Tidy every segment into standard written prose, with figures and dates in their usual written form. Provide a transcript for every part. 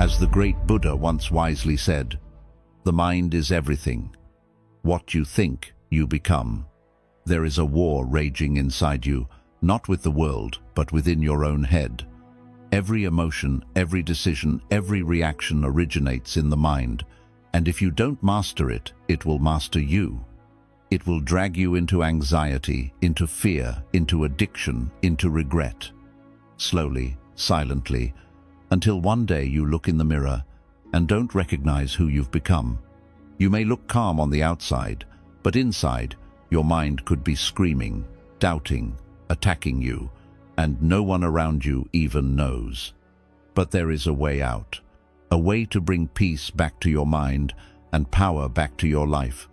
As the great Buddha once wisely said, "The mind is everything. What you think, you become." There is a war raging inside you, not with the world, but within your own head. Every emotion, every decision, every reaction originates in the mind, and if you don't master it, it will master you. It will drag you into anxiety, into fear, into addiction, into regret. Slowly, silently, until one day you look in the mirror and don't recognize who you've become. You may look calm on the outside, but inside, your mind could be screaming, doubting, attacking you, and no one around you even knows. But there is a way out, a way to bring peace back to your mind and power back to your life.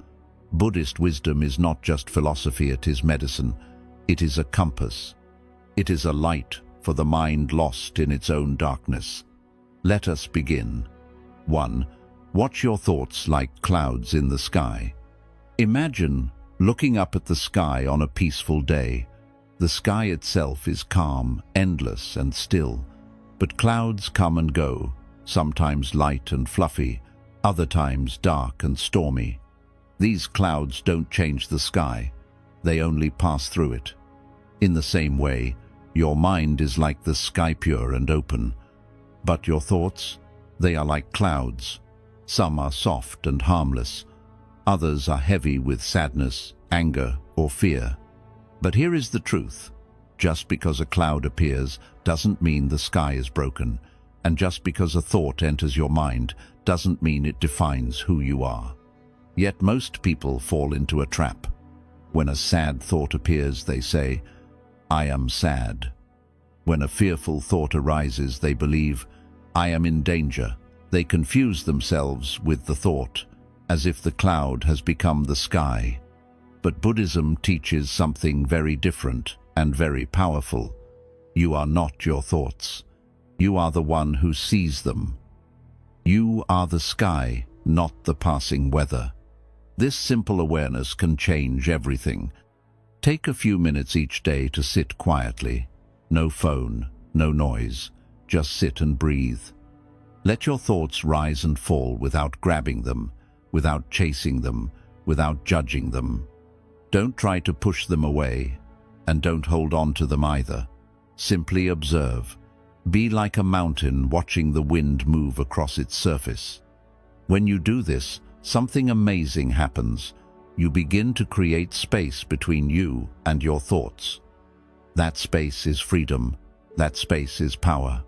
Buddhist wisdom is not just philosophy, it is medicine. It is a compass. It is a light for the mind lost in its own darkness. Let us begin. 1. Watch your thoughts like clouds in the sky. Imagine looking up at the sky on a peaceful day. The sky itself is calm, endless and still, but clouds come and go, sometimes light and fluffy, other times dark and stormy. These clouds don't change the sky, they only pass through it. In the same way, your mind is like the sky, pure and open. But your thoughts, they are like clouds. Some are soft and harmless, others are heavy with sadness, anger, or fear. But here is the truth. Just because a cloud appears doesn't mean the sky is broken, and just because a thought enters your mind doesn't mean it defines who you are. Yet most people fall into a trap. When a sad thought appears, they say, "I am sad." When a fearful thought arises, they believe, "I am in danger." They confuse themselves with the thought, as if the cloud has become the sky. But Buddhism teaches something very different and very powerful. You are not your thoughts. You are the one who sees them. You are the sky, not the passing weather. This simple awareness can change everything. Take a few minutes each day to sit quietly. No phone, no noise, just sit and breathe. Let your thoughts rise and fall without grabbing them, without chasing them, without judging them. Don't try to push them away, and don't hold on to them either. Simply observe. Be like a mountain watching the wind move across its surface. When you do this, something amazing happens. You begin to create space between you and your thoughts. That space is freedom. That space is power.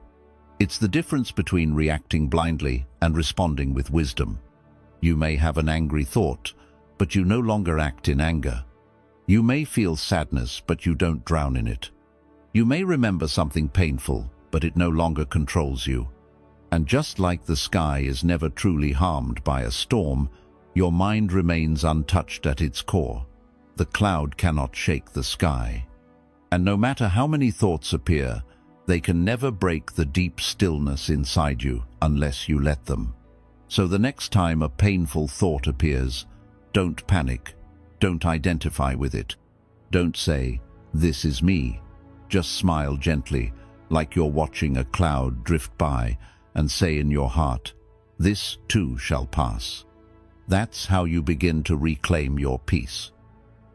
It's the difference between reacting blindly and responding with wisdom. You may have an angry thought, but you no longer act in anger. You may feel sadness, but you don't drown in it. You may remember something painful, but it no longer controls you. And just like the sky is never truly harmed by a storm, your mind remains untouched at its core. The cloud cannot shake the sky. And no matter how many thoughts appear, they can never break the deep stillness inside you unless you let them. So the next time a painful thought appears, don't panic. Don't identify with it. Don't say, "This is me." Just smile gently, like you're watching a cloud drift by, and say in your heart, "This too shall pass." That's how you begin to reclaim your peace.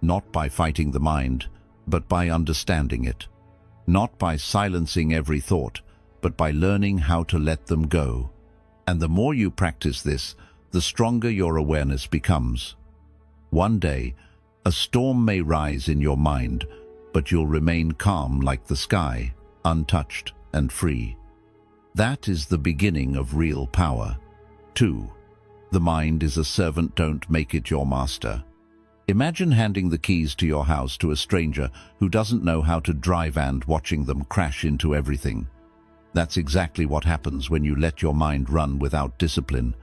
Not by fighting the mind, but by understanding it. Not by silencing every thought, but by learning how to let them go. And the more you practice this, the stronger your awareness becomes. One day, a storm may rise in your mind, but you'll remain calm like the sky, untouched and free. That is the beginning of real power. 2. The mind is a servant, don't make it your master. Imagine handing the keys to your house to a stranger who doesn't know how to drive and watching them crash into everything. That's exactly what happens when you let your mind run without discipline.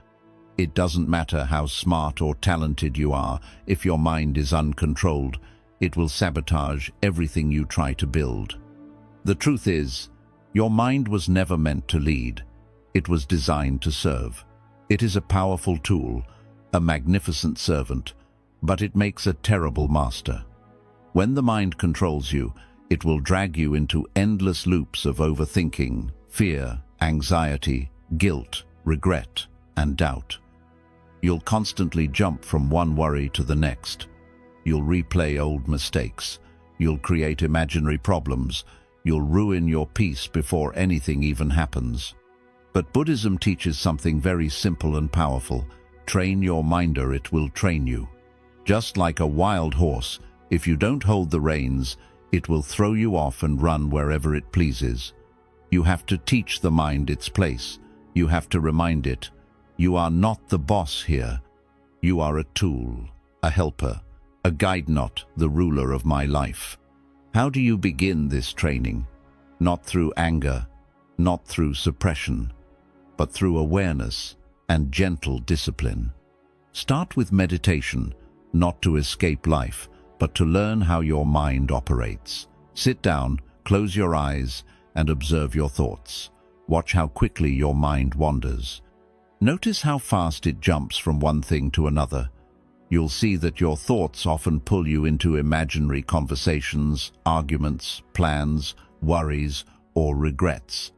It doesn't matter how smart or talented you are, if your mind is uncontrolled, it will sabotage everything you try to build. The truth is, your mind was never meant to lead. It was designed to serve. It is a powerful tool, a magnificent servant, but it makes a terrible master. When the mind controls you, it will drag you into endless loops of overthinking, fear, anxiety, guilt, regret, and doubt. You'll constantly jump from one worry to the next. You'll replay old mistakes. You'll create imaginary problems. You'll ruin your peace before anything even happens. But Buddhism teaches something very simple and powerful. Train your mind or it will train you. Just like a wild horse, if you don't hold the reins, it will throw you off and run wherever it pleases. You have to teach the mind its place. You have to remind it, you are not the boss here. You are a tool, a helper, a guide, not the ruler of my life. How do you begin this training? Not through anger, not through suppression, but through awareness and gentle discipline. Start with meditation, not to escape life, but to learn how your mind operates. Sit down, close your eyes, and observe your thoughts. Watch how quickly your mind wanders. Notice how fast it jumps from one thing to another. You'll see that your thoughts often pull you into imaginary conversations, arguments, plans, worries, or regrets.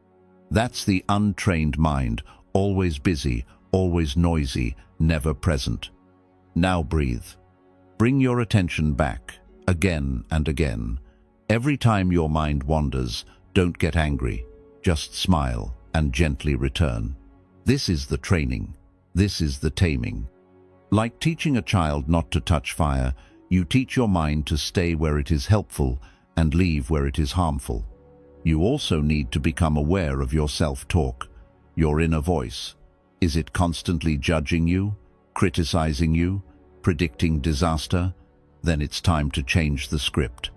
That's the untrained mind, always busy, always noisy, never present. Now breathe. Bring your attention back, again and again. Every time your mind wanders, don't get angry. Just smile and gently return. This is the training. This is the taming. Like teaching a child not to touch fire, you teach your mind to stay where it is helpful and leave where it is harmful. You also need to become aware of your self-talk, your inner voice. Is it constantly judging you, criticizing you, predicting disaster? Then it's time to change the script.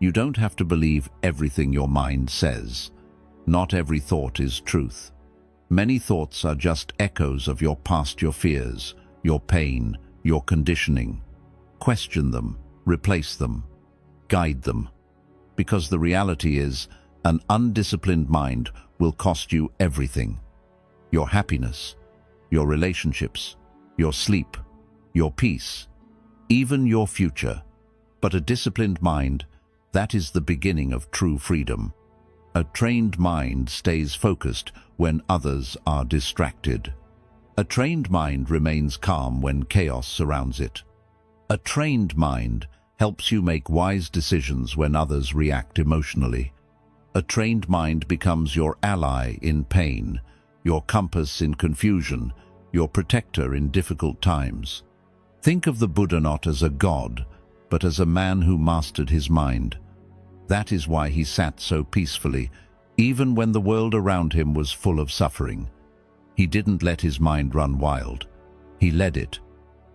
You don't have to believe everything your mind says. Not every thought is truth. Many thoughts are just echoes of your past, your fears, your pain, your conditioning. Question them, replace them, guide them. Because the reality is, an undisciplined mind will cost you everything. Your happiness, your relationships, your sleep, your peace, even your future. But a disciplined mind, that is the beginning of true freedom. A trained mind stays focused when others are distracted. A trained mind remains calm when chaos surrounds it. A trained mind helps you make wise decisions when others react emotionally. A trained mind becomes your ally in pain, your compass in confusion, your protector in difficult times. Think of the Buddha not as a god, but as a man who mastered his mind. That is why he sat so peacefully, even when the world around him was full of suffering. He didn't let his mind run wild. He led it.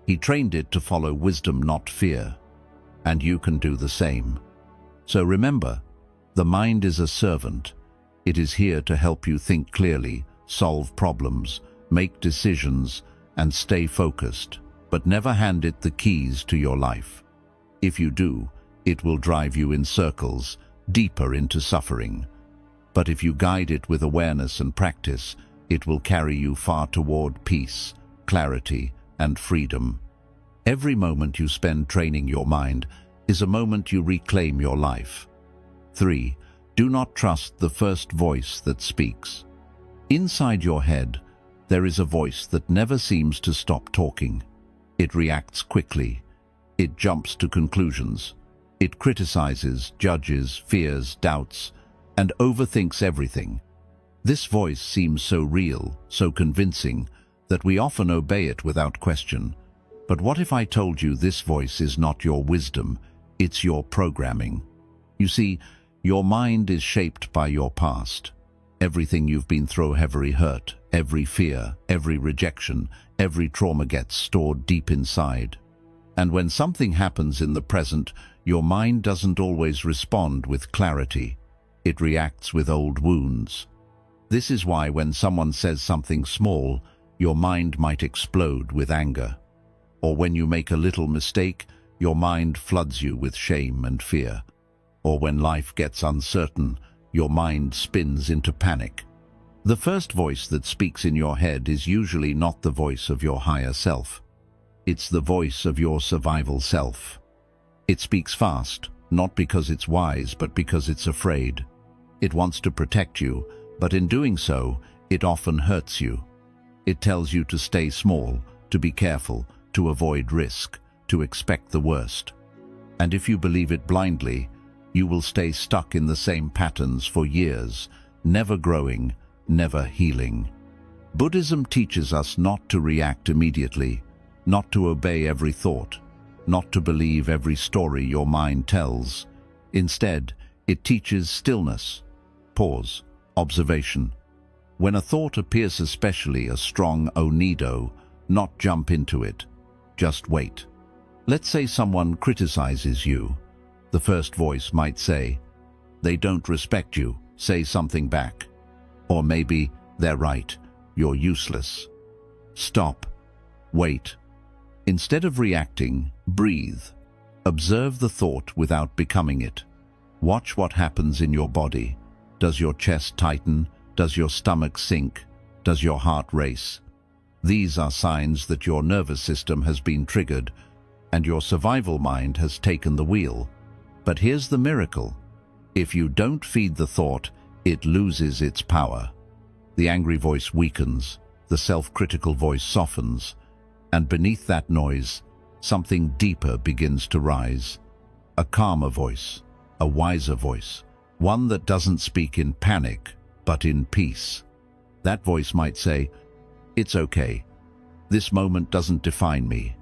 He trained it to follow wisdom, not fear. And you can do the same. So remember, the mind is a servant. It is here to help you think clearly, solve problems, make decisions, and stay focused. But never hand it the keys to your life. If you do, it will drive you in circles, deeper into suffering. But if you guide it with awareness and practice, it will carry you far toward peace, clarity, and freedom. Every moment you spend training your mind is a moment you reclaim your life. 3. Do not trust the first voice that speaks. Inside your head, there is a voice that never seems to stop talking. It reacts quickly. It jumps to conclusions. It criticizes, judges, fears, doubts, and overthinks everything. This voice seems so real, so convincing, that we often obey it without question. But what if I told you this voice is not your wisdom, it's your programming? You see, your mind is shaped by your past. Everything you've been through, every hurt, every fear, every rejection, every trauma gets stored deep inside. And when something happens in the present, your mind doesn't always respond with clarity. It reacts with old wounds. This is why when someone says something small, your mind might explode with anger. Or when you make a little mistake, your mind floods you with shame and fear. Or when life gets uncertain, your mind spins into panic. The first voice that speaks in your head is usually not the voice of your higher self. It's the voice of your survival self. It speaks fast, not because it's wise, but because it's afraid. It wants to protect you, but in doing so, it often hurts you. It tells you to stay small, to be careful, to avoid risk, to expect the worst. And if you believe it blindly, you will stay stuck in the same patterns for years, never growing, never healing. Buddhism teaches us not to react immediately, not to obey every thought, not to believe every story your mind tells. Instead, it teaches stillness, pause, observation. When a thought appears, especially a strong onido, not jump into it, just wait. Let's say someone criticizes you. The first voice might say, "They don't respect you, say something back." Or maybe, "They're right, you're useless." Stop. Wait. Instead of reacting, breathe. Observe the thought without becoming it. Watch what happens in your body. Does your chest tighten? Does your stomach sink? Does your heart race? These are signs that your nervous system has been triggered and your survival mind has taken the wheel. But here's the miracle. If you don't feed the thought, it loses its power. The angry voice weakens, the self-critical voice softens, and beneath that noise, something deeper begins to rise. A calmer voice, a wiser voice, one that doesn't speak in panic, but in peace. That voice might say, "It's okay. This moment doesn't define me."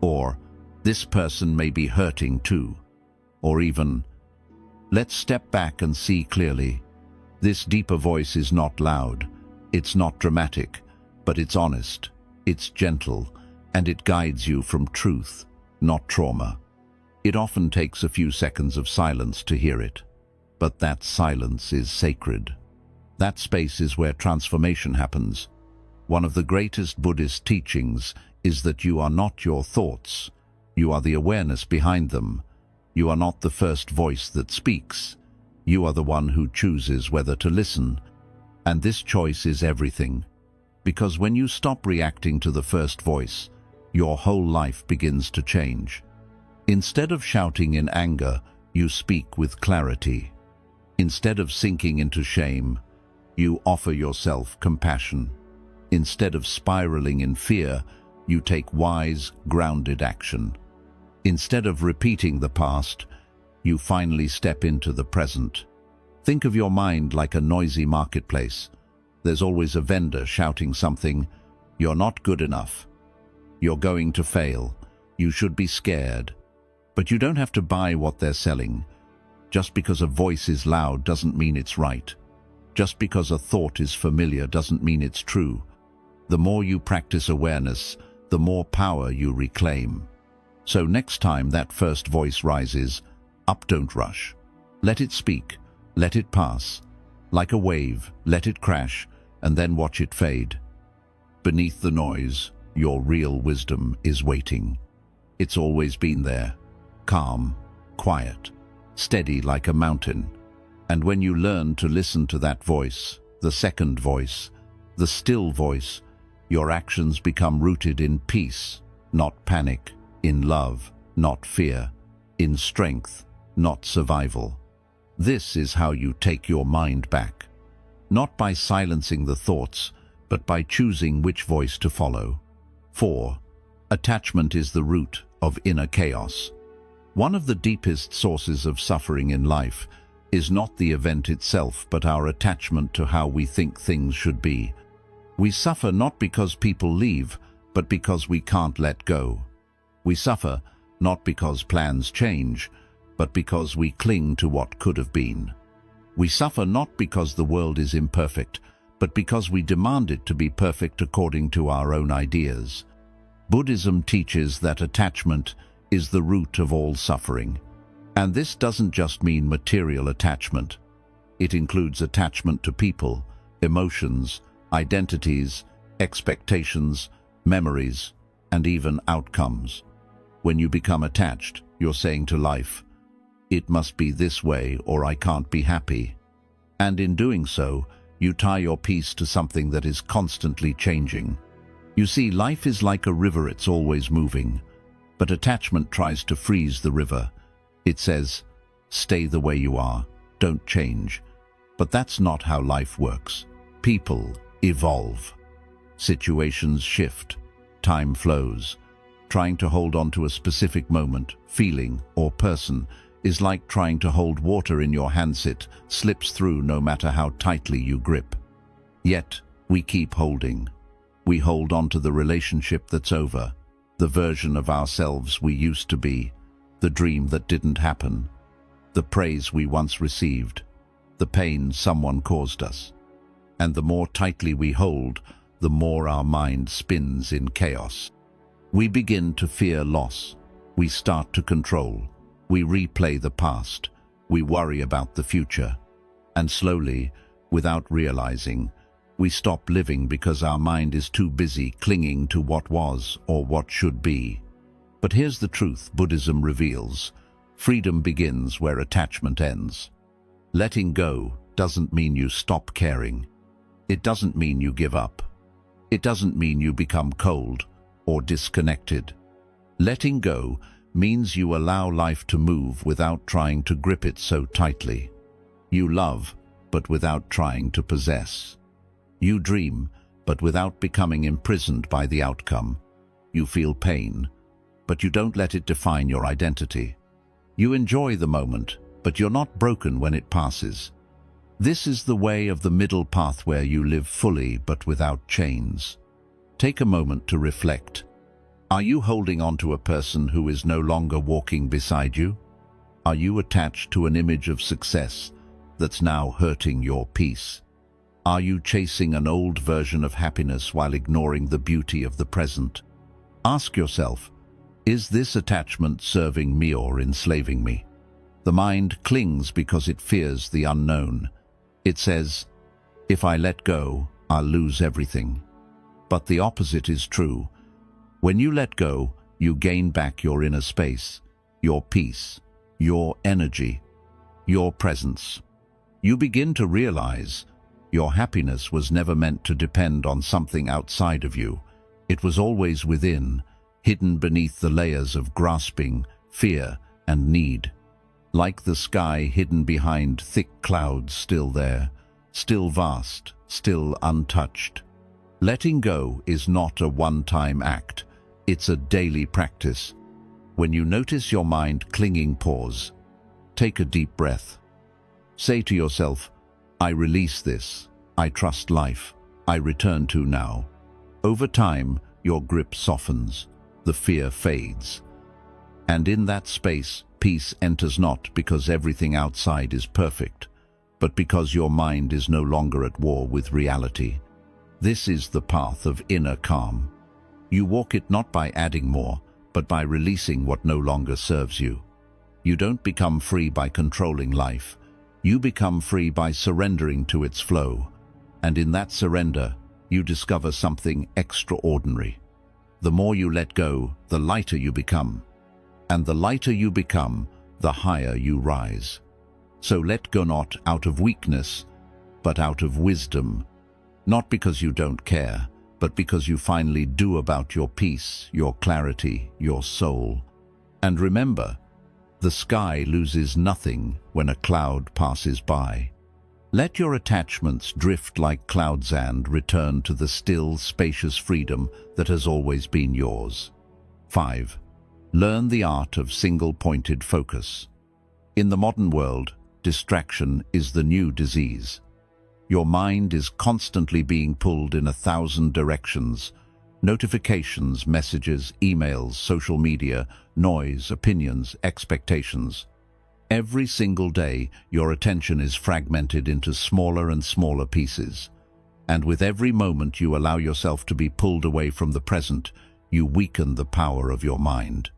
Or, "This person may be hurting too." Or even, "Let's step back and see clearly." This deeper voice is not loud, it's not dramatic, but it's honest, it's gentle, and it guides you from truth, not trauma. It often takes a few seconds of silence to hear it, but that silence is sacred. That space is where transformation happens. One of the greatest Buddhist teachings is that you are not your thoughts. You are the awareness behind them. You are not the first voice that speaks. You are the one who chooses whether to listen. And this choice is everything. Because when you stop reacting to the first voice, your whole life begins to change. Instead of shouting in anger, you speak with clarity. Instead of sinking into shame, you offer yourself compassion. Instead of spiraling in fear, you take wise, grounded action. Instead of repeating the past, you finally step into the present. Think of your mind like a noisy marketplace. There's always a vendor shouting something, "You're not good enough. You're going to fail. You should be scared." But you don't have to buy what they're selling. Just because a voice is loud doesn't mean it's right. Just because a thought is familiar doesn't mean it's true. The more you practice awareness, the more power you reclaim. So next time that first voice rises, up, don't rush. Let it speak, let it pass. Like a wave, let it crash, and then watch it fade. Beneath the noise, your real wisdom is waiting. It's always been there, calm, quiet, steady like a mountain. And when you learn to listen to that voice, the second voice, the still voice, your actions become rooted in peace, not panic, in love, not fear, in strength, not survival. This is how you take your mind back. Not by silencing the thoughts, but by choosing which voice to follow. 4. Attachment is the root of inner chaos. One of the deepest sources of suffering in life is not the event itself, but our attachment to how we think things should be. We suffer not because people leave, but because we can't let go. We suffer not because plans change, but because we cling to what could have been. We suffer not because the world is imperfect, but because we demand it to be perfect according to our own ideas. Buddhism teaches that attachment is the root of all suffering. And this doesn't just mean material attachment. It includes attachment to people, emotions, identities, expectations, memories, and even outcomes. When you become attached, you're saying to life, "It must be this way or I can't be happy." And in doing so, you tie your peace to something that is constantly changing. You see, life is like a river, it's always moving. But attachment tries to freeze the river. It says, "Stay the way you are, don't change." But that's not how life works. People evolve. Situations shift, time flows. Trying to hold on to a specific moment, feeling, or person is like trying to hold water in your hands. It slips through no matter how tightly you grip. Yet, we keep holding. We hold on to the relationship that's over, the version of ourselves we used to be, the dream that didn't happen, the praise we once received, the pain someone caused us. And the more tightly we hold, the more our mind spins in chaos. We begin to fear loss. We start to control. We replay the past. We worry about the future. And slowly, without realizing, we stop living because our mind is too busy clinging to what was or what should be. But here's the truth Buddhism reveals. Freedom begins where attachment ends. Letting go doesn't mean you stop caring. It doesn't mean you give up. It doesn't mean you become cold or disconnected. Letting go means you allow life to move without trying to grip it so tightly. You love, but without trying to possess. You dream, but without becoming imprisoned by the outcome. You feel pain, but you don't let it define your identity. You enjoy the moment, but you're not broken when it passes. This is the way of the middle path where you live fully but without chains. Take a moment to reflect. Are you holding on to a person who is no longer walking beside you? Are you attached to an image of success that's now hurting your peace? Are you chasing an old version of happiness while ignoring the beauty of the present? Ask yourself, is this attachment serving me or enslaving me? The mind clings because it fears the unknown. It says, if I let go, I'll lose everything. But the opposite is true. When you let go, you gain back your inner space, your peace, your energy, your presence. You begin to realize your happiness was never meant to depend on something outside of you. It was always within, hidden beneath the layers of grasping, fear, and need. Like the sky hidden behind thick clouds, still there, still vast, still untouched. Letting go is not a one-time act. It's a daily practice. When you notice your mind clinging, pause. Take a deep breath. Say to yourself, I release this. I trust life. I return to now. Over time, your grip softens. The fear fades. And in that space, peace enters, not because everything outside is perfect, but because your mind is no longer at war with reality. This is the path of inner calm. You walk it not by adding more, but by releasing what no longer serves you. You don't become free by controlling life. You become free by surrendering to its flow. And in that surrender, you discover something extraordinary. The more you let go, the lighter you become. And the lighter you become, the higher you rise. So let go not out of weakness, but out of wisdom. Not because you don't care, but because you finally do, about your peace, your clarity, your soul. And remember, the sky loses nothing when a cloud passes by. Let your attachments drift like clouds and return to the still, spacious freedom that has always been yours. 5. Learn the art of single-pointed focus. In the modern world, distraction is the new disease. Your mind is constantly being pulled in 1,000 directions. Notifications, messages, emails, social media, noise, opinions, expectations. Every single day, your attention is fragmented into smaller and smaller pieces. And with every moment you allow yourself to be pulled away from the present, you weaken the power of your mind.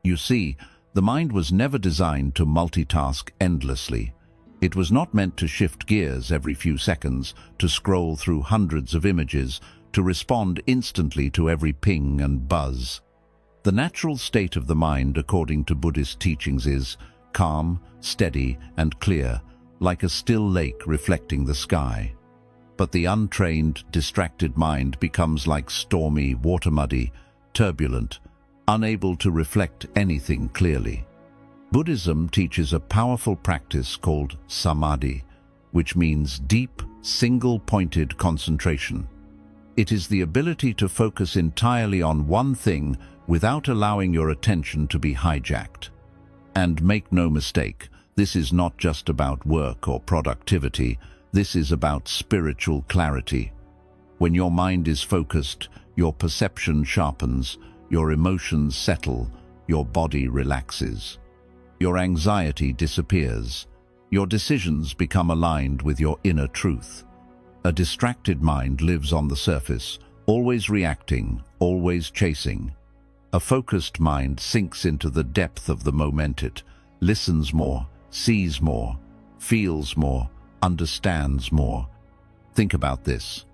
You see, the mind was never designed to multitask endlessly. It was not meant to shift gears every few seconds, to scroll through hundreds of images, to respond instantly to every ping and buzz. The natural state of the mind, according to Buddhist teachings, is calm, steady, and clear, like a still lake reflecting the sky. But the untrained, distracted mind becomes like stormy, water-muddy, turbulent, unable to reflect anything clearly. Buddhism teaches a powerful practice called samadhi, which means deep, single-pointed concentration. It is the ability to focus entirely on one thing without allowing your attention to be hijacked. And make no mistake, this is not just about work or productivity, this is about spiritual clarity. When your mind is focused, your perception sharpens, your emotions settle, your body relaxes. Your anxiety disappears. Your decisions become aligned with your inner truth. A distracted mind lives on the surface, always reacting, always chasing. A focused mind sinks into the depth of the moment. It listens more, sees more, feels more, understands more. Think about this.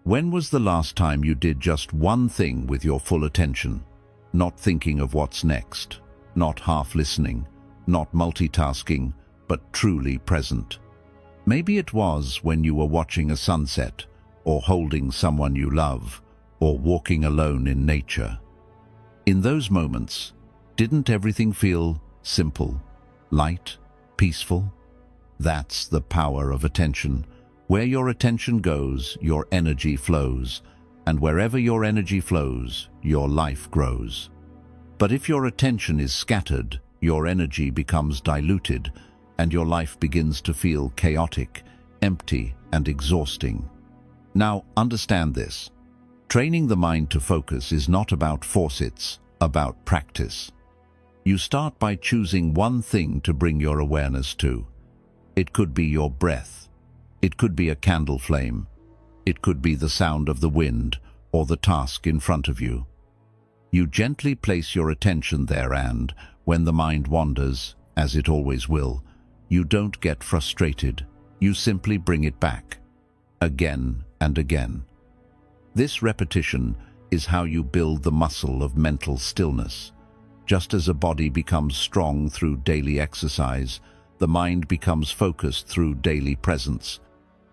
When was the last time you did just one thing with your full attention? Not thinking of what's next, not half listening, not multitasking, but truly present. Maybe it was when you were watching a sunset, or holding someone you love, or walking alone in nature. In those moments, didn't everything feel simple, light, peaceful? That's the power of attention. Where your attention goes, your energy flows, and wherever your energy flows, your life grows. But if your attention is scattered, your energy becomes diluted, and your life begins to feel chaotic, empty, and exhausting. Now, understand this. Training the mind to focus is not about force, it's about practice. You start by choosing one thing to bring your awareness to. It could be your breath. It could be a candle flame. It could be the sound of the wind or the task in front of you. You gently place your attention there, and when the mind wanders, as it always will, you don't get frustrated. You simply bring it back, again and again. This repetition is how you build the muscle of mental stillness. Just as a body becomes strong through daily exercise, the mind becomes focused through daily presence.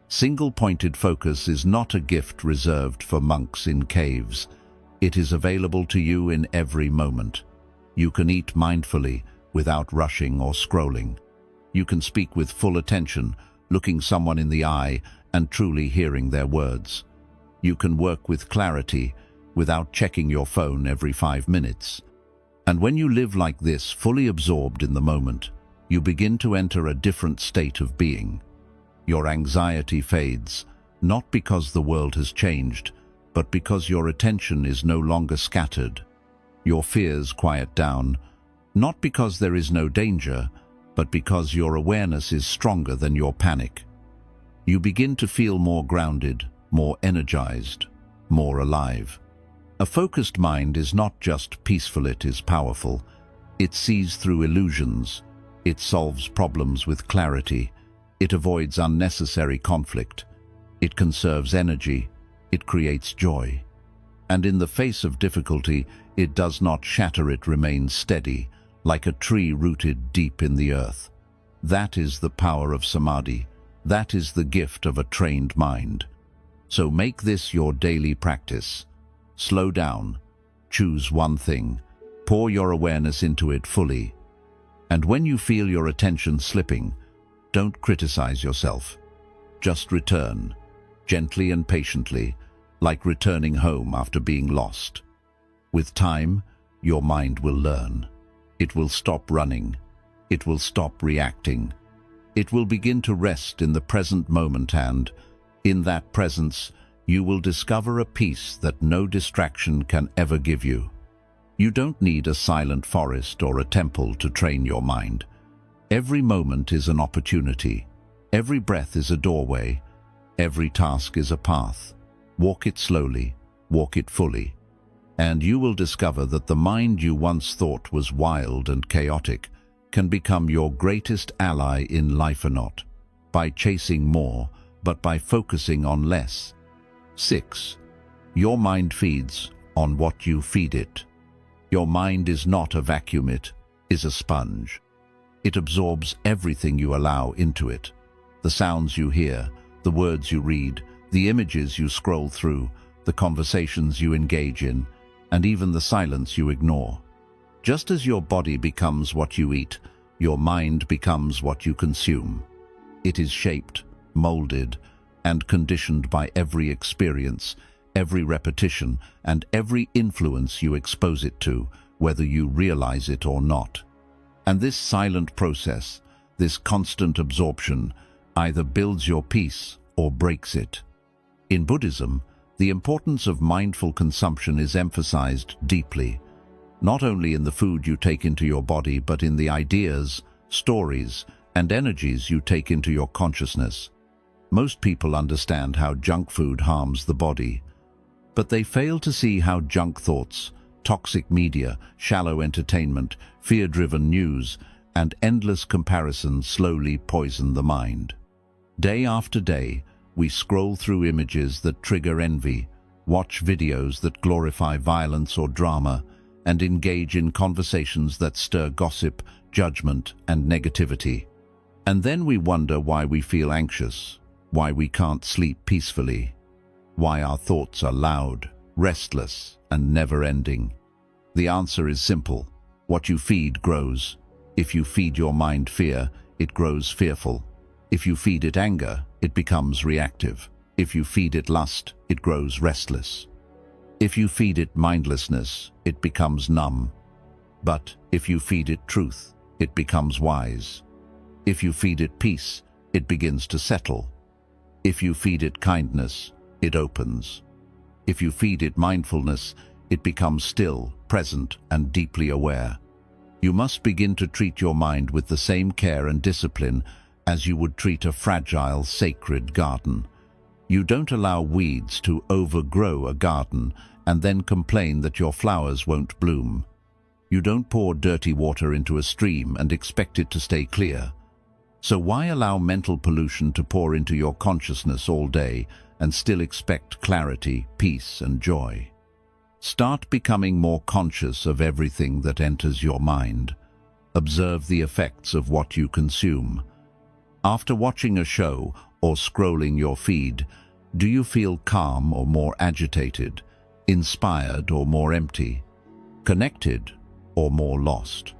Single-pointed focus is not a gift reserved for monks in caves. It is available to you in every moment. You can eat mindfully without rushing or scrolling. You can speak with full attention, looking someone in the eye and truly hearing their words. You can work with clarity without checking your phone every 5 minutes. And when you live like this, fully absorbed in the moment, you begin to enter a different state of being. Your anxiety fades, not because the world has changed, but because your attention is no longer scattered. Your fears quiet down, not because there is no danger, but because your awareness is stronger than your panic. You begin to feel more grounded, more energized, more alive. A focused mind is not just peaceful, it is powerful. It sees through illusions. It solves problems with clarity. It avoids unnecessary conflict. It conserves energy. It creates joy. And in the face of difficulty, it does not shatter, it remains steady, like a tree rooted deep in the earth. That is the power of samadhi. That is the gift of a trained mind. So make this your daily practice. Slow down. Choose one thing. Pour your awareness into it fully. And when you feel your attention slipping, don't criticize yourself. Just return, gently and patiently, like returning home after being lost. With time, your mind will learn. It will stop running. It will stop reacting. It will begin to rest in the present moment, and in that presence, you will discover a peace that no distraction can ever give you. You don't need a silent forest or a temple to train your mind. Every moment is an opportunity. Every breath is a doorway. Every task is a path. Walk it slowly, walk it fully. And you will discover that the mind you once thought was wild and chaotic can become your greatest ally in life, or not by chasing more, but by focusing on less. 6. Your mind feeds on what you feed it. Your mind is not a vacuum, it is a sponge. It absorbs everything you allow into it. The sounds you hear, the words you read, the images you scroll through, the conversations you engage in, and even the silence you ignore. Just as your body becomes what you eat, your mind becomes what you consume. It is shaped, molded, and conditioned by every experience, every repetition, and every influence you expose it to, whether you realize it or not. And this silent process, this constant absorption, either builds your peace or breaks it. In Buddhism, the importance of mindful consumption is emphasized deeply, not only in the food you take into your body, but in the ideas, stories, and energies you take into your consciousness. Most people understand how junk food harms the body, but they fail to see how junk thoughts, toxic media, shallow entertainment, fear-driven news, and endless comparisons slowly poison the mind. Day after day, we scroll through images that trigger envy, watch videos that glorify violence or drama, and engage in conversations that stir gossip, judgment, and negativity. And then we wonder why we feel anxious, why we can't sleep peacefully, why our thoughts are loud, restless, and never-ending. The answer is simple. What you feed grows. If you feed your mind fear, it grows fearful. If you feed it anger, it becomes reactive. If you feed it lust, it grows restless. If you feed it mindlessness, it becomes numb. But if you feed it truth, it becomes wise. If you feed it peace, it begins to settle. If you feed it kindness, it opens. If you feed it mindfulness, it becomes still, present, and deeply aware. You must begin to treat your mind with the same care and discipline as you would treat a fragile, sacred garden. You don't allow weeds to overgrow a garden and then complain that your flowers won't bloom. You don't pour dirty water into a stream and expect it to stay clear. So why allow mental pollution to pour into your consciousness all day and still expect clarity, peace, and joy? Start becoming more conscious of everything that enters your mind. Observe the effects of what you consume. After watching a show or scrolling your feed, do you feel calm or more agitated, inspired or more empty, connected or more lost?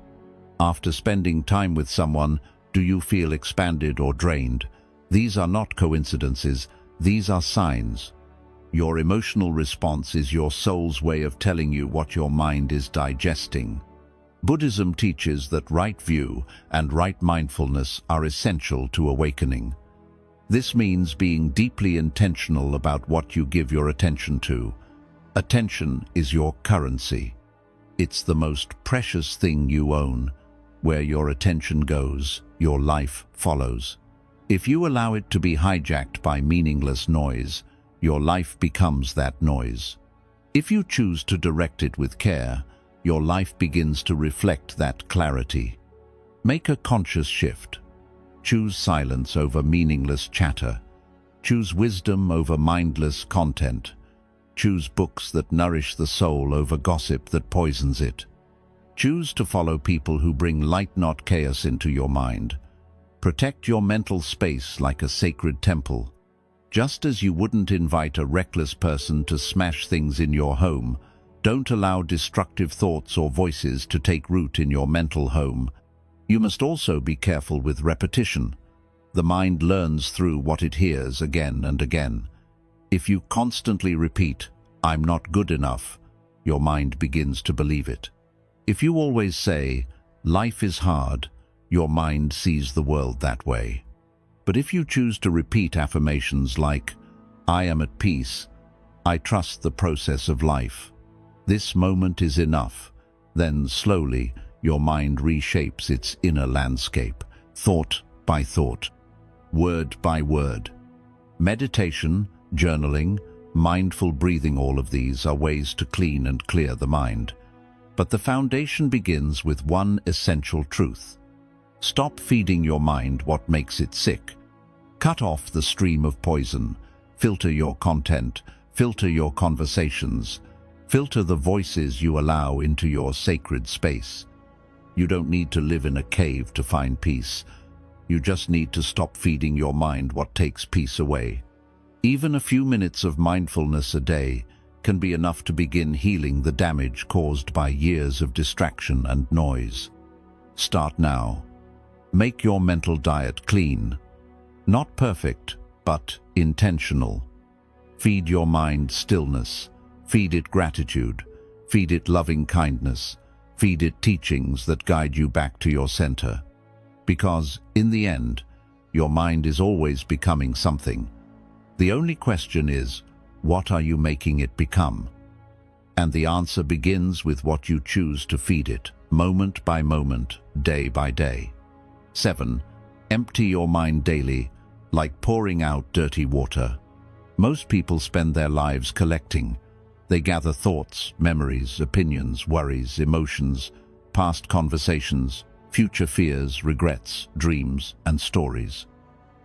After spending time with someone, do you feel expanded or drained? These are not coincidences, these are signs. Your emotional response is your soul's way of telling you what your mind is digesting. Buddhism teaches that right view and right mindfulness are essential to awakening. This means being deeply intentional about what you give your attention to. Attention is your currency. It's the most precious thing you own. Where your attention goes, your life follows. If you allow it to be hijacked by meaningless noise, your life becomes that noise. If you choose to direct it with care, your life begins to reflect that clarity. Make a conscious shift. Choose silence over meaningless chatter. Choose wisdom over mindless content. Choose books that nourish the soul over gossip that poisons it. Choose to follow people who bring light, not chaos, into your mind. Protect your mental space like a sacred temple. Just as you wouldn't invite a reckless person to smash things in your home, don't allow destructive thoughts or voices to take root in your mental home. You must also be careful with repetition. The mind learns through what it hears again and again. If you constantly repeat, "I'm not good enough," your mind begins to believe it. If you always say, "Life is hard," your mind sees the world that way. But if you choose to repeat affirmations like, "I am at peace," "I trust the process of life," "This moment is enough," then slowly your mind reshapes its inner landscape, thought by thought, word by word. Meditation, journaling, mindful breathing, all of these are ways to clean and clear the mind. But the foundation begins with one essential truth. Stop feeding your mind what makes it sick. Cut off the stream of poison. Filter your content. Filter your conversations. Filter the voices you allow into your sacred space. You don't need to live in a cave to find peace. You just need to stop feeding your mind what takes peace away. Even a few minutes of mindfulness a day can be enough to begin healing the damage caused by years of distraction and noise. Start now. Make your mental diet clean. Not perfect, but intentional. Feed your mind stillness. Feed it gratitude. Feed it loving kindness. Feed it teachings that guide you back to your center. Because, in the end, your mind is always becoming something. The only question is, what are you making it become? And the answer begins with what you choose to feed it, moment by moment, day by day. 7. Empty your mind daily, like pouring out dirty water. Most people spend their lives collecting. They gather thoughts, memories, opinions, worries, emotions, past conversations, future fears, regrets, dreams, and stories.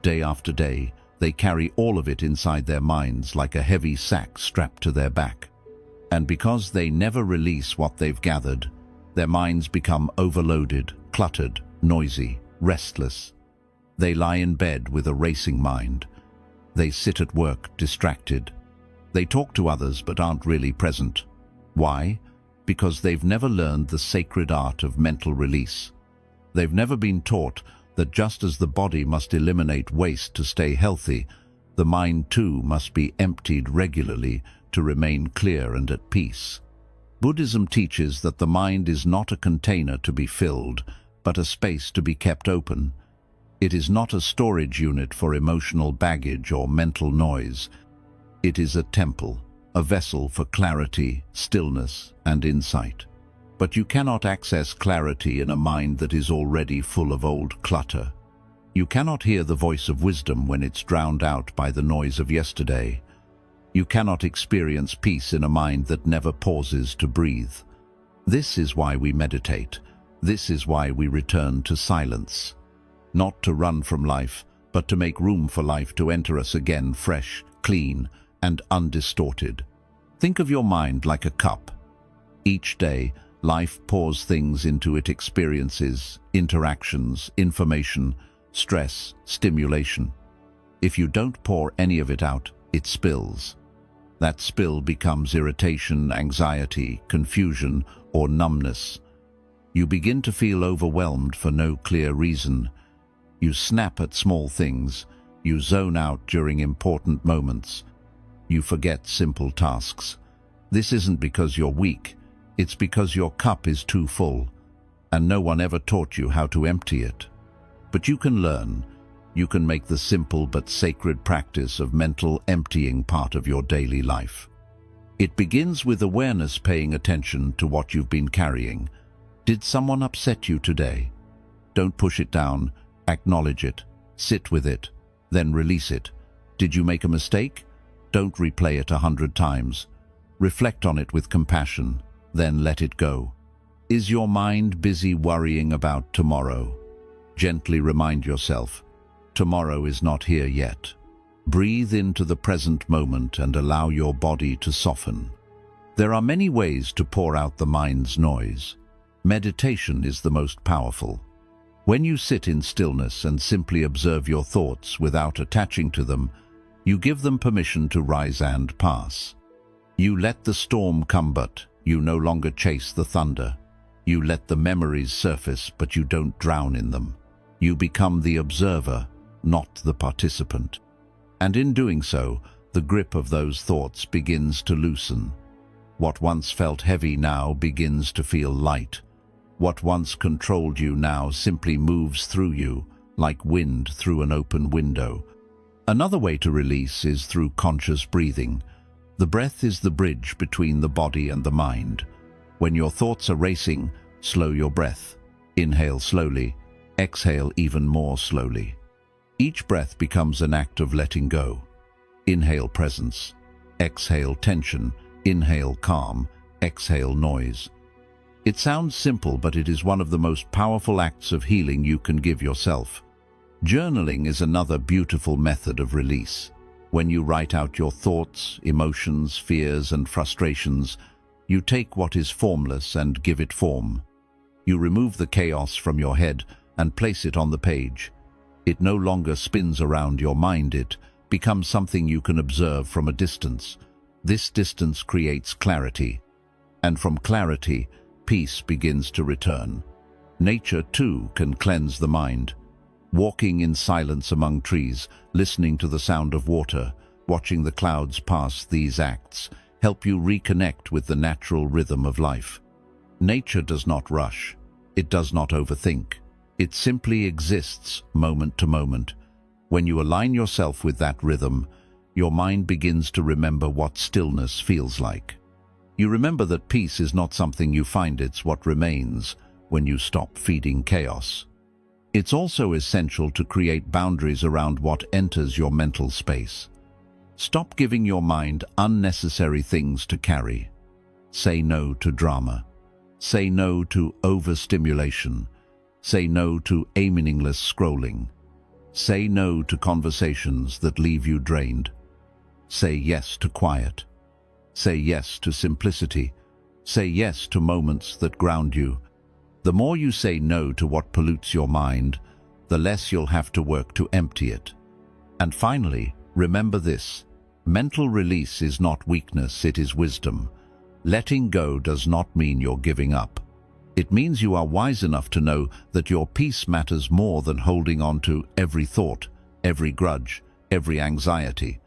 Day after day, they carry all of it inside their minds like a heavy sack strapped to their back. And because they never release what they've gathered, their minds become overloaded, cluttered, noisy, restless. They lie in bed with a racing mind. They sit at work distracted. They talk to others but aren't really present. Why? Because they've never learned the sacred art of mental release. They've never been taught that just as the body must eliminate waste to stay healthy, the mind too must be emptied regularly to remain clear and at peace. Buddhism teaches that the mind is not a container to be filled, but a space to be kept open. It is not a storage unit for emotional baggage or mental noise. It is a temple, a vessel for clarity, stillness, and insight. But you cannot access clarity in a mind that is already full of old clutter. You cannot hear the voice of wisdom when it's drowned out by the noise of yesterday. You cannot experience peace in a mind that never pauses to breathe. This is why we meditate. This is why we return to silence. Not to run from life, but to make room for life to enter us again fresh, clean, and undistorted. Think of your mind like a cup. Each day, life pours things into it: experiences, interactions, information, stress, stimulation. If you don't pour any of it out, it spills. That spill becomes irritation, anxiety, confusion, or numbness. You begin to feel overwhelmed for no clear reason. You snap at small things. You zone out during important moments. You forget simple tasks. This isn't because you're weak. It's because your cup is too full, and no one ever taught you how to empty it. But you can learn. You can make the simple but sacred practice of mental emptying part of your daily life. It begins with awareness, paying attention to what you've been carrying. Did someone upset you today? Don't push it down. Acknowledge it. Sit with it. Then release it. Did you make a mistake? Don't replay it 100 times. Reflect on it with compassion. Then let it go. Is your mind busy worrying about tomorrow? Gently remind yourself, tomorrow is not here yet. Breathe into the present moment and allow your body to soften. There are many ways to pour out the mind's noise. Meditation is the most powerful. When you sit in stillness and simply observe your thoughts without attaching to them, you give them permission to rise and pass. You let the storm come, but you no longer chase the thunder. You let the memories surface, but you don't drown in them. You become the observer, not the participant. And in doing so, the grip of those thoughts begins to loosen. What once felt heavy now begins to feel light. What once controlled you now simply moves through you, like wind through an open window. Another way to release is through conscious breathing. The breath is the bridge between the body and the mind. When your thoughts are racing, slow your breath. Inhale slowly, exhale even more slowly. Each breath becomes an act of letting go. Inhale presence, exhale tension, inhale calm, exhale noise. It sounds simple, but it is one of the most powerful acts of healing you can give yourself. Journaling is another beautiful method of release. When you write out your thoughts, emotions, fears, and frustrations, you take what is formless and give it form. You remove the chaos from your head and place it on the page. It no longer spins around your mind. It becomes something you can observe from a distance. This distance creates clarity, and from clarity, peace begins to return. Nature, too, can cleanse the mind. Walking in silence among trees, listening to the sound of water, watching the clouds pass. These acts help you reconnect with the natural rhythm of life. Nature does not rush. It does not overthink. It simply exists moment to moment. When you align yourself with that rhythm, your mind begins to remember what stillness feels like. You remember that peace is not something you find, it's what remains when you stop feeding chaos. It's also essential to create boundaries around what enters your mental space. Stop giving your mind unnecessary things to carry. Say no to drama. Say no to overstimulation. Say no to meaningless scrolling. Say no to conversations that leave you drained. Say yes to quiet. Say yes to simplicity. Say yes to moments that ground you. The more you say no to what pollutes your mind, the less you'll have to work to empty it. And finally, remember this: mental release is not weakness, it is wisdom. Letting go does not mean you're giving up. It means you are wise enough to know that your peace matters more than holding on to every thought, every grudge, every anxiety.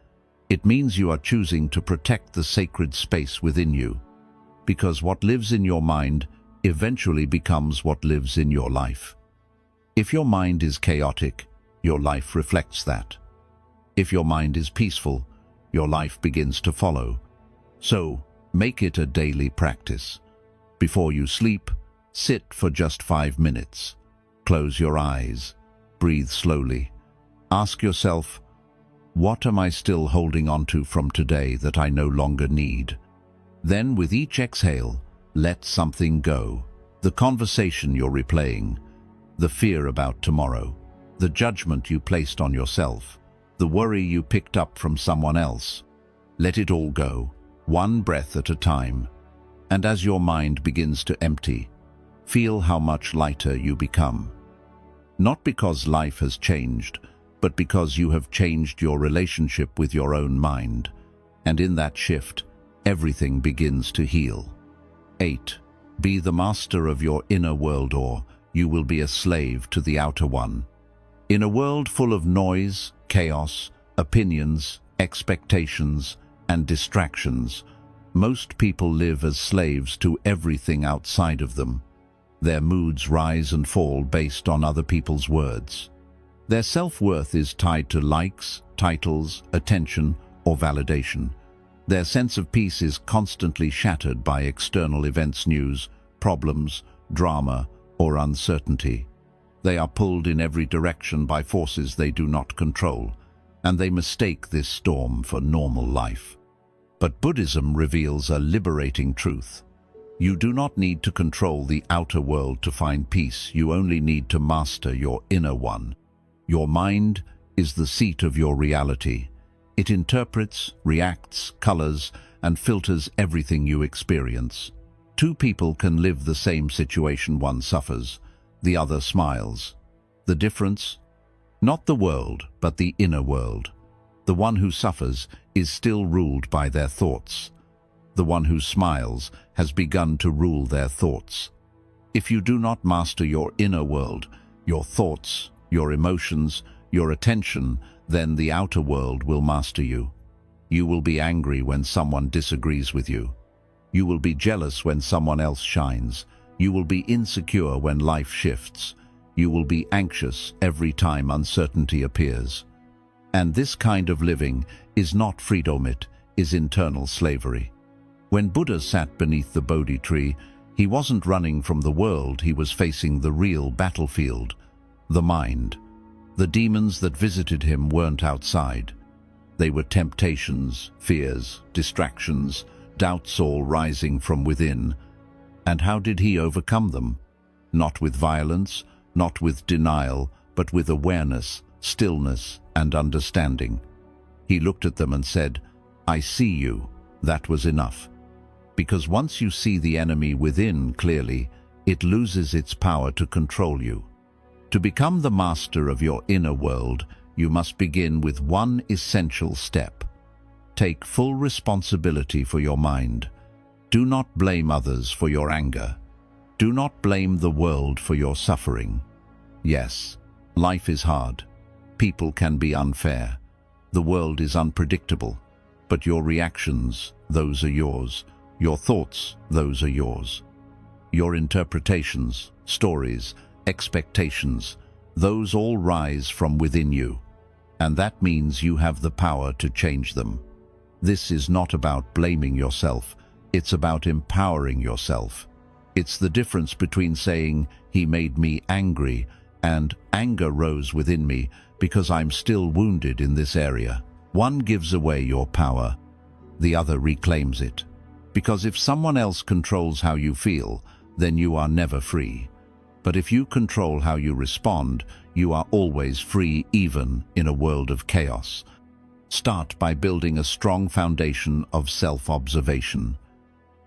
It means you are choosing to protect the sacred space within you. Because what lives in your mind eventually becomes what lives in your life. If your mind is chaotic, your life reflects that. If your mind is peaceful, your life begins to follow. So, make it a daily practice. Before you sleep, sit for just 5 minutes. Close your eyes. Breathe slowly. Ask yourself, what am I still holding on to from today that I no longer need? Then, with each exhale, let something go. The conversation you're replaying, the fear about tomorrow, the judgment you placed on yourself, the worry you picked up from someone else. Let it all go, one breath at a time. And as your mind begins to empty, feel how much lighter you become. Not because life has changed, but because you have changed your relationship with your own mind. And in that shift, everything begins to heal. 8. Be the master of your inner world, or you will be a slave to the outer one. In a world full of noise, chaos, opinions, expectations, and distractions, most people live as slaves to everything outside of them. Their moods rise and fall based on other people's words. Their self-worth is tied to likes, titles, attention, or validation. Their sense of peace is constantly shattered by external events, news, problems, drama, or uncertainty. They are pulled in every direction by forces they do not control, and they mistake this storm for normal life. But Buddhism reveals a liberating truth. You do not need to control the outer world to find peace. You only need to master your inner one. Your mind is the seat of your reality. It interprets, reacts, colors, and filters everything you experience. Two people can live the same situation. One suffers, the other smiles. The difference? Not the world, but the inner world. The one who suffers is still ruled by their thoughts. The one who smiles has begun to rule their thoughts. If you do not master your inner world, your thoughts, your emotions, your attention, then the outer world will master you. You will be angry when someone disagrees with you. You will be jealous when someone else shines. You will be insecure when life shifts. You will be anxious every time uncertainty appears. And this kind of living is not freedom, it is internal slavery. When Buddha sat beneath the Bodhi tree, he wasn't running from the world, he was facing the real battlefield, the mind. The demons that visited him weren't outside. They were temptations, fears, distractions, doubts, all rising from within. And how did he overcome them? Not with violence, not with denial, but with awareness, stillness, and understanding. He looked at them and said, "I see you." That was enough. Because once you see the enemy within clearly, it loses its power to control you. To become the master of your inner world, you must begin with one essential step. Take full responsibility for your mind. Do not blame others for your anger. Do not blame the world for your suffering. Yes, life is hard. People can be unfair. The world is unpredictable, but your reactions, those are yours. Your thoughts, those are yours. Your interpretations, stories, expectations, those all rise from within you, and that means you have the power to change them. This is not about blaming yourself, it's about empowering yourself. It's the difference between saying, "He made me angry," and "Anger rose within me because I'm still wounded in this area." One gives away your power, the other reclaims it. Because if someone else controls how you feel, then you are never free. But if you control how you respond, you are always free, even in a world of chaos. Start by building a strong foundation of self-observation.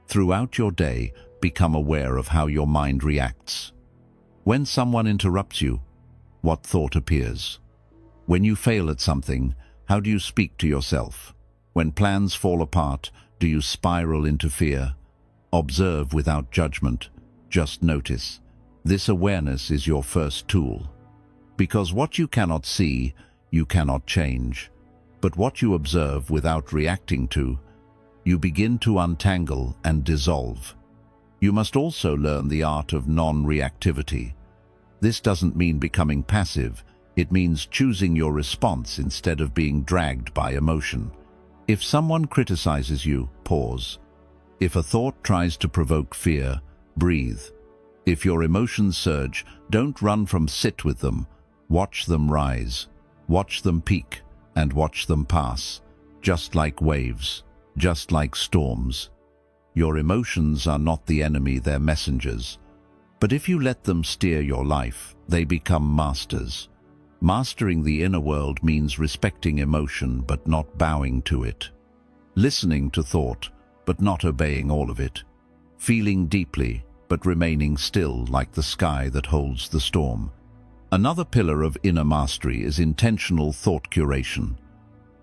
Throughout your day, become aware of how your mind reacts. When someone interrupts you, what thought appears? When you fail at something, how do you speak to yourself? When plans fall apart, do you spiral into fear? Observe without judgment, just notice. This awareness is your first tool. Because what you cannot see, you cannot change. But what you observe without reacting to, you begin to untangle and dissolve. You must also learn the art of non-reactivity. This doesn't mean becoming passive, it means choosing your response instead of being dragged by emotion. If someone criticizes you, pause. If a thought tries to provoke fear, breathe. If your emotions surge, don't run from sit with them. Watch them rise. Watch them peak and watch them pass. Just like waves, just like storms. Your emotions are not the enemy, they're messengers. But if you let them steer your life, they become masters. Mastering the inner world means respecting emotion but not bowing to it. Listening to thought but not obeying all of it. Feeling deeply but remaining still like the sky that holds the storm. Another pillar of inner mastery is intentional thought curation.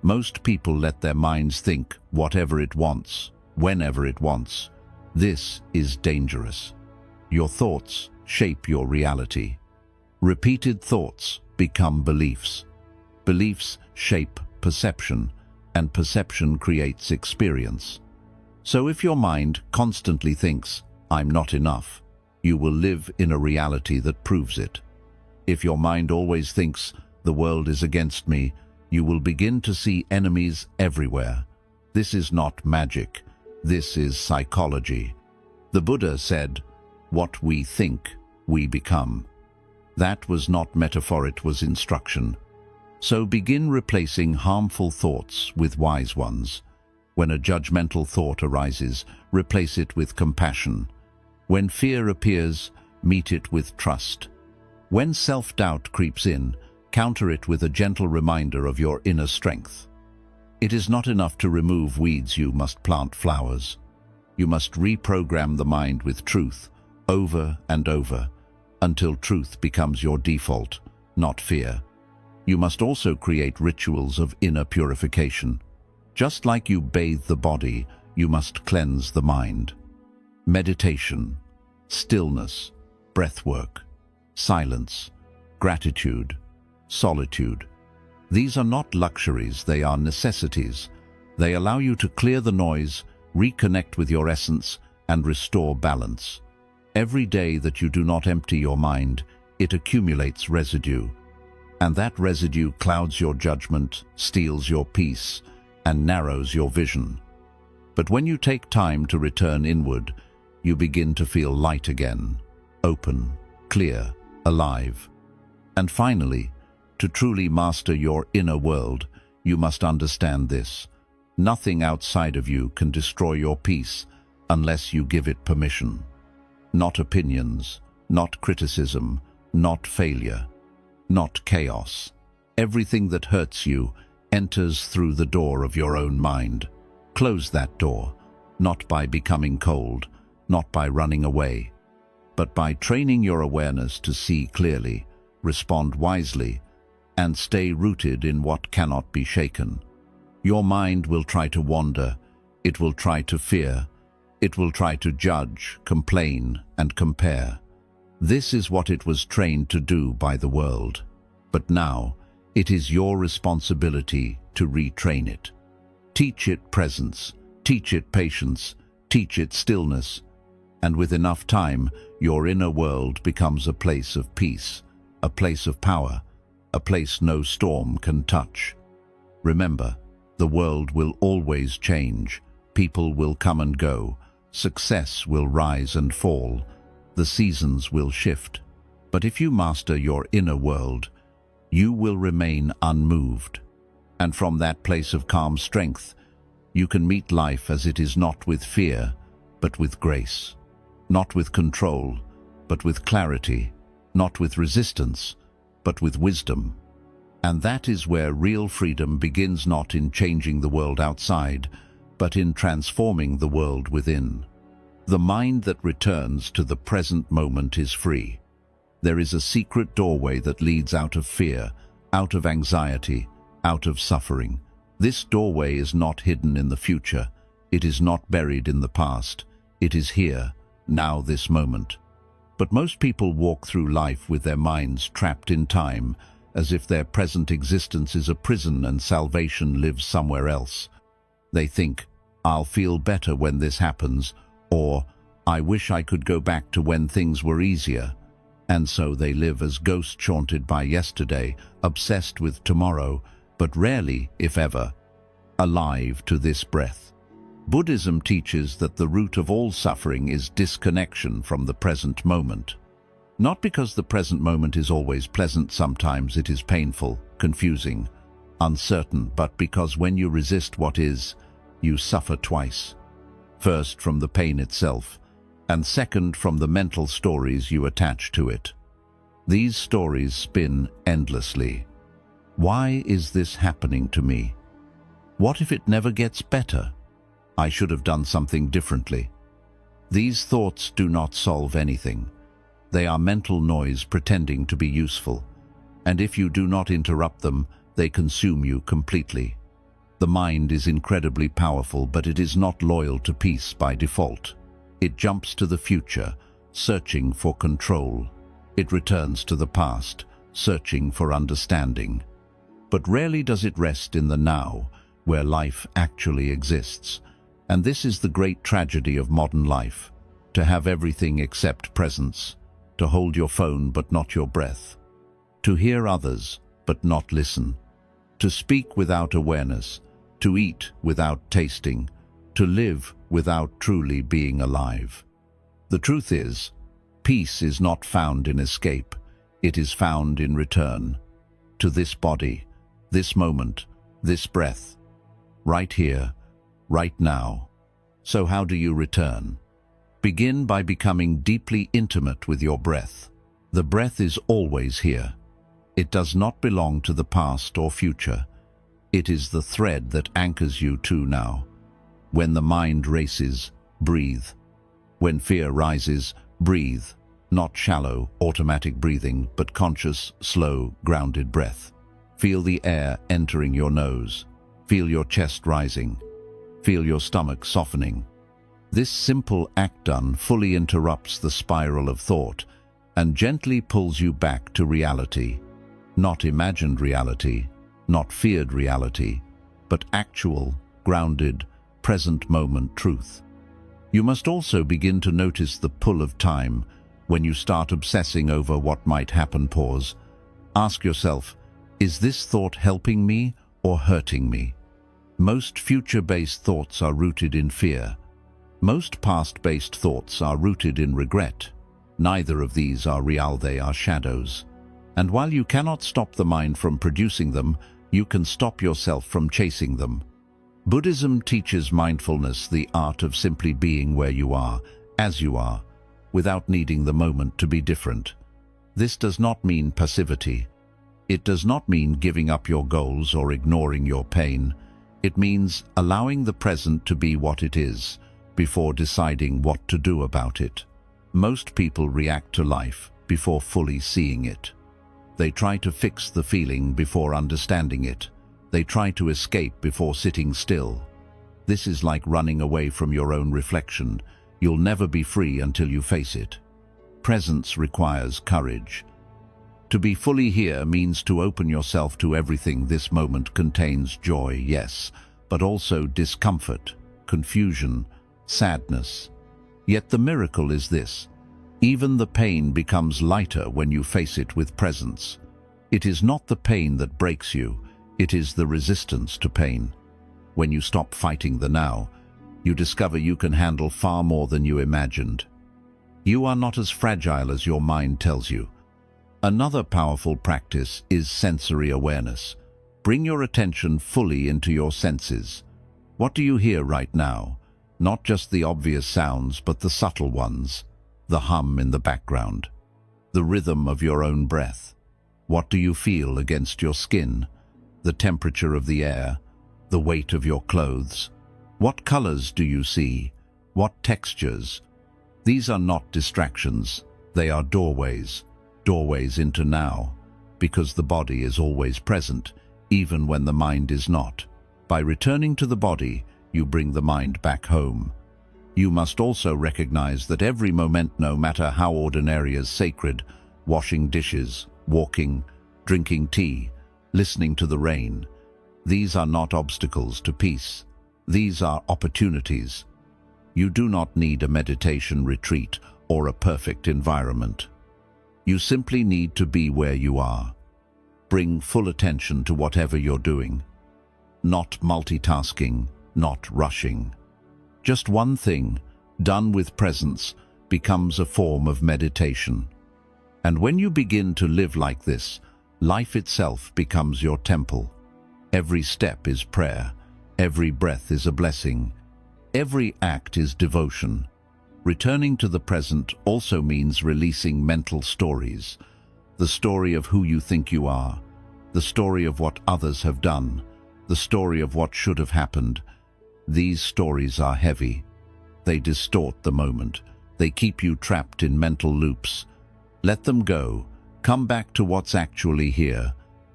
Most people let their minds think whatever it wants, whenever it wants. This is dangerous. Your thoughts shape your reality. Repeated thoughts become beliefs. Beliefs shape perception, and perception creates experience. So if your mind constantly thinks, "I'm not enough," you will live in a reality that proves it. If your mind always thinks, "The world is against me," you will begin to see enemies everywhere. This is not magic. This is psychology. The Buddha said, "What we think, we become." That was not metaphor, it was instruction. So begin replacing harmful thoughts with wise ones. When a judgmental thought arises, replace it with compassion. When fear appears, meet it with trust. When self-doubt creeps in, counter it with a gentle reminder of your inner strength. It is not enough to remove weeds, you must plant flowers. You must reprogram the mind with truth, over and over, until truth becomes your default, not fear. You must also create rituals of inner purification. Just like you bathe the body, you must cleanse the mind. Meditation, stillness, breathwork, silence, gratitude, solitude. These are not luxuries, they are necessities. They allow you to clear the noise, reconnect with your essence, and restore balance. Every day that you do not empty your mind, it accumulates residue. And that residue clouds your judgment, steals your peace, and narrows your vision. But when you take time to return inward, you begin to feel light again, open, clear, alive. And finally, to truly master your inner world, you must understand this. Nothing outside of you can destroy your peace unless you give it permission. Not opinions, not criticism, not failure, not chaos. Everything that hurts you enters through the door of your own mind. Close that door, not by becoming cold, not by running away, but by training your awareness to see clearly, respond wisely, and stay rooted in what cannot be shaken. Your mind will try to wander, it will try to fear, it will try to judge, complain, and compare. This is what it was trained to do by the world. But now, It is your responsibility to retrain it. Teach it presence, teach it patience, teach it stillness, and with enough time, your inner world becomes a place of peace, a place of power, a place no storm can touch. Remember, the world will always change, people will come and go, success will rise and fall, the seasons will shift. But if you master your inner world, you will remain unmoved. And from that place of calm strength, you can meet life as it is, not with fear, but with grace. Not with control, but with clarity. Not with resistance, but with wisdom. And that is where real freedom begins, not in changing the world outside, but in transforming the world within. The mind that returns to the present moment is free. There is a secret doorway that leads out of fear, out of anxiety, out of suffering. This doorway is not hidden in the future. It is not buried in the past. It is here, now, this moment. But most people walk through life with their minds trapped in time, as if their present existence is a prison and salvation lives somewhere else. They think, "I'll feel better when this happens," or "I wish I could go back to when things were easier." And so they live as ghosts haunted by yesterday, obsessed with tomorrow, but rarely, if ever, alive to this breath. Buddhism teaches that the root of all suffering is disconnection from the present moment. Not because the present moment is always pleasant, sometimes it is painful, confusing, uncertain, but because when you resist what is, you suffer twice. First, from the pain itself, and second, from the mental stories you attach to it. These stories spin endlessly. Why is this happening to me? What if it never gets better? I should have done something differently. These thoughts do not solve anything. They are mental noise pretending to be useful, and if you do not interrupt them, they consume you completely. The mind is incredibly powerful, but it is not loyal to peace by default. It jumps to the future, searching for control. It returns to the past, searching for understanding. But rarely does it rest in the now, where life actually exists. And this is the great tragedy of modern life: to have everything except presence, to hold your phone but not your breath, to hear others but not listen, to speak without awareness, to eat without tasting, to live without truly being alive. The truth is, peace is not found in escape, it is found in return to this body, this moment, this breath, right here, right now. So how do you return? Begin by becoming deeply intimate with your breath. The breath is always here. It does not belong to the past or future. It is the thread that anchors you to now. When the mind races, breathe. When fear rises, breathe. Not shallow, automatic breathing, but conscious, slow, grounded breath. Feel the air entering your nose. Feel your chest rising. Feel your stomach softening. This simple act done fully interrupts the spiral of thought and gently pulls you back to reality. Not imagined reality, not feared reality, but actual, grounded, present moment truth. You must also begin to notice the pull of time. When you start obsessing over what might happen, pause. Ask yourself, is this thought helping me or hurting me? Most future-based thoughts are rooted in fear. Most past-based thoughts are rooted in regret. Neither of these are real, they are shadows. And while you cannot stop the mind from producing them, you can stop yourself from chasing them. Buddhism teaches mindfulness, the art of simply being where you are, as you are, without needing the moment to be different. This does not mean passivity. It does not mean giving up your goals or ignoring your pain. It means allowing the present to be what it is, before deciding what to do about it. Most people react to life before fully seeing it. They try to fix the feeling before understanding it. They try to escape before sitting still. This is like running away from your own reflection. You'll never be free until you face it. Presence requires courage. To be fully here means to open yourself to everything. This moment contains joy, yes, but also discomfort, confusion, sadness. Yet the miracle is this: even the pain becomes lighter when you face it with presence. It is not the pain that breaks you, it is the resistance to pain. When you stop fighting the now, you discover you can handle far more than you imagined. You are not as fragile as your mind tells you. Another powerful practice is sensory awareness. Bring your attention fully into your senses. What do you hear right now? Not just the obvious sounds, but the subtle ones. The hum in the background. The rhythm of your own breath. What do you feel against your skin? The temperature of the air. The weight of your clothes. What colors do you see? What textures? These are not distractions. They are doorways. Doorways into now, because the body is always present, even when the mind is not. By returning to the body, you bring the mind back home. You must also recognize that every moment, no matter how ordinary, is sacred. Washing dishes, walking, drinking tea, listening to the rain. These are not obstacles to peace. These are opportunities. You do not need a meditation retreat or a perfect environment. You simply need to be where you are. Bring full attention to whatever you're doing. Not multitasking, not rushing. Just one thing, done with presence, becomes a form of meditation. And when you begin to live like this, life itself becomes your temple. Every step is prayer. Every breath is a blessing. Every act is devotion. Returning to the present also means releasing mental stories. The story of who you think you are. The story of what others have done. The story of what should have happened. These stories are heavy. They distort the moment. They keep you trapped in mental loops. Let them go. Come back to what's actually here.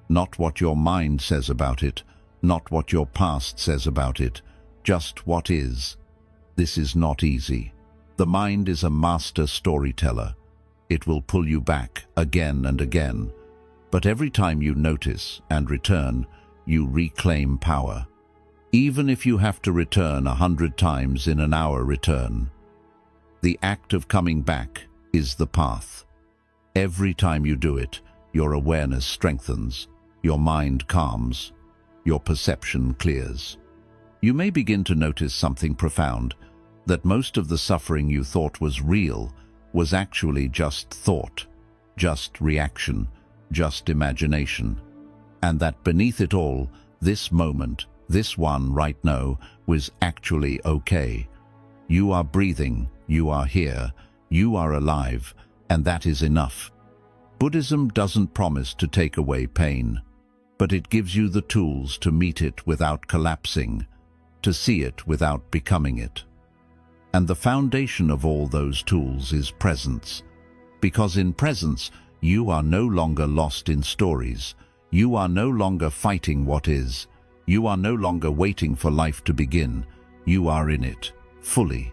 Not what your mind says about it. Not what your past says about it. Just what is. This is not easy. The mind is a master storyteller. It will pull you back again and again. But every time you notice and return, you reclaim power. Even if you have to return 100 times in an hour, return. The act of coming back is the path. Every time you do it, your awareness strengthens, your mind calms, your perception clears. You may begin to notice something profound, that most of the suffering you thought was real was actually just thought, just reaction, just imagination. And that beneath it all, this moment, this one right now, was actually okay. You are breathing, you are here, you are alive, and that is enough. Buddhism doesn't promise to take away pain, but it gives you the tools to meet it without collapsing, to see it without becoming it. And the foundation of all those tools is presence. Because in presence, you are no longer lost in stories. You are no longer fighting what is. You are no longer waiting for life to begin. You are in it, fully.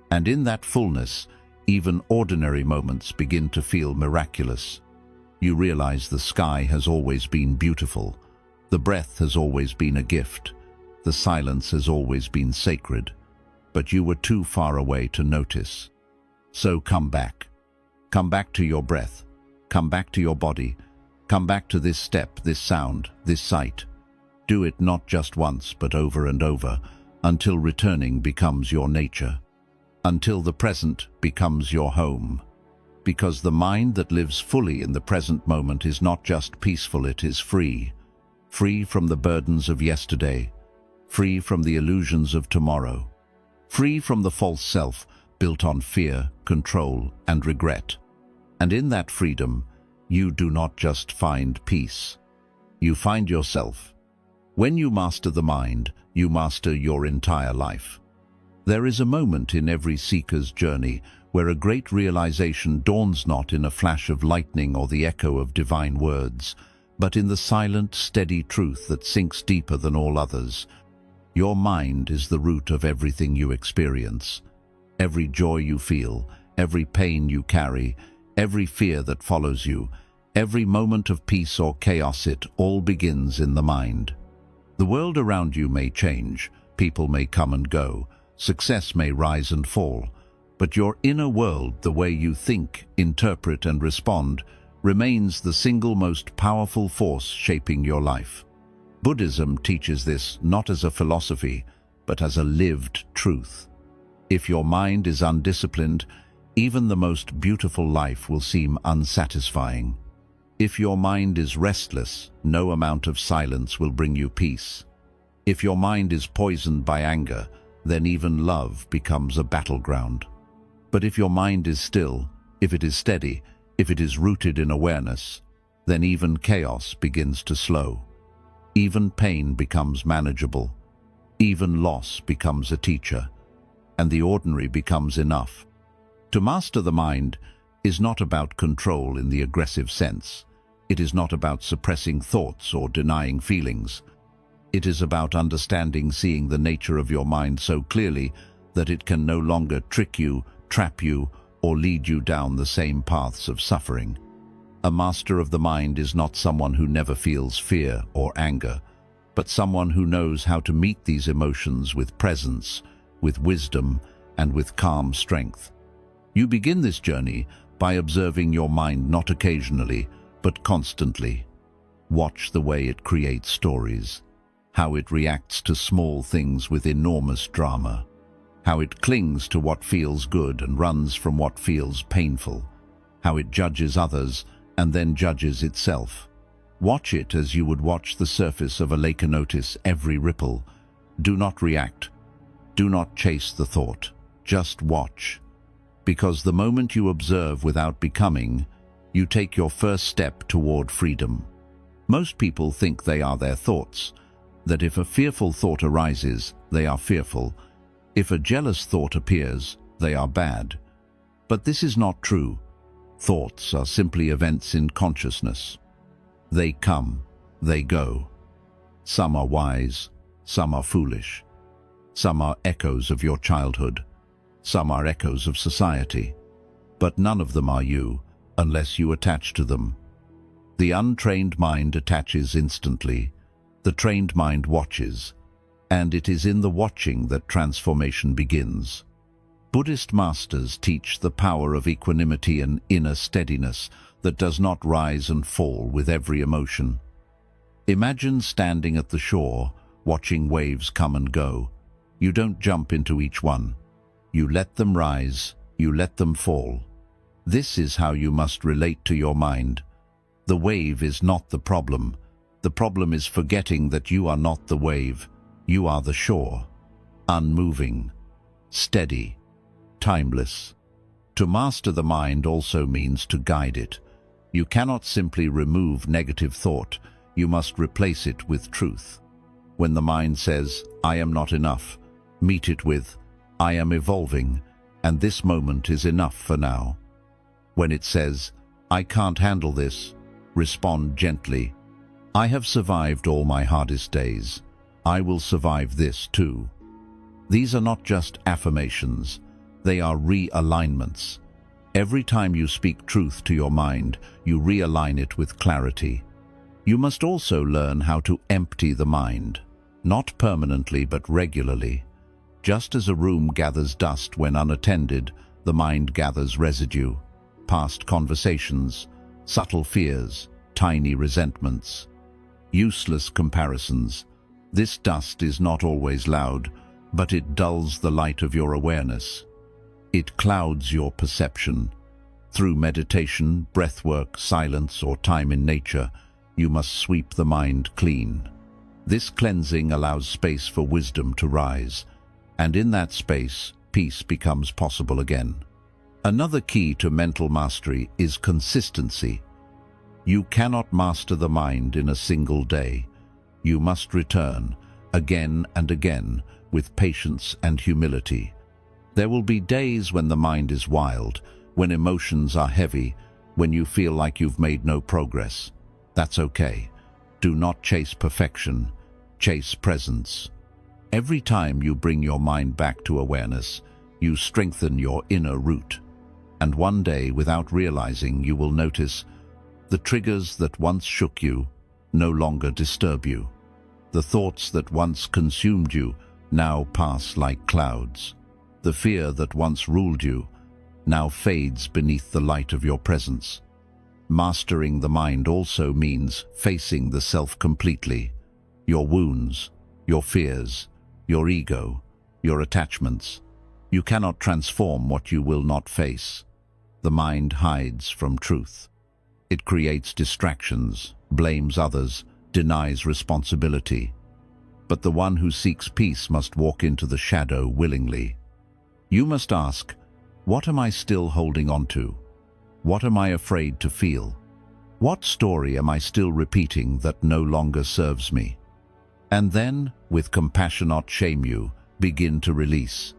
And in that fullness, even ordinary moments begin to feel miraculous. You realize the sky has always been beautiful. The breath has always been a gift. The silence has always been sacred. But you were too far away to notice. So come back. Come back to your breath. Come back to your body. Come back to this step, this sound, this sight. Do it not just once, but over and over, until returning becomes your nature. Until the present becomes your home. Because the mind that lives fully in the present moment is not just peaceful, it is free. Free from the burdens of yesterday. Free from the illusions of tomorrow. Free from the false self built on fear, control, and regret. And in that freedom, you do not just find peace. You find yourself. When you master the mind, you master your entire life. There is a moment in every seeker's journey where a great realization dawns not in a flash of lightning or the echo of divine words, but in the silent, steady truth that sinks deeper than all others. Your mind is the root of everything you experience. Every joy you feel, every pain you carry, every fear that follows you, Every moment of peace or chaos, it all begins in the mind. The world around you may change, people may come and go, success may rise and fall, but your inner world, the way you think, interpret and respond, remains the single most powerful force shaping your life. Buddhism teaches this not as a philosophy, but as a lived truth. If your mind is undisciplined, even the most beautiful life will seem unsatisfying. If your mind is restless, no amount of silence will bring you peace. If your mind is poisoned by anger, then even love becomes a battleground. But if your mind is still, if it is steady, if it is rooted in awareness, then even chaos begins to slow. Even pain becomes manageable. Even loss becomes a teacher, and the ordinary becomes enough. To master the mind is not about control in the aggressive sense. It is not about suppressing thoughts or denying feelings. It is about understanding, seeing the nature of your mind so clearly that it can no longer trick you, trap you, or lead you down the same paths of suffering. A master of the mind is not someone who never feels fear or anger, but someone who knows how to meet these emotions with presence, with wisdom, and with calm strength. You begin this journey by observing your mind not occasionally, but constantly. Watch the way it creates stories, how it reacts to small things with enormous drama, how it clings to what feels good and runs from what feels painful, how it judges others and then judges itself. Watch it as you would watch the surface of a lake and notice every ripple. Do not react. Do not chase the thought. Just watch. Because the moment you observe without becoming, you take your first step toward freedom. Most people think they are their thoughts, that if a fearful thought arises, they are fearful. If a jealous thought appears, they are bad. But this is not true. Thoughts are simply events in consciousness. They come, they go. Some are wise, some are foolish. Some are echoes of your childhood. Some are echoes of society. But none of them are you, unless you attach to them. The untrained mind attaches instantly. The trained mind watches, and it is in the watching that transformation begins. Buddhist masters teach the power of equanimity and inner steadiness that does not rise and fall with every emotion. Imagine standing at the shore, watching waves come and go. You don't jump into each one. You let them rise, you let them fall. This is how you must relate to your mind. The wave is not the problem. The problem is forgetting that you are not the wave. You are the shore. Unmoving, steady, timeless. To master the mind also means to guide it. You cannot simply remove negative thought. You must replace it with truth. When the mind says, "I am not enough," meet it with, "I am evolving, and this moment is enough for now." When it says, "I can't handle this," respond gently, "I have survived all my hardest days. I will survive this too." These are not just affirmations, they are realignments. Every time you speak truth to your mind, you realign it with clarity. You must also learn how to empty the mind, not permanently but regularly. Just as a room gathers dust when unattended, the mind gathers residue, past conversations, subtle fears, tiny resentments, useless comparisons. This dust is not always loud, but it dulls the light of your awareness. It clouds your perception. Through meditation, breathwork, silence, or time in nature, you must sweep the mind clean. This cleansing allows space for wisdom to rise, and in that space, peace becomes possible again. Another key to mental mastery is consistency. You cannot master the mind in a single day. You must return, again and again, with patience and humility. There will be days when the mind is wild, when emotions are heavy, when you feel like you've made no progress. That's okay. Do not chase perfection, chase presence. Every time you bring your mind back to awareness, you strengthen your inner root. And one day, without realizing, you will notice The triggers that once shook you no longer disturb you. The thoughts that once consumed you now pass like clouds. The fear that once ruled you now fades beneath the light of your presence. Mastering the mind also means facing the self completely. Your wounds, your fears, your ego, your attachments. You cannot transform what you will not face. The mind hides from truth. It creates distractions, blames others, denies responsibility. But the one who seeks peace must walk into the shadow willingly. You must ask, what am I still holding on to? What am I afraid to feel? What story am I still repeating that no longer serves me? And then, with compassion not shame you, begin to release.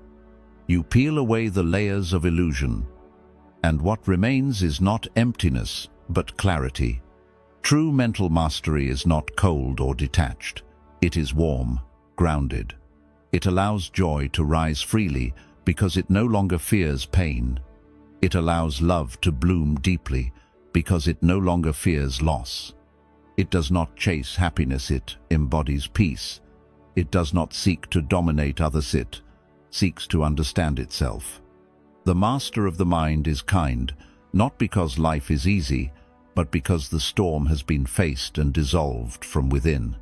You peel away the layers of illusion, and what remains is not emptiness, but clarity. True mental mastery is not cold or detached. It is warm, grounded. It allows joy to rise freely because it no longer fears pain. It allows love to bloom deeply because it no longer fears loss. It does not chase happiness, it embodies peace. It does not seek to dominate others, it seeks to understand itself. The master of the mind is kind, not because life is easy, but because the storm has been faced and dissolved from within.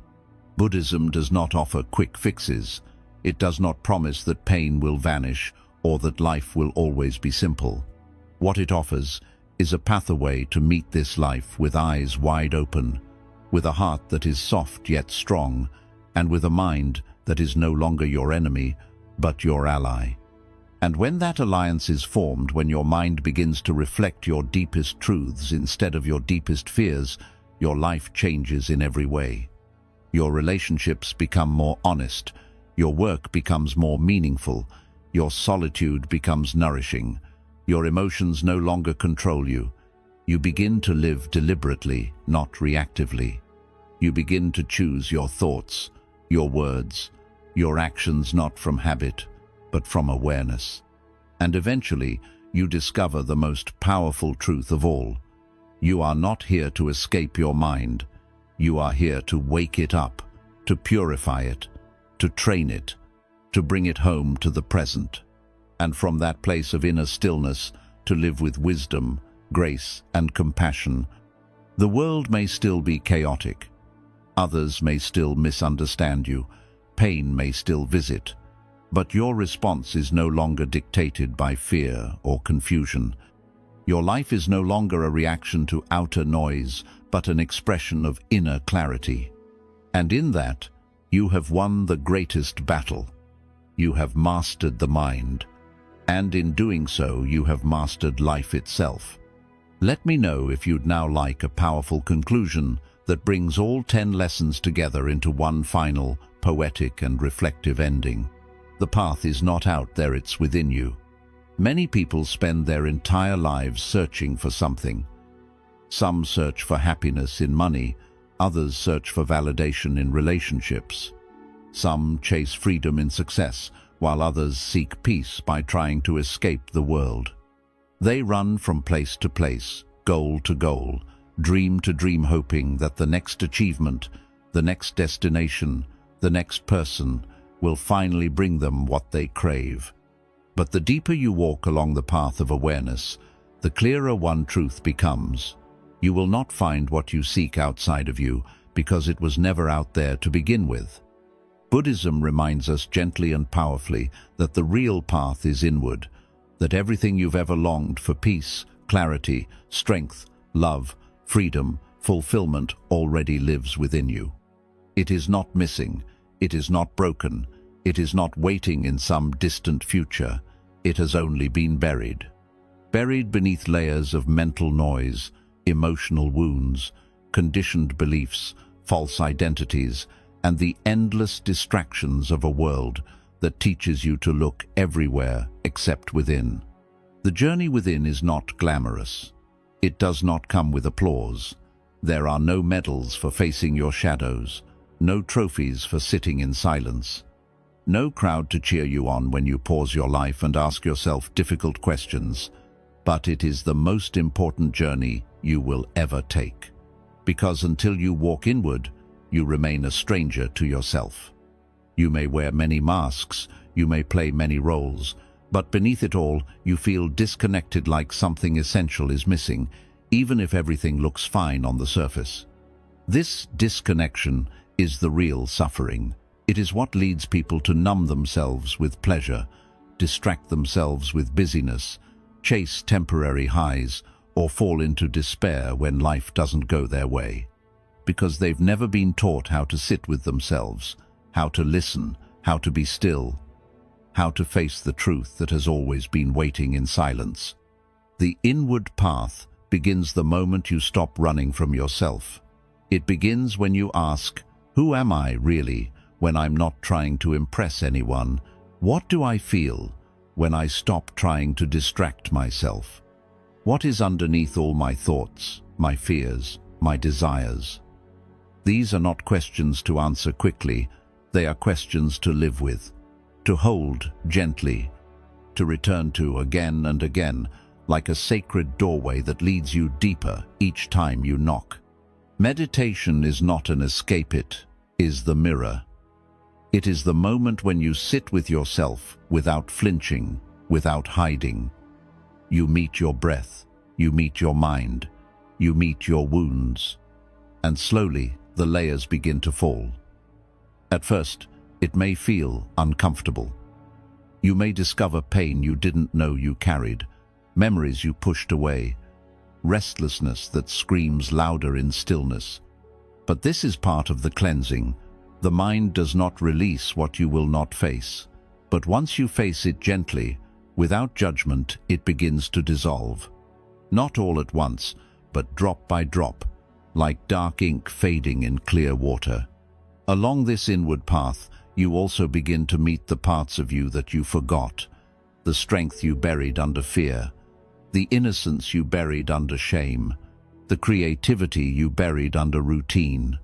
Buddhism does not offer quick fixes. It does not promise that pain will vanish or that life will always be simple. What it offers is a pathway to meet this life with eyes wide open, with a heart that is soft yet strong, and with a mind that is no longer your enemy, but your ally. And when that alliance is formed, when your mind begins to reflect your deepest truths instead of your deepest fears, your life changes in every way. Your relationships become more honest, your work becomes more meaningful, your solitude becomes nourishing, your emotions no longer control you. You begin to live deliberately, not reactively. You begin to choose your thoughts, your words, your actions not from habit, but from awareness. And eventually, you discover the most powerful truth of all. You are not here to escape your mind. You are here to wake it up, to purify it, to train it, to bring it home to the present. And from that place of inner stillness, to live with wisdom, grace, and compassion. The world may still be chaotic. Others may still misunderstand you. Pain may still visit. But your response is no longer dictated by fear or confusion. Your life is no longer a reaction to outer noise, but an expression of inner clarity. And in that, you have won the greatest battle. You have mastered the mind. And in doing so, you have mastered life itself. Let me know if you'd now like a powerful conclusion that brings all 10 lessons together into one final, poetic and reflective ending. The path is not out there, it's within you. Many people spend their entire lives searching for something. Some search for happiness in money, others search for validation in relationships. Some chase freedom in success, while others seek peace by trying to escape the world. They run from place to place, goal to goal, dream to dream, hoping that the next achievement, the next destination, the next person will finally bring them what they crave. But the deeper you walk along the path of awareness, the clearer one truth becomes. You will not find what you seek outside of you because it was never out there to begin with. Buddhism reminds us gently and powerfully that the real path is inward, that everything you've ever longed for, peace, clarity, strength, love, freedom, fulfillment, already lives within you. It is not missing, it is not broken, it is not waiting in some distant future. It has only been buried. Buried beneath layers of mental noise, emotional wounds, conditioned beliefs, false identities, and the endless distractions of a world that teaches you to look everywhere except within. The journey within is not glamorous. It does not come with applause. There are no medals for facing your shadows, no trophies for sitting in silence, no crowd to cheer you on when you pause your life and ask yourself difficult questions. But it is the most important journey you will ever take. Because until you walk inward, you remain a stranger to yourself. You may wear many masks, you may play many roles, but beneath it all, you feel disconnected, like something essential is missing, even if everything looks fine on the surface. This disconnection is the real suffering. It is what leads people to numb themselves with pleasure, distract themselves with busyness, chase temporary highs, or fall into despair when life doesn't go their way. Because they've never been taught how to sit with themselves, how to listen, how to be still, how to face the truth that has always been waiting in silence. The inward path begins the moment you stop running from yourself. It begins when you ask, who am I really, when I'm not trying to impress anyone? What do I feel when I stop trying to distract myself? What is underneath all my thoughts, my fears, my desires? These are not questions to answer quickly, they are questions to live with, to hold gently, to return to again and again, like a sacred doorway that leads you deeper each time you knock. Meditation is not an escape, it is the mirror. It is the moment when you sit with yourself without flinching, without hiding. You meet your breath, you meet your mind, you meet your wounds, and slowly the layers begin to fall. At first, it may feel uncomfortable. You may discover pain you didn't know you carried, memories you pushed away, restlessness that screams louder in stillness. But this is part of the cleansing. The mind does not release what you will not face, but once you face it gently, without judgment, it begins to dissolve. Not all at once, but drop by drop, like dark ink fading in clear water. Along this inward path, you also begin to meet the parts of you that you forgot, the strength you buried under fear, the innocence you buried under shame, the creativity you buried under routine,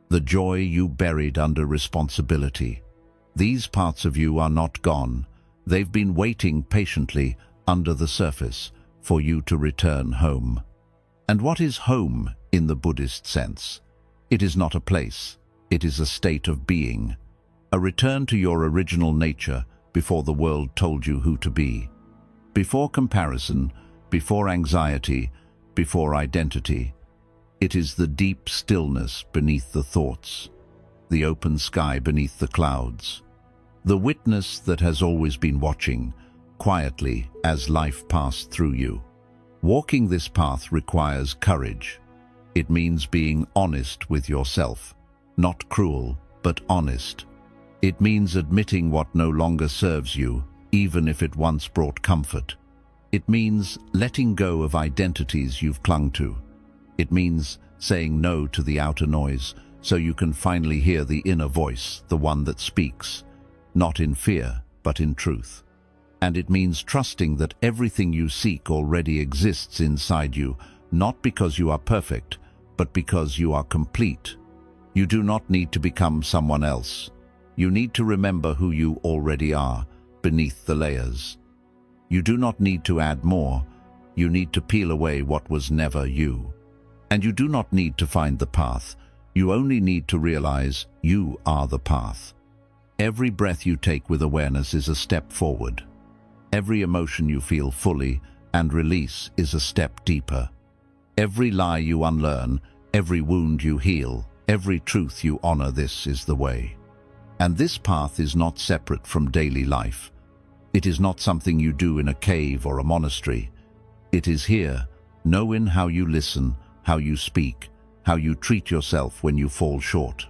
the joy you buried under responsibility. These parts of you are not gone. They've been waiting patiently under the surface for you to return home. And what is home in the Buddhist sense? It is not a place. It is a state of being, a return to your original nature before the world told you who to be. Before comparison, before anxiety, before identity. It is the deep stillness beneath the thoughts, the open sky beneath the clouds, the witness that has always been watching, quietly as life passed through you. Walking this path requires courage. It means being honest with yourself, not cruel, but honest. It means admitting what no longer serves you, even if it once brought comfort. It means letting go of identities you've clung to. It means saying no to the outer noise so you can finally hear the inner voice, the one that speaks, not in fear, but in truth. And it means trusting that everything you seek already exists inside you, not because you are perfect, but because you are complete. You do not need to become someone else. You need to remember who you already are, beneath the layers. You do not need to add more. You need to peel away what was never you. And you do not need to find the path. You only need to realize you are the path. Every breath you take with awareness is a step forward. Every emotion you feel fully and release is a step deeper. Every lie you unlearn, every wound you heal, every truth you honor, this is the way. And this path is not separate from daily life. It is not something you do in a cave or a monastery. It is here, knowing how you listen, how you speak, how you treat yourself when you fall short,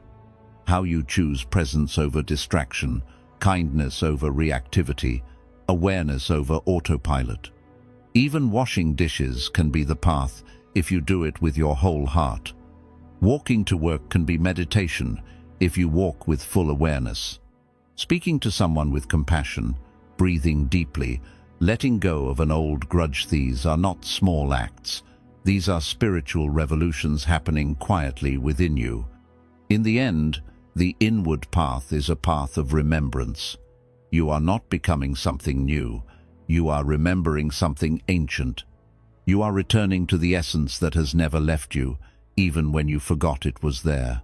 how you choose presence over distraction, kindness over reactivity, awareness over autopilot. Even washing dishes can be the path if you do it with your whole heart. Walking to work can be meditation if you walk with full awareness. Speaking to someone with compassion, breathing deeply, letting go of an old grudge, these are not small acts. These are spiritual revolutions happening quietly within you. In the end, the inward path is a path of remembrance. You are not becoming something new. You are remembering something ancient. You are returning to the essence that has never left you, even when you forgot it was there.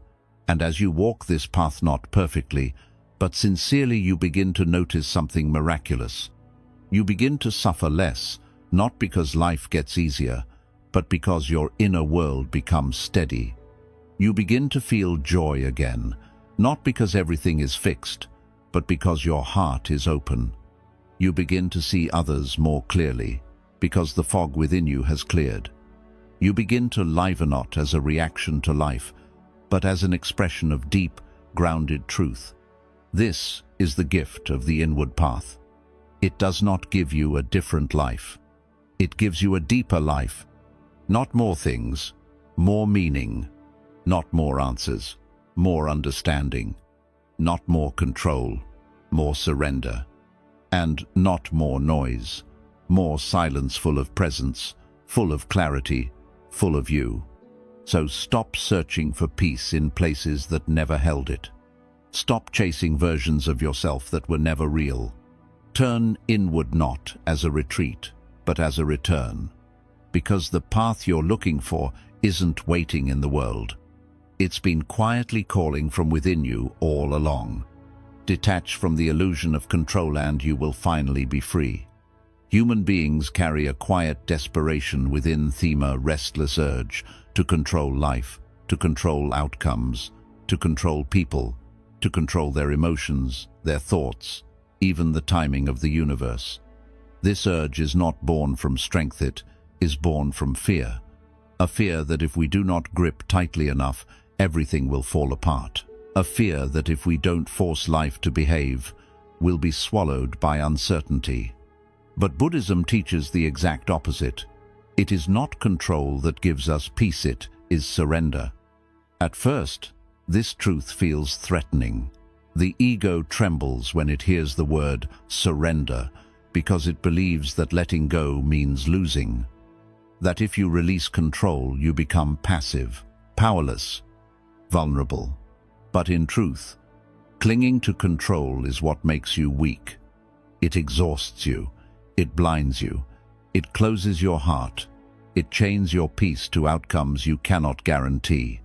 And as you walk this path not perfectly, but sincerely, you begin to notice something miraculous. You begin to suffer less, not because life gets easier, but because your inner world becomes steady. You begin to feel joy again, not because everything is fixed, but because your heart is open. You begin to see others more clearly, because the fog within you has cleared. You begin to liven not as a reaction to life, but as an expression of deep, grounded truth. This is the gift of the inward path. It does not give you a different life. It gives you a deeper life. Not more things, more meaning. Not more answers, more understanding. Not more control, more surrender. And not more noise, more silence full of presence, full of clarity, full of you. So stop searching for peace in places that never held it. Stop chasing versions of yourself that were never real. Turn inward not as a retreat, but as a return. Because the path you're looking for isn't waiting in the world. It's been quietly calling from within you all along. Detach from the illusion of control and you will finally be free. Human beings carry a quiet desperation within them, a restless urge to control life, to control outcomes, to control people, to control their emotions, their thoughts, even the timing of the universe. This urge is not born from strength, it is born from fear. A fear that if we do not grip tightly enough, everything will fall apart. A fear that if we don't force life to behave, we'll be swallowed by uncertainty. But Buddhism teaches the exact opposite. It is not control that gives us peace, it is surrender. At first, this truth feels threatening. The ego trembles when it hears the word surrender, because it believes that letting go means losing. That if you release control, you become passive, powerless, vulnerable. But in truth, clinging to control is what makes you weak. It exhausts you. It blinds you. It closes your heart. It chains your peace to outcomes you cannot guarantee.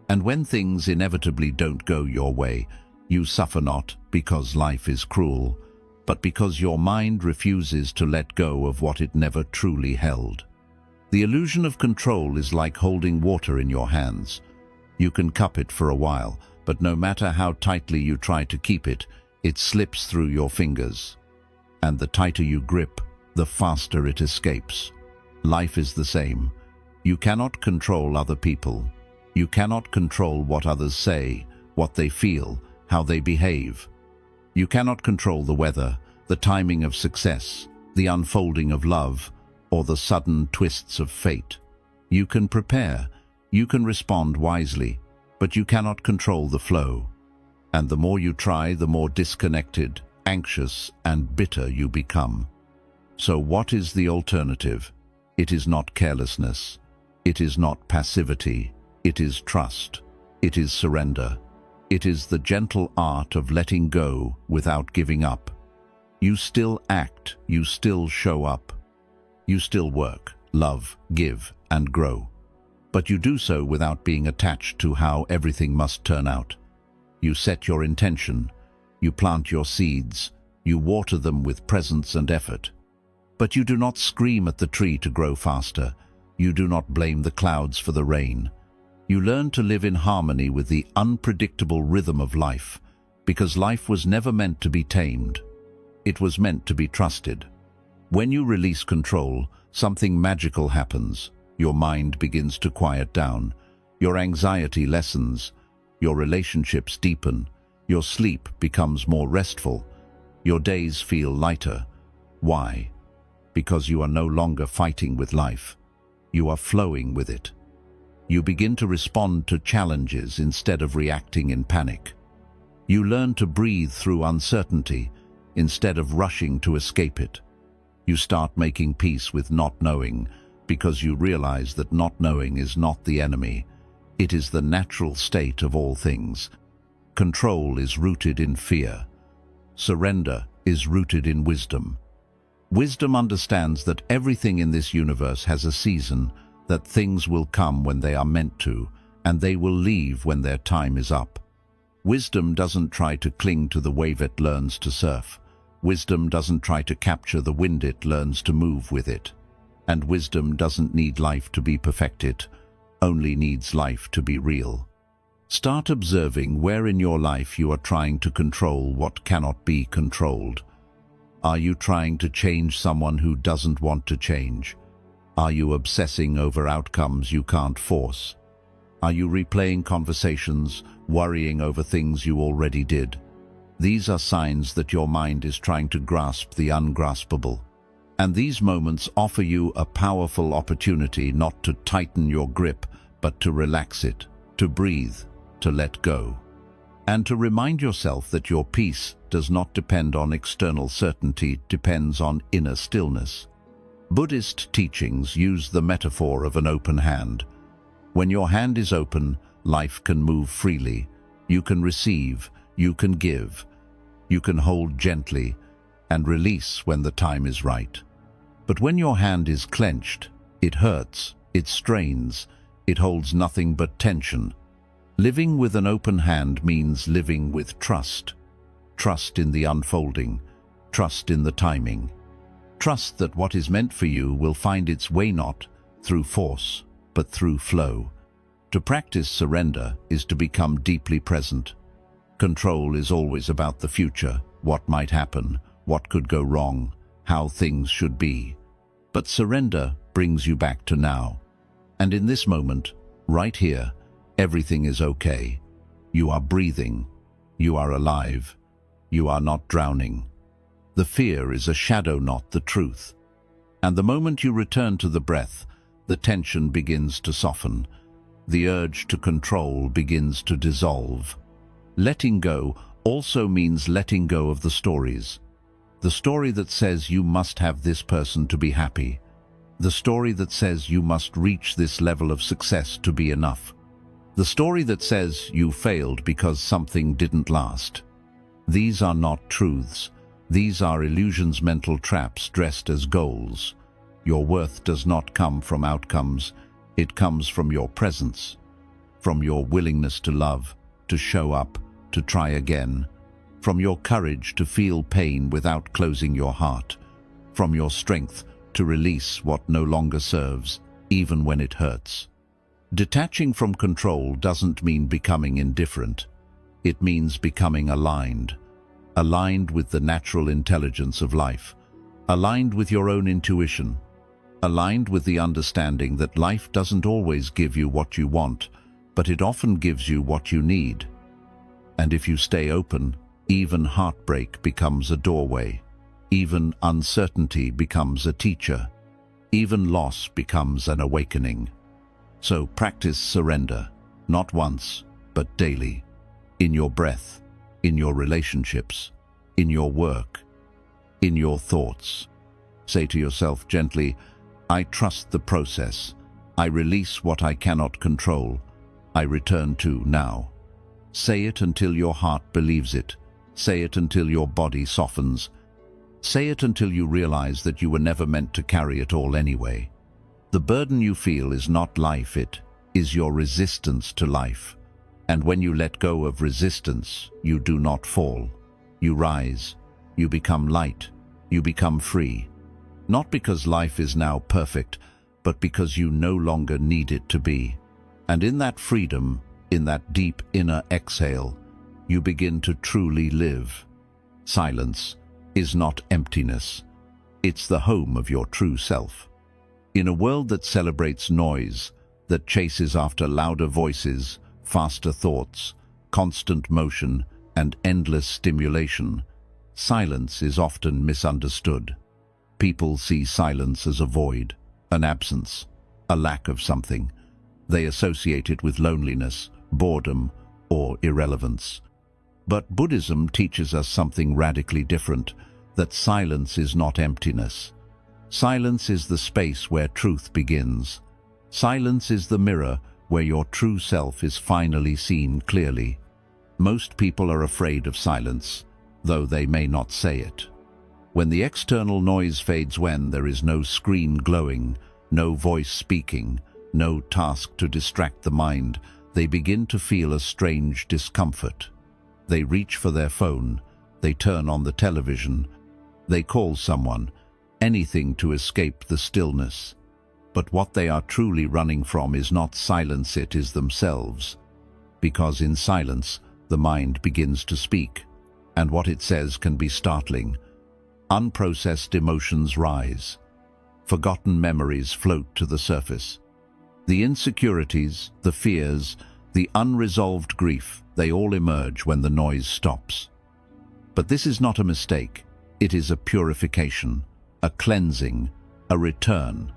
And when things inevitably don't go your way, you suffer not because life is cruel, but because your mind refuses to let go of what it never truly held. The illusion of control is like holding water in your hands. You can cup it for a while, but no matter how tightly you try to keep it, it slips through your fingers. And the tighter you grip, the faster it escapes. Life is the same. You cannot control other people. You cannot control what others say, what they feel, how they behave. You cannot control the weather, the timing of success, the unfolding of love, or the sudden twists of fate. You can prepare, you can respond wisely, but you cannot control the flow. And the more you try, the more disconnected, anxious, and bitter you become. So what is the alternative? It is not carelessness. It is not passivity. It is trust. It is surrender. It is the gentle art of letting go without giving up. You still act. You still show up. You still work, love, give, and grow. But you do so without being attached to how everything must turn out. You set your intention. You plant your seeds. You water them with presence and effort. But you do not scream at the tree to grow faster. You do not blame the clouds for the rain. You learn to live in harmony with the unpredictable rhythm of life, because life was never meant to be tamed. It was meant to be trusted. When you release control, something magical happens. Your mind begins to quiet down. Your anxiety lessens. Your relationships deepen. Your sleep becomes more restful. Your days feel lighter. Why? Because you are no longer fighting with life. You are flowing with it. You begin to respond to challenges instead of reacting in panic. You learn to breathe through uncertainty instead of rushing to escape it. You start making peace with not knowing, because you realize that not knowing is not the enemy. It is the natural state of all things. Control is rooted in fear. Surrender is rooted in wisdom. Wisdom understands that everything in this universe has a season, that things will come when they are meant to, and they will leave when their time is up. Wisdom doesn't try to cling to the wave it learns to surf. Wisdom doesn't try to capture the wind it learns to move with it. And wisdom doesn't need life to be perfected, only needs life to be real. Start observing where in your life you are trying to control what cannot be controlled. Are you trying to change someone who doesn't want to change? Are you obsessing over outcomes you can't force? Are you replaying conversations, worrying over things you already did? These are signs that your mind is trying to grasp the ungraspable. And these moments offer you a powerful opportunity not to tighten your grip, but to relax it, to breathe, to let go. And to remind yourself that your peace does not depend on external certainty, it depends on inner stillness. Buddhist teachings use the metaphor of an open hand. When your hand is open, life can move freely. You can receive, you can give, you can hold gently, and release when the time is right. But when your hand is clenched, it hurts, it strains, it holds nothing but tension. Living with an open hand means living with trust. Trust in the unfolding, trust in the timing. Trust that what is meant for you will find its way not through force, but through flow. To practice surrender is to become deeply present. Control is always about the future, what might happen, what could go wrong, how things should be. But surrender brings you back to now. And in this moment, right here, everything is okay. You are breathing. You are alive. You are not drowning. The fear is a shadow, not the truth. And the moment you return to the breath, the tension begins to soften. The urge to control begins to dissolve. Letting go also means letting go of the stories. The story that says you must have this person to be happy. The story that says you must reach this level of success to be enough. The story that says you failed because something didn't last. These are not truths. These are illusions, mental traps dressed as goals. Your worth does not come from outcomes. It comes from your presence, from your willingness to love, to show up, to try again, from your courage to feel pain without closing your heart, from your strength to release what no longer serves, even when it hurts. Detaching from control doesn't mean becoming indifferent. It means becoming aligned. Aligned with the natural intelligence of life. Aligned with your own intuition. Aligned with the understanding that life doesn't always give you what you want, but it often gives you what you need. And if you stay open, even heartbreak becomes a doorway. Even uncertainty becomes a teacher. Even loss becomes an awakening. So practice surrender, not once, but daily. In your breath, in your relationships, in your work, in your thoughts. Say to yourself gently, I trust the process. I release what I cannot control. I return to now. Say it until your heart believes it. Say it until your body softens. Say it until you realize that you were never meant to carry it all anyway. The burden you feel is not life, it is your resistance to life. And when you let go of resistance, you do not fall. You rise. You become light. You become free. Not because life is now perfect, but because you no longer need it to be. And in that freedom, in that deep inner exhale, you begin to truly live. Silence is not emptiness. It's the home of your true self. In a world that celebrates noise, that chases after louder voices, faster thoughts, constant motion, and endless stimulation, silence is often misunderstood. People see silence as a void, an absence, a lack of something. They associate it with loneliness, boredom, or irrelevance. But Buddhism teaches us something radically different, that silence is not emptiness. Silence is the space where truth begins. Silence is the mirror where your true self is finally seen clearly. Most people are afraid of silence, though they may not say it. When the external noise fades, when there is no screen glowing, no voice speaking, no task to distract the mind, they begin to feel a strange discomfort. They reach for their phone, they turn on the television, they call someone, anything to escape the stillness. But what they are truly running from is not silence, it is themselves. Because in silence, the mind begins to speak, and what it says can be startling. Unprocessed emotions rise. Forgotten memories float to the surface. The insecurities, the fears, the unresolved grief, they all emerge when the noise stops. But this is not a mistake. It is a purification, a cleansing, a return.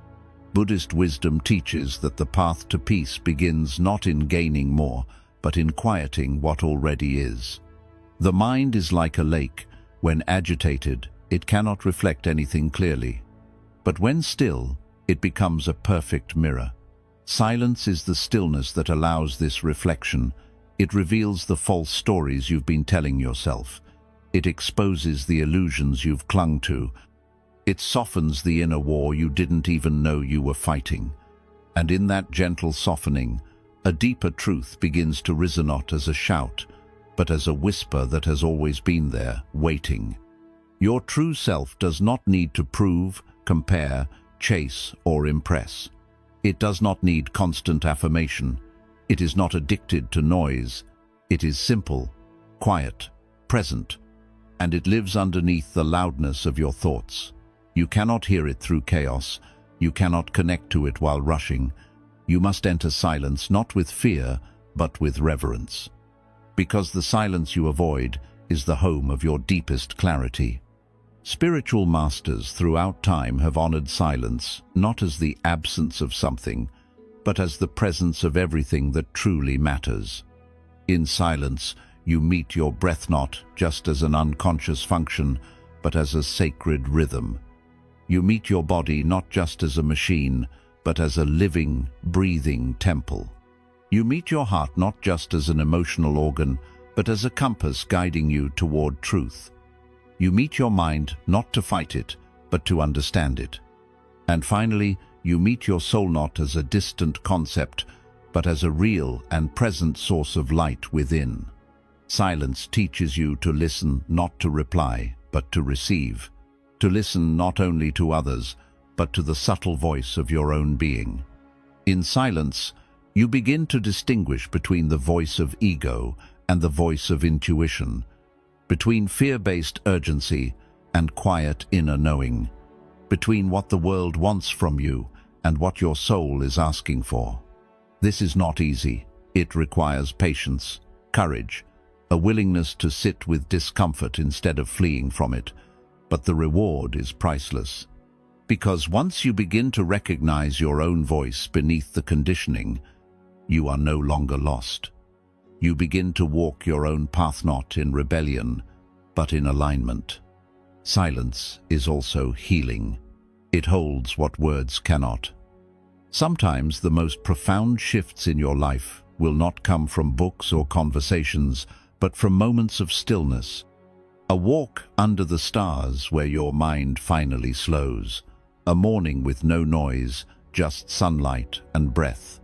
Buddhist wisdom teaches that the path to peace begins not in gaining more, but in quieting what already is. The mind is like a lake. When agitated, it cannot reflect anything clearly. But when still, it becomes a perfect mirror. Silence is the stillness that allows this reflection. It reveals the false stories you've been telling yourself. It exposes the illusions you've clung to. It softens the inner war you didn't even know you were fighting. And in that gentle softening, a deeper truth begins to rise, not as a shout, but as a whisper that has always been there, waiting. Your true self does not need to prove, compare, chase, or impress. It does not need constant affirmation. It is not addicted to noise. It is simple, quiet, present, and it lives underneath the loudness of your thoughts. You cannot hear it through chaos. You cannot connect to it while rushing. You must enter silence not with fear, but with reverence. Because the silence you avoid is the home of your deepest clarity. Spiritual masters throughout time have honored silence, not as the absence of something, but as the presence of everything that truly matters. In silence, you meet your breath not just as an unconscious function, but as a sacred rhythm. You meet your body not just as a machine, but as a living, breathing temple. You meet your heart not just as an emotional organ, but as a compass guiding you toward truth. You meet your mind not to fight it, but to understand it. And finally, you meet your soul not as a distant concept, but as a real and present source of light within. Silence teaches you to listen, not to reply, but to receive. To listen not only to others, but to the subtle voice of your own being. In silence, you begin to distinguish between the voice of ego and the voice of intuition, between fear-based urgency and quiet inner knowing, between what the world wants from you and what your soul is asking for. This is not easy. It requires patience, courage, a willingness to sit with discomfort instead of fleeing from it. But the reward is priceless. Because once you begin to recognize your own voice beneath the conditioning, you are no longer lost. You begin to walk your own path not in rebellion, but in alignment. Silence is also healing. It holds what words cannot. Sometimes the most profound shifts in your life will not come from books or conversations, but from moments of stillness. A walk under the stars where your mind finally slows. A morning with no noise, just sunlight and breath.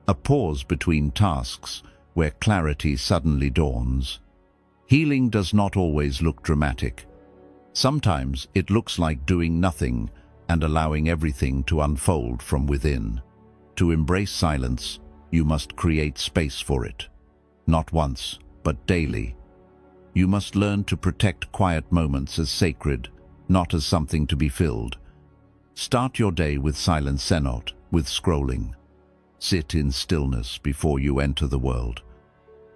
A pause between tasks where clarity suddenly dawns. Healing does not always look dramatic. Sometimes it looks like doing nothing and allowing everything to unfold from within. To embrace silence, you must create space for it. Not once, but daily. You must learn to protect quiet moments as sacred, not as something to be filled. Start your day with silence, not with scrolling. Sit in stillness before you enter the world.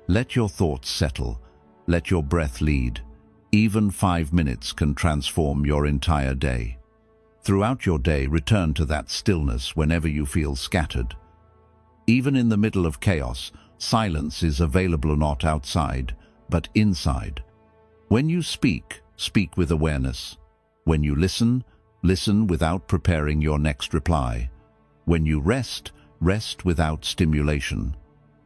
Let your thoughts settle. Let your breath lead. Even 5 minutes can transform your entire day. Throughout your day, return to that stillness whenever you feel scattered. Even in the middle of chaos, silence is available not outside, but inside. When you speak, speak with awareness. When you listen, listen without preparing your next reply. When you rest, rest without stimulation.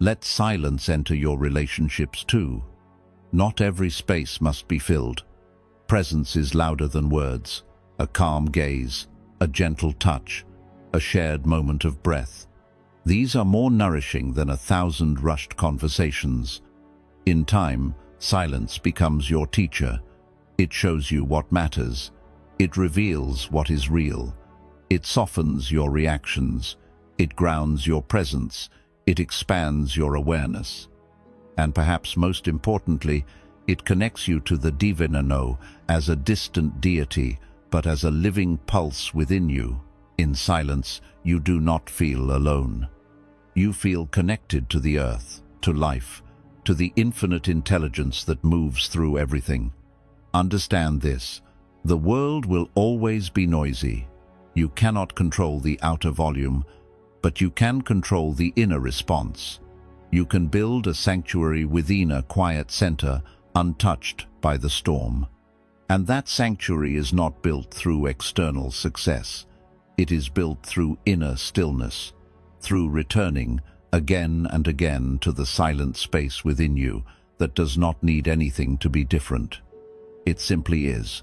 Let silence enter your relationships too. Not every space must be filled. Presence is louder than words, a calm gaze, a gentle touch, a shared moment of breath. These are more nourishing than 1,000 rushed conversations. In time, silence becomes your teacher. It shows you what matters. It reveals what is real. It softens your reactions. It grounds your presence. It expands your awareness. And perhaps most importantly, it connects you to the Divinano as a distant deity, but as a living pulse within you. In silence, you do not feel alone. You feel connected to the earth, to life, to the infinite intelligence that moves through everything. Understand this: the world will always be noisy. You cannot control the outer volume, but you can control the inner response. You can build a sanctuary within a quiet center, untouched by the storm. And that sanctuary is not built through external success. It is built through inner stillness, through returning again and again to the silent space within you that does not need anything to be different. It simply is.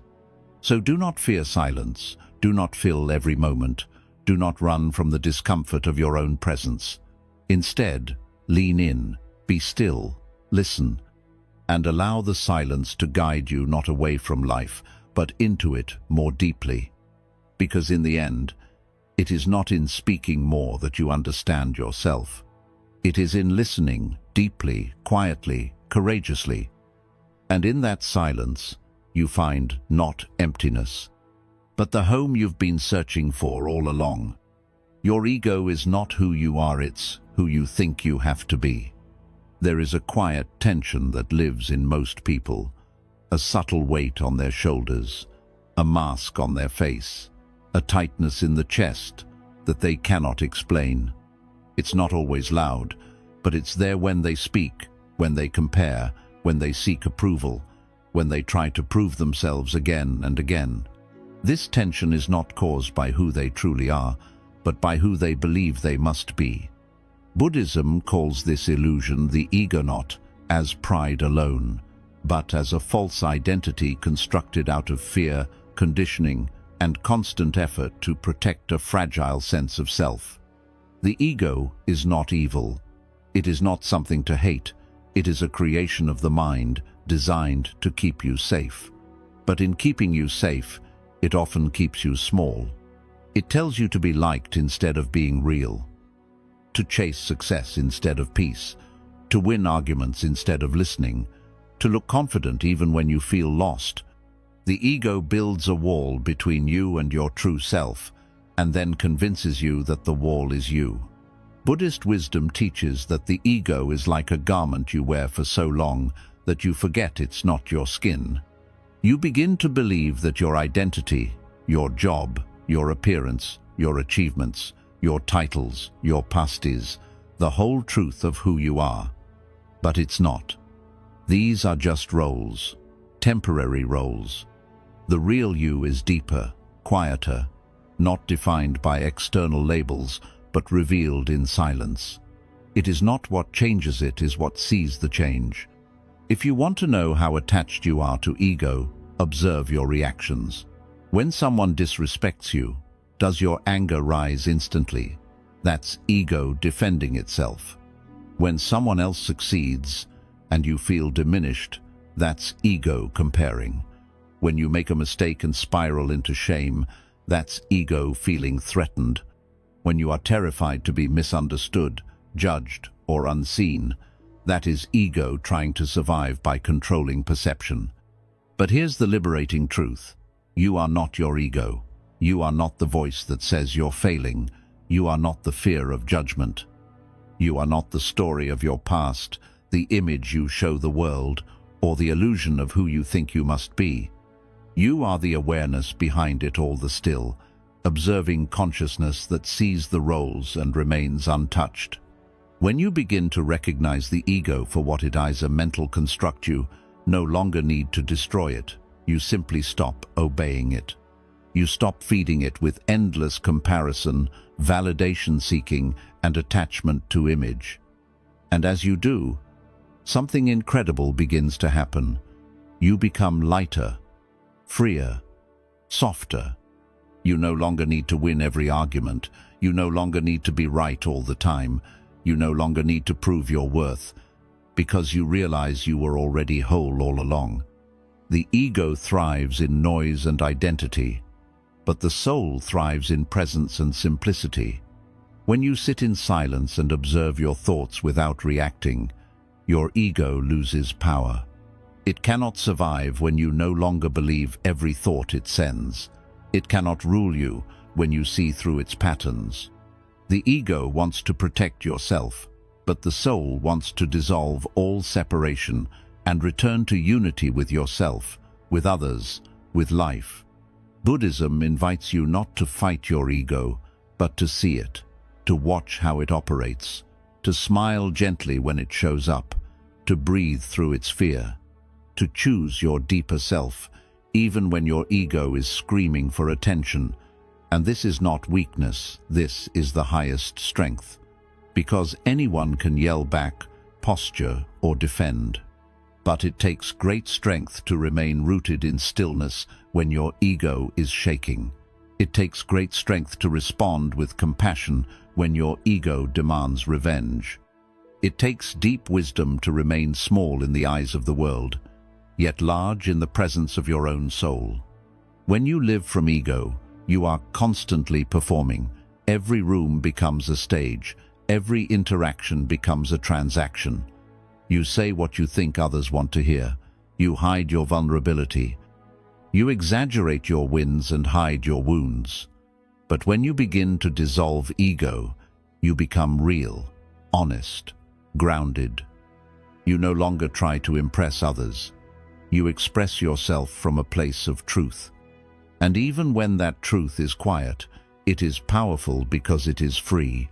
So do not fear silence. Do not fill every moment. Do not run from the discomfort of your own presence. Instead, lean in, be still, listen, and allow the silence to guide you not away from life, but into it more deeply. Because in the end, it is not in speaking more that you understand yourself. It is in listening deeply, quietly, courageously. And in that silence, you find not emptiness, but the home you've been searching for all along. Your ego is not who you are, it's who you think you have to be. There is a quiet tension that lives in most people, a subtle weight on their shoulders, a mask on their face, a tightness in the chest that they cannot explain. It's not always loud, but it's there when they speak, when they compare, when they seek approval, when they try to prove themselves again and again. This tension is not caused by who they truly are, but by who they believe they must be. Buddhism calls this illusion the ego, not as pride alone, but as a false identity constructed out of fear, conditioning, and constant effort to protect a fragile sense of self. The ego is not evil. It is not something to hate. It is a creation of the mind designed to keep you safe. But in keeping you safe, it often keeps you small. It tells you to be liked instead of being real, to chase success instead of peace, to win arguments instead of listening, to look confident even when you feel lost. The ego builds a wall between you and your true self, and then convinces you that the wall is you. Buddhist wisdom teaches that the ego is like a garment you wear for so long that you forget it's not your skin. You begin to believe that your identity, your job, your appearance, your achievements, your titles, your past is the whole truth of who you are. But it's not. These are just roles, temporary roles. The real you is deeper, quieter, not defined by external labels, but revealed in silence. It is not what changes, it is what sees the change. If you want to know how attached you are to ego, observe your reactions. When someone disrespects you, does your anger rise instantly? That's ego defending itself. When someone else succeeds and you feel diminished, that's ego comparing. When you make a mistake and spiral into shame, that's ego feeling threatened. When you are terrified to be misunderstood, judged, or unseen, that is ego trying to survive by controlling perception. But here's the liberating truth. You are not your ego. You are not the voice that says you're failing. You are not the fear of judgment. You are not the story of your past, the image you show the world, or the illusion of who you think you must be. You are the awareness behind it all, the still, observing consciousness that sees the roles and remains untouched. When you begin to recognize the ego for what it is, a mental construct, you no longer need to destroy it. You simply stop obeying it. You stop feeding it with endless comparison, validation seeking, and attachment to image. And as you do, something incredible begins to happen. You become lighter, freer, softer. You no longer need to win every argument. You no longer need to be right all the time. You no longer need to prove your worth, because you realize you were already whole all along. The ego thrives in noise and identity, but the soul thrives in presence and simplicity. When you sit in silence and observe your thoughts without reacting, your ego loses power. It cannot survive when you no longer believe every thought it sends. It cannot rule you when you see through its patterns. The ego wants to protect yourself, but the soul wants to dissolve all separation and return to unity with yourself, with others, with life. Buddhism invites you not to fight your ego, but to see it, to watch how it operates, to smile gently when it shows up, to breathe through its fear, to choose your deeper self, even when your ego is screaming for attention. And this is not weakness, this is the highest strength, because anyone can yell back, posture, or defend. But it takes great strength to remain rooted in stillness when your ego is shaking. It takes great strength to respond with compassion when your ego demands revenge. It takes deep wisdom to remain small in the eyes of the world, yet large in the presence of your own soul. When you live from ego, you are constantly performing. Every room becomes a stage. Every interaction becomes a transaction. You say what you think others want to hear. You hide your vulnerability. You exaggerate your wins and hide your wounds. But when you begin to dissolve ego, you become real, honest, grounded. You no longer try to impress others. You express yourself from a place of truth. And even when that truth is quiet, it is powerful because it is free.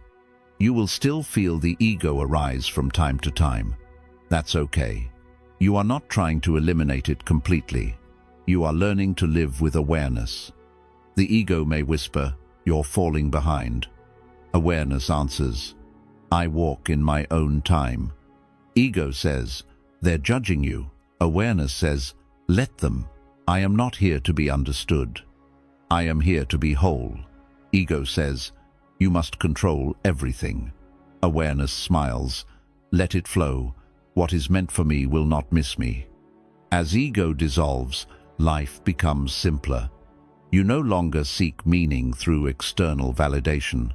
You will still feel the ego arise from time to time. That's okay. You are not trying to eliminate it completely. You are learning to live with awareness. The ego may whisper, "You're falling behind." Awareness answers, "I walk in my own time." Ego says, "They're judging you." Awareness says, "Let them. I am not here to be understood. I am here to be whole." Ego says, "You must control everything." Awareness smiles, "Let it flow. What is meant for me will not miss me." As ego dissolves, life becomes simpler. You no longer seek meaning through external validation.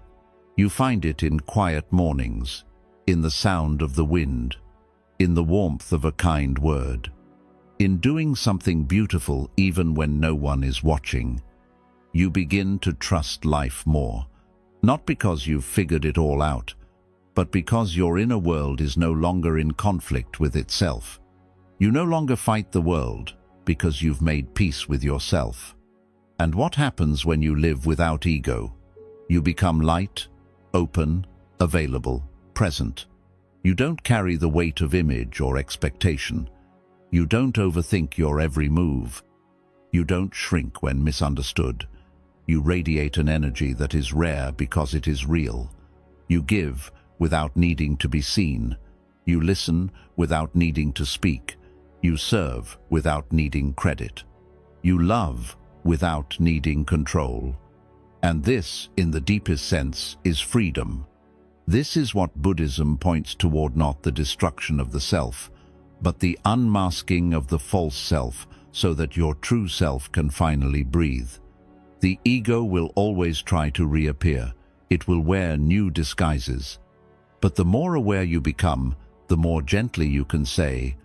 You find it in quiet mornings, in the sound of the wind, in the warmth of a kind word, in doing something beautiful even when no one is watching. You begin to trust life more, not because you've figured it all out, but because your inner world is no longer in conflict with itself. You no longer fight the world because you've made peace with yourself. And what happens when you live without ego? You become light, open, available, present. You don't carry the weight of image or expectation. You don't overthink your every move. You don't shrink when misunderstood. You radiate an energy that is rare because it is real. You give without needing to be seen. You listen without needing to speak. You serve without needing credit. You love without needing control. And this, in the deepest sense, is freedom. This is what Buddhism points toward, not the destruction of the self, but the unmasking of the false self so that your true self can finally breathe. The ego will always try to reappear. It will wear new disguises. But the more aware you become, the more gently you can say,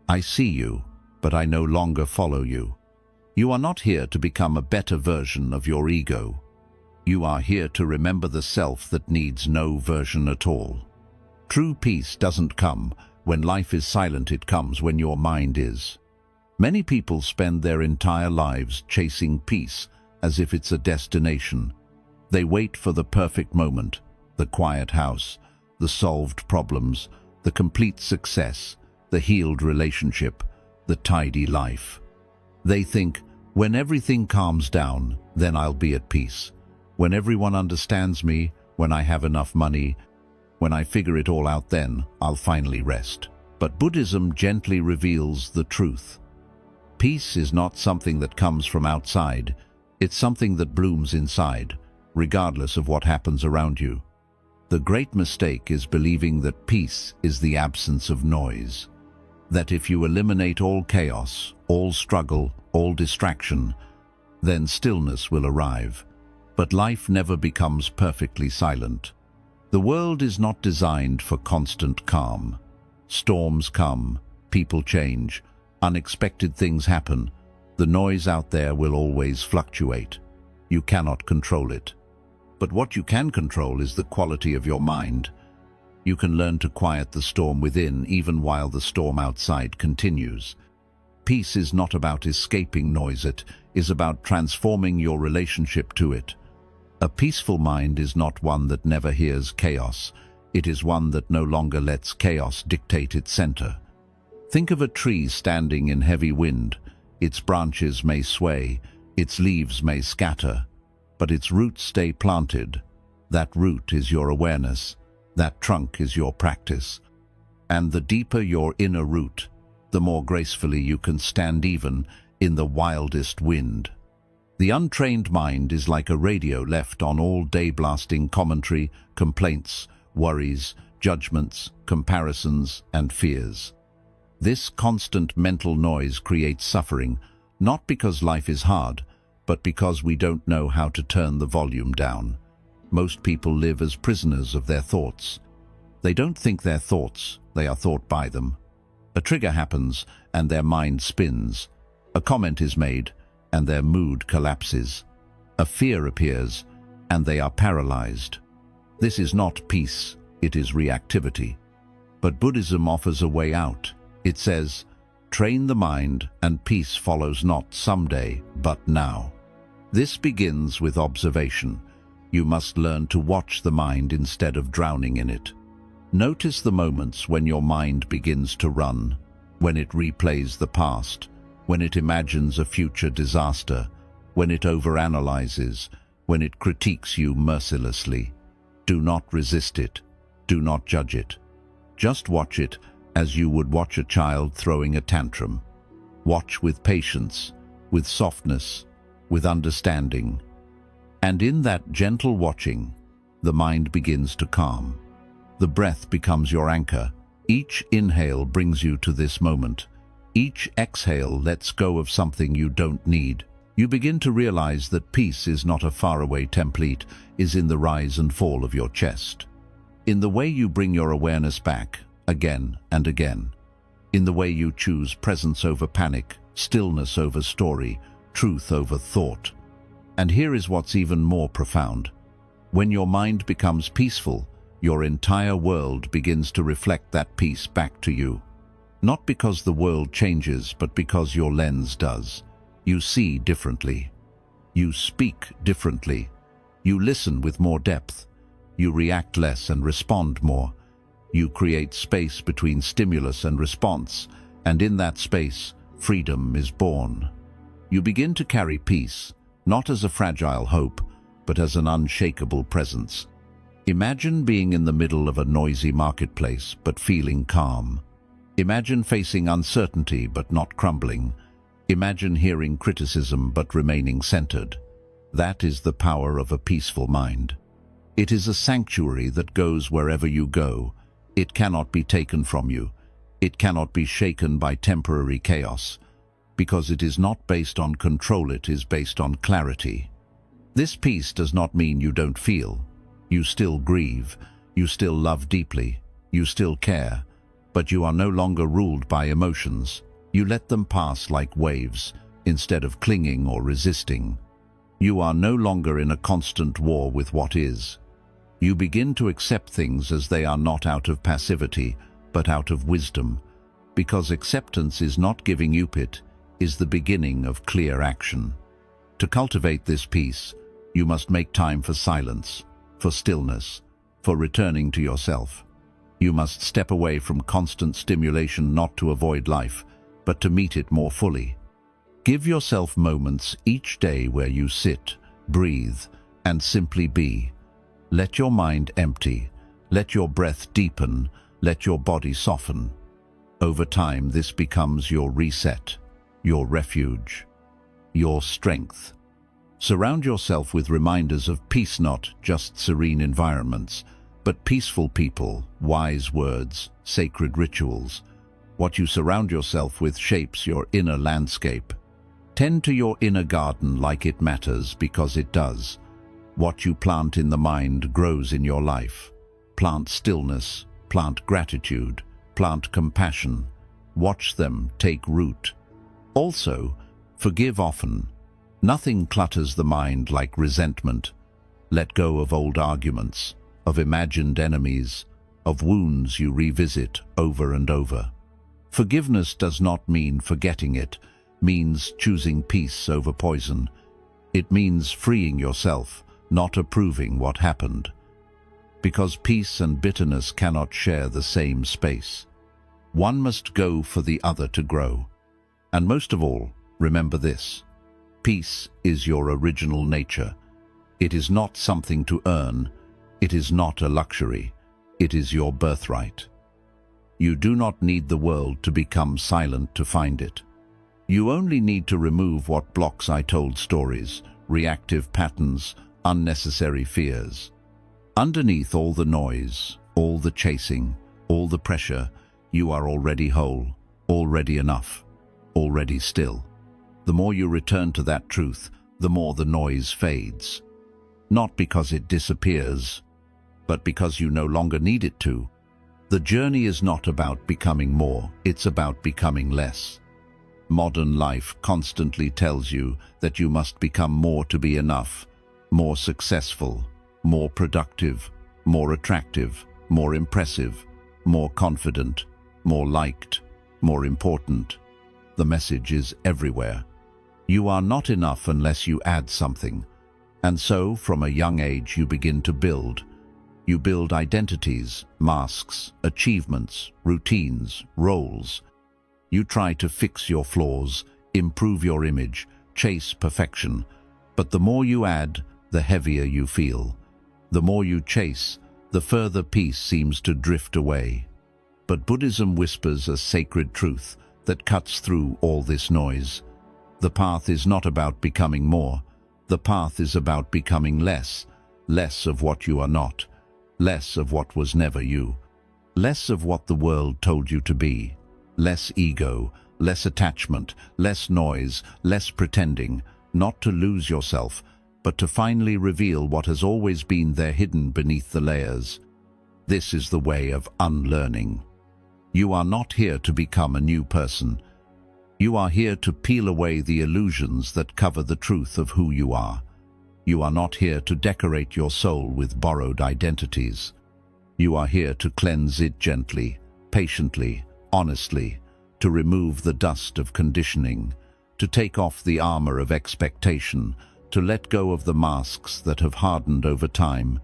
"I see you, but I no longer follow you." You are not here to become a better version of your ego. You are here to remember the self that needs no version at all. True peace doesn't come when life is silent, it comes when your mind is. Many people spend their entire lives chasing peace as if it's a destination. They wait for the perfect moment, the quiet house, the solved problems, the complete success, the healed relationship, the tidy life. They think, when everything calms down, then I'll be at peace. When everyone understands me, when I have enough money, when I figure it all out, then I'll finally rest. But Buddhism gently reveals the truth. Peace is not something that comes from outside, it's something that blooms inside, regardless of what happens around you. The great mistake is believing that peace is the absence of noise. That if you eliminate all chaos, all struggle, all distraction, then stillness will arrive. But life never becomes perfectly silent. The world is not designed for constant calm. Storms come, people change, unexpected things happen. The noise out there will always fluctuate. You cannot control it. But what you can control is the quality of your mind. You can learn to quiet the storm within even while the storm outside continues. Peace is not about escaping noise, it is about transforming your relationship to it. A peaceful mind is not one that never hears chaos. It is one that no longer lets chaos dictate its center. Think of a tree standing in heavy wind. Its branches may sway, its leaves may scatter, but its roots stay planted. That root is your awareness. That trunk is your practice. And the deeper your inner root, the more gracefully you can stand even in the wildest wind. The untrained mind is like a radio left on all day, blasting commentary, complaints, worries, judgments, comparisons, and fears. This constant mental noise creates suffering, not because life is hard, but because we don't know how to turn the volume down. Most people live as prisoners of their thoughts. They don't think their thoughts, they are thought by them. A trigger happens and their mind spins. A comment is made and their mood collapses. A fear appears and they are paralyzed. This is not peace, it is reactivity. But Buddhism offers a way out. It says, train the mind and peace follows not someday, but now. This begins with observation. You must learn to watch the mind instead of drowning in it. Notice the moments when your mind begins to run, when it replays the past, when it imagines a future disaster, when it overanalyzes, when it critiques you mercilessly. Do not resist it. Do not judge it. Just watch it as you would watch a child throwing a tantrum. Watch with patience, with softness, with understanding. And in that gentle watching, the mind begins to calm. The breath becomes your anchor. Each inhale brings you to this moment. Each exhale lets go of something you don't need. You begin to realize that peace is not a faraway template, is in the rise and fall of your chest. In the way you bring your awareness back, again and again. In the way you choose presence over panic, stillness over story, truth over thought. And here is what's even more profound. When your mind becomes peaceful, your entire world begins to reflect that peace back to you. Not because the world changes, but because your lens does. You see differently. You speak differently. You listen with more depth. You react less and respond more. You create space between stimulus and response, and in that space, freedom is born. You begin to carry peace, not as a fragile hope, but as an unshakable presence. Imagine being in the middle of a noisy marketplace, but feeling calm. Imagine facing uncertainty, but not crumbling. Imagine hearing criticism, but remaining centered. That is the power of a peaceful mind. It is a sanctuary that goes wherever you go. It cannot be taken from you. It cannot be shaken by temporary chaos. Because it is not based on control, it is based on clarity. This peace does not mean you don't feel. You still grieve, you still love deeply, you still care, but you are no longer ruled by emotions. You let them pass like waves, instead of clinging or resisting. You are no longer in a constant war with what is. You begin to accept things as they are, not out of passivity, but out of wisdom, because acceptance is not giving up, it is the beginning of clear action. To cultivate this peace, you must make time for silence, for stillness, for returning to yourself. You must step away from constant stimulation, not to avoid life, but to meet it more fully. Give yourself moments each day where you sit, breathe, and simply be. Let your mind empty, let your breath deepen, let your body soften. Over time, this becomes your reset. your refuge, your strength. Surround yourself with reminders of peace, not just serene environments, but peaceful people, wise words, sacred rituals. What you surround yourself with shapes your inner landscape. Tend to your inner garden like it matters, because it does. What you plant in the mind grows in your life. Plant stillness, plant gratitude, plant compassion. Watch them take root. Also, forgive often. Nothing clutters the mind like resentment. Let go of old arguments, of imagined enemies, of wounds you revisit over and over. Forgiveness does not mean forgetting, it means choosing peace over poison. It means freeing yourself, not approving what happened. Because peace and bitterness cannot share the same space. One must go for the other to grow. And most of all, remember this: peace is your original nature. It is not something to earn. It is not a luxury. It is your birthright. You do not need the world to become silent to find it. You only need to remove what blocks untold stories, reactive patterns, unnecessary fears. Underneath all the noise, all the chasing, all the pressure, you are already whole, already enough, already still. The more you return to that truth, the more the noise fades. Not because it disappears, but because you no longer need it to. The journey is not about becoming more, it's about becoming less. Modern life constantly tells you that you must become more to be enough, more successful, more productive, more attractive, more impressive, more confident, more liked, more important. The message is everywhere. You are not enough unless you add something. And so, from a young age, you begin to build. You build identities, masks, achievements, routines, roles. You try to fix your flaws, improve your image, chase perfection. But the more you add, the heavier you feel. The more you chase, the further peace seems to drift away. But Buddhism whispers a sacred truth that cuts through all this noise. The path is not about becoming more. The path is about becoming less. Less of what you are not. Less of what was never you. Less of what the world told you to be. Less ego, less attachment, less noise, less pretending. Not to lose yourself, but to finally reveal what has always been there, hidden beneath the layers. This is the way of unlearning. You are not here to become a new person. You are here to peel away the illusions that cover the truth of who you are. You are not here to decorate your soul with borrowed identities. You are here to cleanse it gently, patiently, honestly, to remove the dust of conditioning, to take off the armor of expectation, to let go of the masks that have hardened over time.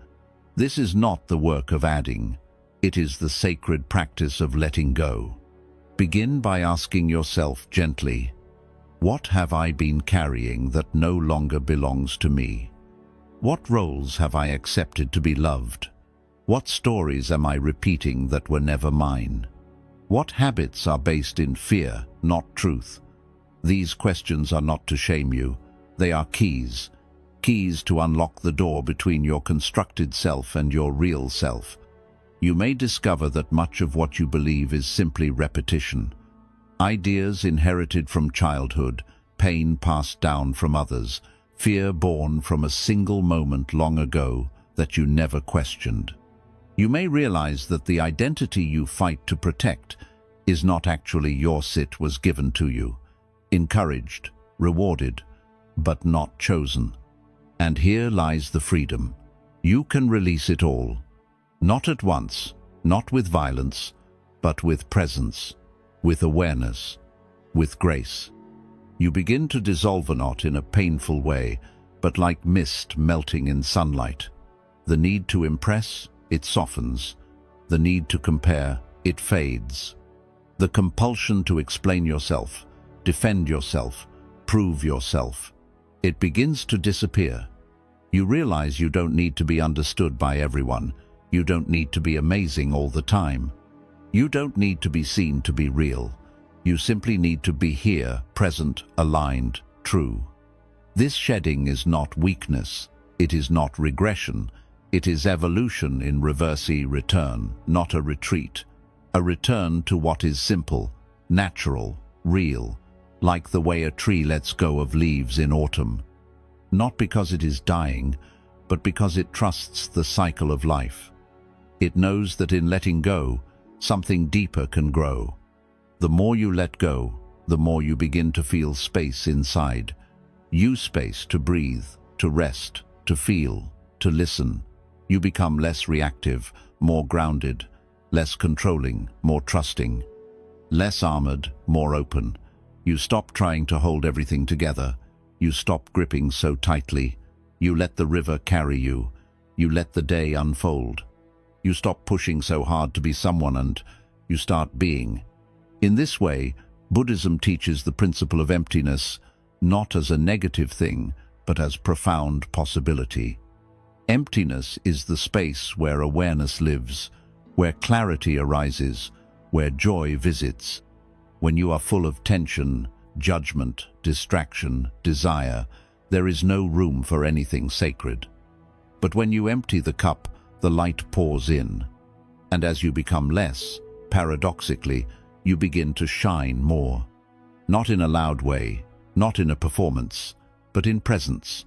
This is not the work of adding. It is the sacred practice of letting go. Begin by asking yourself gently, what have I been carrying that no longer belongs to me? What roles have I accepted to be loved? What stories am I repeating that were never mine? What habits are based in fear, not truth? These questions are not to shame you. They are keys. Keys to unlock the door between your constructed self and your real self. You may discover that much of what you believe is simply repetition. Ideas inherited from childhood, pain passed down from others, fear born from a single moment long ago that you never questioned. You may realize that the identity you fight to protect is not actually yours. It was given to you, encouraged, rewarded, but not chosen. And here lies the freedom. You can release it all. Not at once, not with violence, but with presence, with awareness, with grace. You begin to dissolve a knot in a painful way, but like mist melting in sunlight. The need to impress, it softens. The need to compare, it fades. The compulsion to explain yourself, defend yourself, prove yourself, it begins to disappear. You realize you don't need to be understood by everyone. You don't need to be amazing all the time. You don't need to be seen to be real. You simply need to be here, present, aligned, true. This shedding is not weakness. It is not regression. It is evolution in reverse return, not a retreat. A return to what is simple, natural, real, like the way a tree lets go of leaves in autumn. Not because it is dying, but because it trusts the cycle of life. It knows that in letting go, something deeper can grow. The more you let go, the more you begin to feel space inside. Space to breathe, to rest, to feel, to listen. You become less reactive, more grounded, less controlling, more trusting, less armored, more open. You stop trying to hold everything together. You stop gripping so tightly. You let the river carry you. You let the day unfold. You stop pushing so hard to be someone and you start being. In this way, Buddhism teaches the principle of emptiness not as a negative thing, but as profound possibility. Emptiness is the space where awareness lives, where clarity arises, where joy visits. When you are full of tension, judgment, distraction, desire, there is no room for anything sacred. But when you empty the cup, the light pours in. And as you become less, paradoxically, you begin to shine more. Not in a loud way, not in a performance, but in presence.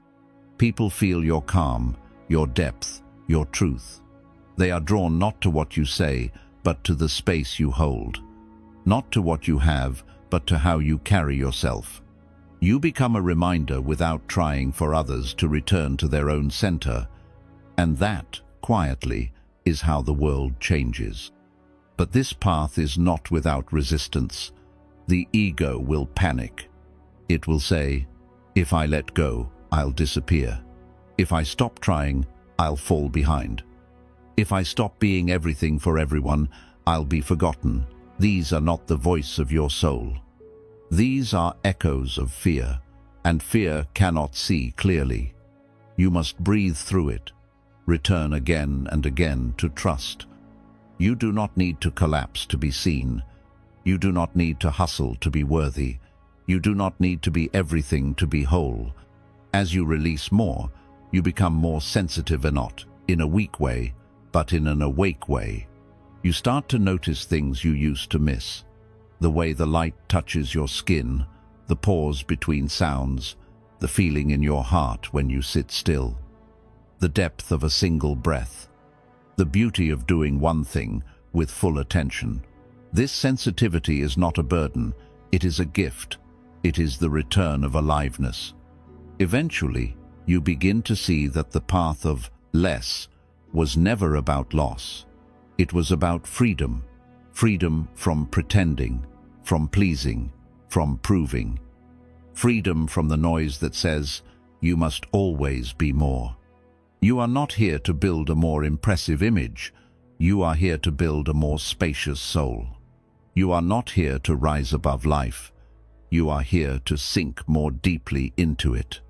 People feel your calm, your depth, your truth. They are drawn not to what you say, but to the space you hold. Not to what you have, but to how you carry yourself. You become a reminder without trying for others to return to their own center. And that, quietly, is how the world changes. But this path is not without resistance. The ego will panic. It will say, if I let go, I'll disappear. If I stop trying, I'll fall behind. If I stop being everything for everyone, I'll be forgotten. These are not the voice of your soul. These are echoes of fear, and fear cannot see clearly. You must breathe through it, return again and again to trust. You do not need to collapse to be seen. You do not need to hustle to be worthy. You do not need to be everything to be whole. As you release more, you become more sensitive and not in a weak way, but in an awake way. You start to notice things you used to miss. The way the light touches your skin, the pause between sounds, the feeling in your heart when you sit still, the depth of a single breath, the beauty of doing one thing with full attention. This sensitivity is not a burden, it is a gift. It is the return of aliveness. Eventually, you begin to see that the path of less was never about loss. It was about freedom. Freedom from pretending, from pleasing, from proving. Freedom from the noise that says, you must always be more. You are not here to build a more impressive image. You are here to build a more spacious soul. You are not here to rise above life. You are here to sink more deeply into it.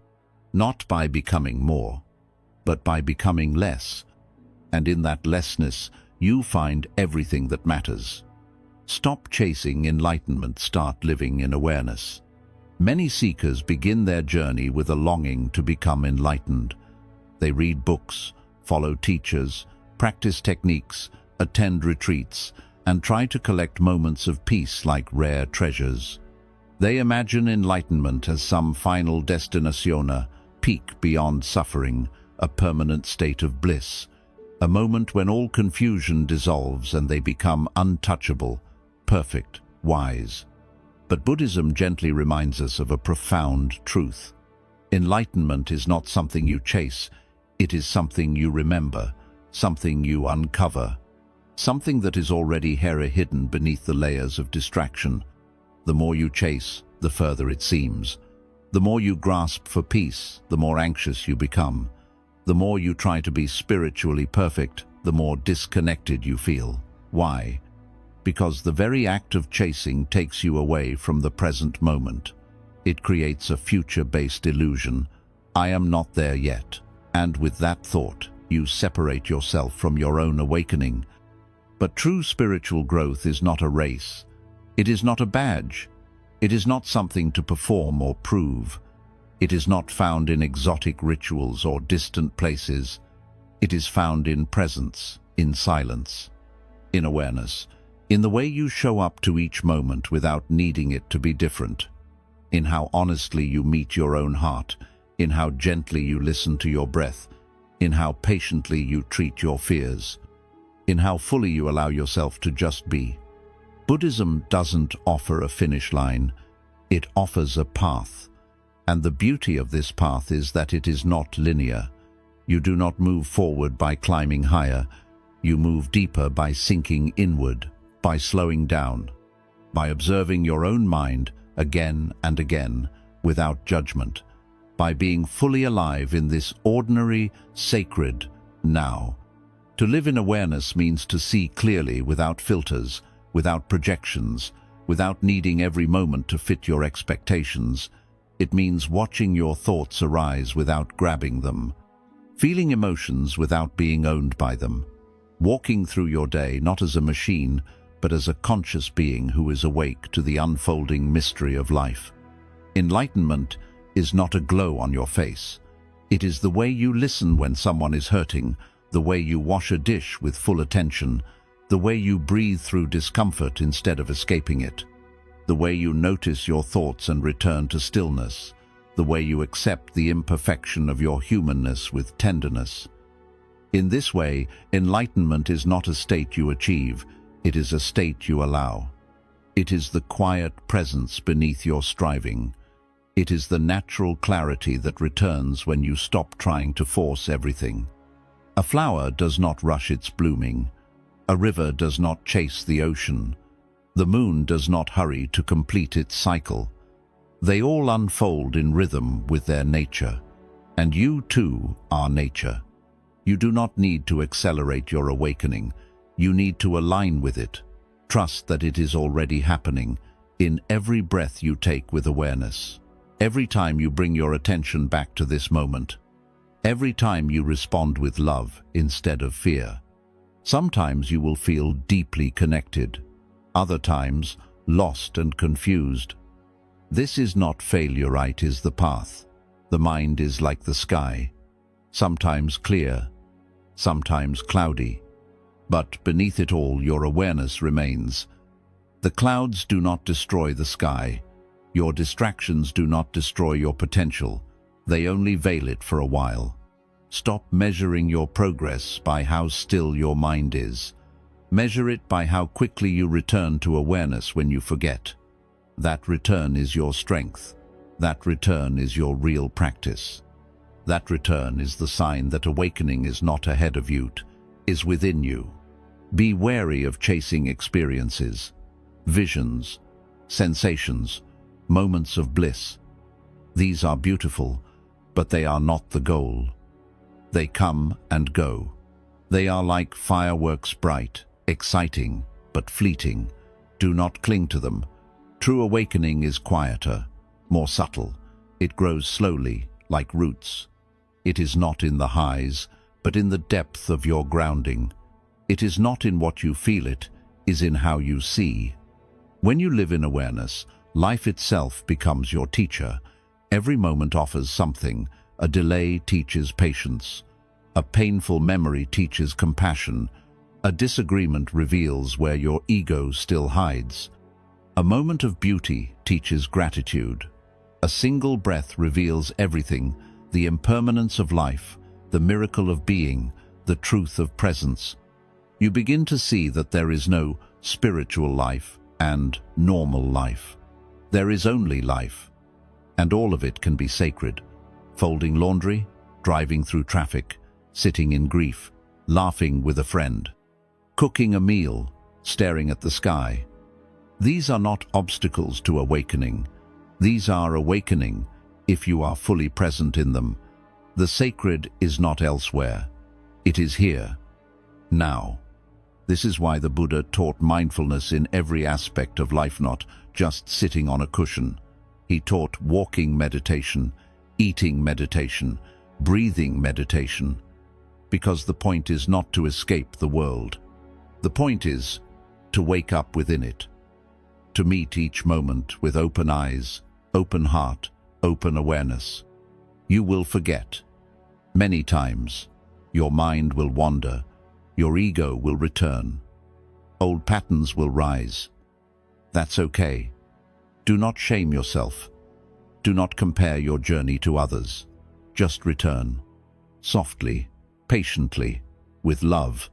Not by becoming more, but by becoming less. And in that lessness, you find everything that matters. Stop chasing enlightenment, start living in awareness. Many seekers begin their journey with a longing to become enlightened. They read books, follow teachers, practice techniques, attend retreats, and try to collect moments of peace like rare treasures. They imagine enlightenment as some final destination, a peak beyond suffering, a permanent state of bliss, a moment when all confusion dissolves and they become untouchable, perfect, wise. But Buddhism gently reminds us of a profound truth. Enlightenment is not something you chase, it is something you remember, something you uncover, something that is already hidden beneath the layers of distraction. The more you chase, the further it seems. The more you grasp for peace, the more anxious you become. The more you try to be spiritually perfect, the more disconnected you feel. Why? Because the very act of chasing takes you away from the present moment. It creates a future-based illusion. I am not there yet. And with that thought, you separate yourself from your own awakening. But true spiritual growth is not a race. It is not a badge. It is not something to perform or prove. It is not found in exotic rituals or distant places. It is found in presence, in silence, in awareness, in the way you show up to each moment without needing it to be different, in how honestly you meet your own heart, in how gently you listen to your breath, in how patiently you treat your fears, in how fully you allow yourself to just be. Buddhism doesn't offer a finish line, it offers a path. And the beauty of this path is that it is not linear. You do not move forward by climbing higher. You move deeper by sinking inward, by slowing down, by observing your own mind again and again without judgment, by being fully alive in this ordinary, sacred now. To live in awareness means to see clearly without filters, without projections, without needing every moment to fit your expectations. It means watching your thoughts arise without grabbing them, feeling emotions without being owned by them, walking through your day not as a machine, but as a conscious being who is awake to the unfolding mystery of life. Enlightenment is not a glow on your face. It is the way you listen when someone is hurting, the way you wash a dish with full attention, the way you breathe through discomfort instead of escaping it, the way you notice your thoughts and return to stillness, the way you accept the imperfection of your humanness with tenderness. In this way, enlightenment is not a state you achieve, it is a state you allow. It is the quiet presence beneath your striving. It is the natural clarity that returns when you stop trying to force everything. A flower does not rush its blooming. A river does not chase the ocean. The moon does not hurry to complete its cycle. They all unfold in rhythm with their nature. And you too are nature. You do not need to accelerate your awakening. You need to align with it. Trust that it is already happening in every breath you take with awareness. Every time you bring your attention back to this moment. Every time you respond with love instead of fear. Sometimes you will feel deeply connected. Other times, lost and confused. This is not failure, it is the path. The mind is like the sky, sometimes clear, sometimes cloudy. But beneath it all, your awareness remains. The clouds do not destroy the sky. Your distractions do not destroy your potential. They only veil it for a while. Stop measuring your progress by how still your mind is. Measure it by how quickly you return to awareness when you forget. That return is your strength. That return is your real practice. That return is the sign that awakening is not ahead of you, is within you. Be wary of chasing experiences, visions, sensations, moments of bliss. These are beautiful, but they are not the goal. They come and go. They are like fireworks, bright, exciting, but fleeting. Do not cling to them. True awakening is quieter, more subtle. It grows slowly, like roots. It is not in the highs, but in the depth of your grounding. It is not in what you feel, it is in how you see. When you live in awareness, life itself becomes your teacher. Every moment offers something. A delay teaches patience. A painful memory teaches compassion. A disagreement reveals where your ego still hides. A moment of beauty teaches gratitude. A single breath reveals everything, the impermanence of life, the miracle of being, the truth of presence. You begin to see that there is no spiritual life and normal life. There is only life, and all of it can be sacred. Folding laundry, driving through traffic, sitting in grief, laughing with a friend, cooking a meal, staring at the sky. These are not obstacles to awakening. These are awakening if you are fully present in them. The sacred is not elsewhere. It is here, now. This is why the Buddha taught mindfulness in every aspect of life, not just sitting on a cushion. He taught walking meditation, eating meditation, breathing meditation, because the point is not to escape the world. The point is to wake up within it. to meet each moment with open eyes, open heart, open awareness. You will forget. Many times, your mind will wander, your ego will return. Old patterns will rise. That's okay. Do not shame yourself. Do not compare your journey to others. Just return. Softly, patiently, with love.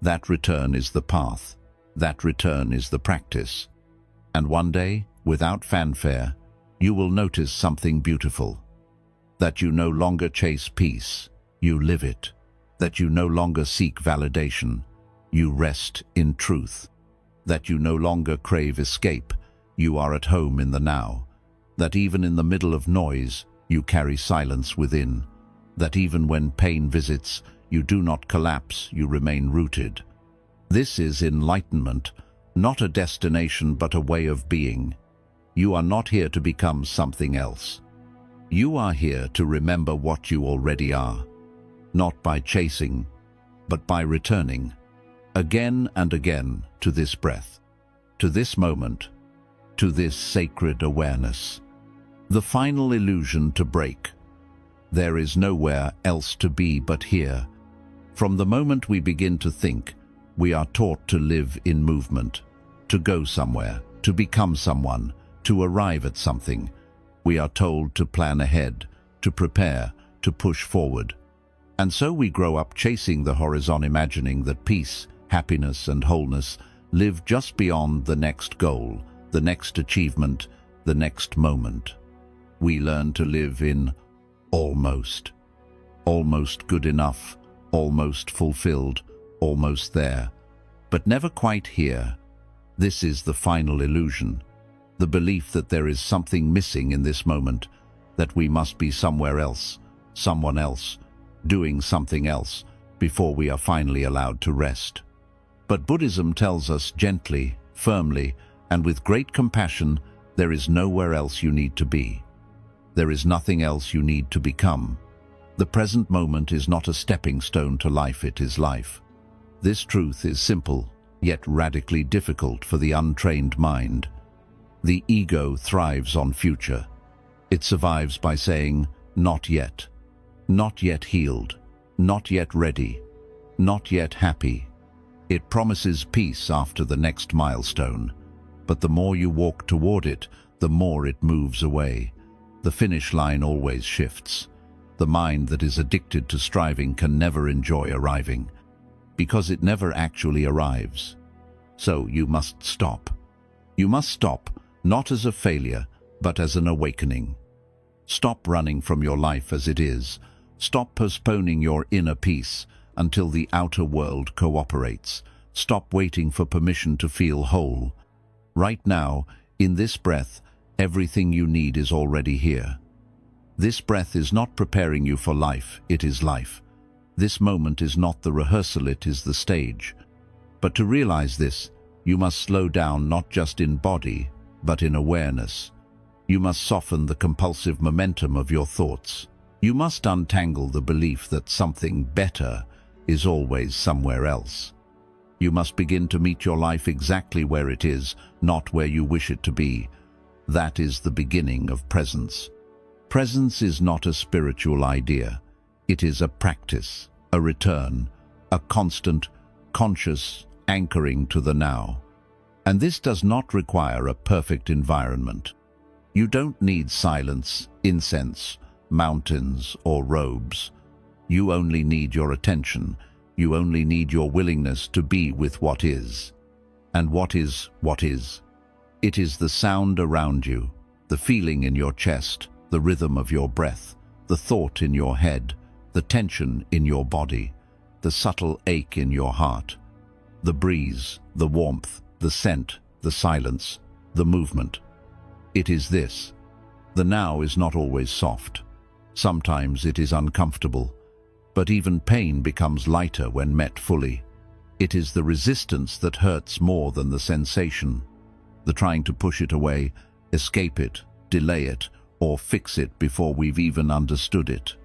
That return is the path. That return is the practice. And one day, without fanfare, you will notice something beautiful. That you no longer chase peace, you live it. That you no longer seek validation, you rest in truth. That you no longer crave escape, you are at home in the now. That even in the middle of noise, you carry silence within. That even when pain visits, you do not collapse, you remain rooted. This is enlightenment, not a destination but a way of being. You are not here to become something else. You are here to remember what you already are, not by chasing, but by returning, again and again, to this breath, to this moment, to this sacred awareness. The final illusion to break. There is nowhere else to be but here. From the moment we begin to think, we are taught to live in movement, to go somewhere, to become someone, to arrive at something. We are told to plan ahead, to prepare, to push forward. And so we grow up chasing the horizon, imagining that peace, happiness and wholeness live just beyond the next goal, the next achievement, the next moment. We learn to live in almost. Almost good enough, almost fulfilled, almost there, but never quite here. This is the final illusion, the belief that there is something missing in this moment, that we must be somewhere else, someone else, doing something else, before we are finally allowed to rest. But Buddhism tells us gently, firmly, and with great compassion, there is nowhere else you need to be. There is nothing else you need to become. The present moment is not a stepping stone to life, it is life. This truth is simple, yet radically difficult for the untrained mind. The ego thrives on future. It survives by saying, not yet healed, not yet ready, not yet happy. It promises peace after the next milestone, but the more you walk toward it, the more it moves away. The finish line always shifts. The mind that is addicted to striving can never enjoy arriving, because it never actually arrives. So you must stop. You must stop, not as a failure, but as an awakening. Stop running from your life as it is. Stop postponing your inner peace until the outer world cooperates. Stop waiting for permission to feel whole. Right now, in this breath, everything you need is already here. This breath is not preparing you for life, it is life. This moment is not the rehearsal, it is the stage. But to realize this, you must slow down not just in body, but in awareness. You must soften the compulsive momentum of your thoughts. You must untangle the belief that something better is always somewhere else. You must begin to meet your life exactly where it is, not where you wish it to be. That is the beginning of presence. Presence is not a spiritual idea. It is a practice, a return, a constant, conscious anchoring to the now. And this does not require a perfect environment. You don't need silence, incense, mountains, or robes. You only need your attention. You only need your willingness to be with what is. And what is what is? It is the sound around you, the feeling in your chest, the rhythm of your breath, the thought in your head, the tension in your body, the subtle ache in your heart, the breeze, the warmth, the scent, the silence, the movement. It is this. The now is not always soft. Sometimes it is uncomfortable, but even pain becomes lighter when met fully. It is the resistance that hurts more than the sensation, the trying to push it away, escape it, delay it, or fix it before we've even understood it.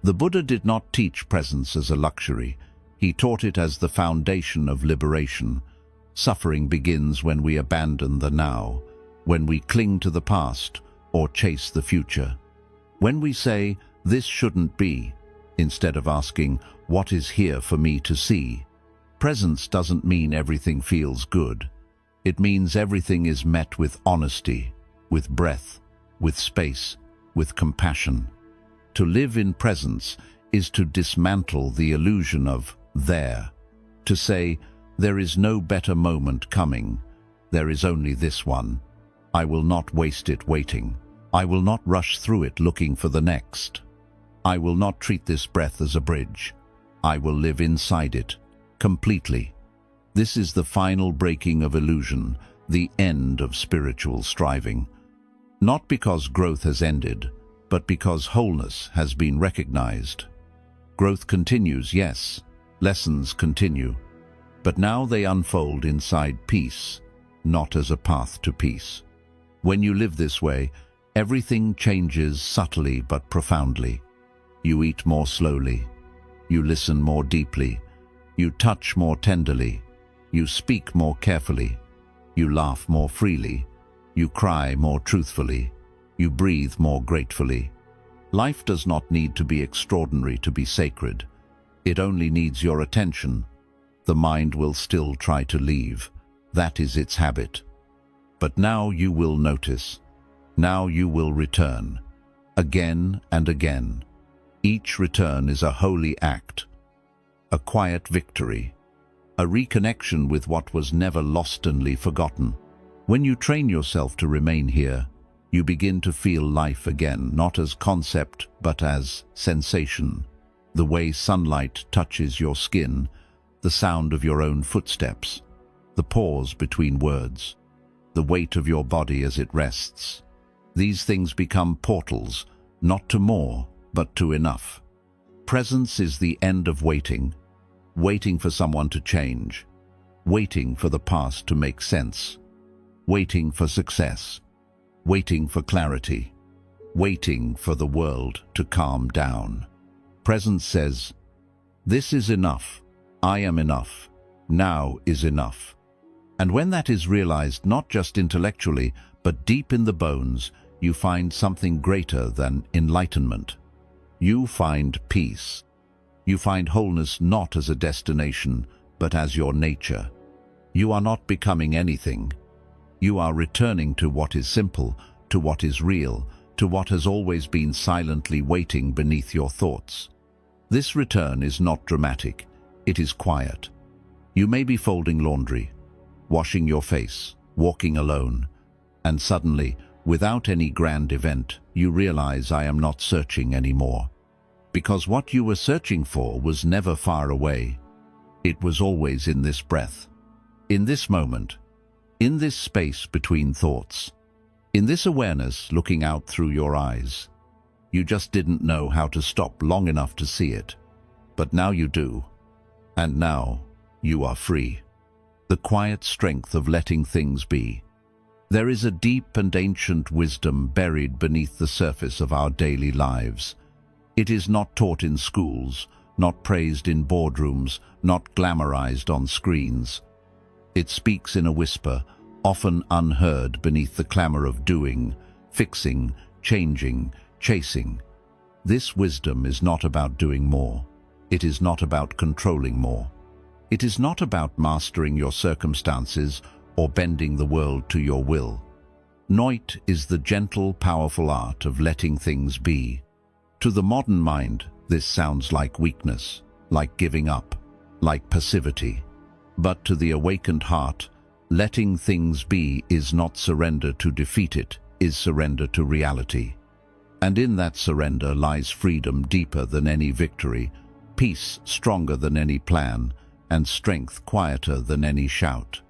The Buddha did not teach presence as a luxury. He taught it as the foundation of liberation. Suffering begins when we abandon the now, when we cling to the past or chase the future. When we say, "This shouldn't be," instead of asking, "What is here for me to see?" Presence doesn't mean everything feels good. It means everything is met with honesty, with breath, with space, with compassion. To live in presence is to dismantle the illusion of there, to say, "There is no better moment coming. There is only this one. I will not waste it waiting. I will not rush through it looking for the next. I will not treat this breath as a bridge. I will live inside it, completely." This is the final breaking of illusion, the end of spiritual striving. Not because growth has ended, but because wholeness has been recognized. Growth continues, yes. Lessons continue. But now they unfold inside peace, not as a path to peace. When you live this way, everything changes subtly but profoundly. You eat more slowly. You listen more deeply. You touch more tenderly. You speak more carefully. You laugh more freely. You cry more truthfully. You breathe more gratefully. Life does not need to be extraordinary to be sacred. It only needs your attention. The mind will still try to leave. That is its habit. But now you will notice. Now you will return. Again and again. Each return is a holy act. A quiet victory. A reconnection with what was never lostenly forgotten. When you train yourself to remain here, you begin to feel life again, not as concept, but as sensation. The way sunlight touches your skin, the sound of your own footsteps, the pause between words, the weight of your body as it rests. These things become portals, not to more, but to enough. Presence is the end of waiting, waiting for someone to change, waiting for the past to make sense, waiting for success, waiting for clarity, waiting for the world to calm down. Presence says, "This is enough. I am enough. Now is enough." And when that is realized not just intellectually, but deep in the bones, you find something greater than enlightenment. You find peace. You find wholeness not as a destination, but as your nature. You are not becoming anything. You are returning to what is simple, to what is real, to what has always been silently waiting beneath your thoughts. This return is not dramatic. It is quiet. You may be folding laundry, washing your face, walking alone, and suddenly, without any grand event, you realize I am not searching anymore. Because what you were searching for was never far away. It was always in this breath, in this moment, in this space between thoughts, in this awareness looking out through your eyes. You just didn't know how to stop long enough to see it. But now you do. And now you are free. The quiet strength of letting things be. There is a deep and ancient wisdom buried beneath the surface of our daily lives. It is not taught in schools, not praised in boardrooms, not glamorized on screens. It speaks in a whisper, often unheard beneath the clamor of doing, fixing, changing, chasing. This wisdom is not about doing more. It is not about controlling more. It is not about mastering your circumstances or bending the world to your will. Noit is the gentle, powerful art of letting things be. To the modern mind, this sounds like weakness, like giving up, like passivity. But to the awakened heart, letting things be is not surrender to defeat it, is surrender to reality. And in that surrender lies freedom deeper than any victory, peace stronger than any plan, and strength quieter than any shout.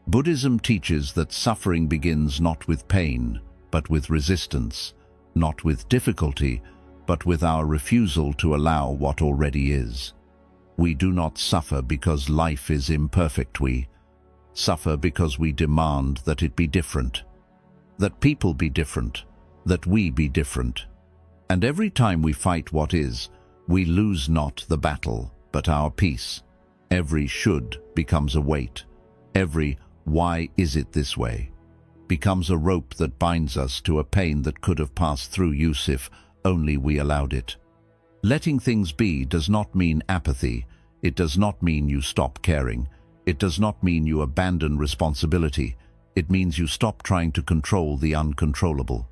Buddhism teaches that suffering begins not with pain, but with resistance, not with difficulty, but with our refusal to allow what already is. We do not suffer because life is imperfect. We suffer because we demand that it be different, that people be different, that we be different. And every time we fight what is, we lose not the battle, but our peace. Every should becomes a weight. Every "why is it this way?" becomes a rope that binds us to a pain that could have passed through use if only we allowed it. Letting things be does not mean apathy. It does not mean you stop caring. It does not mean you abandon responsibility. It means you stop trying to control the uncontrollable.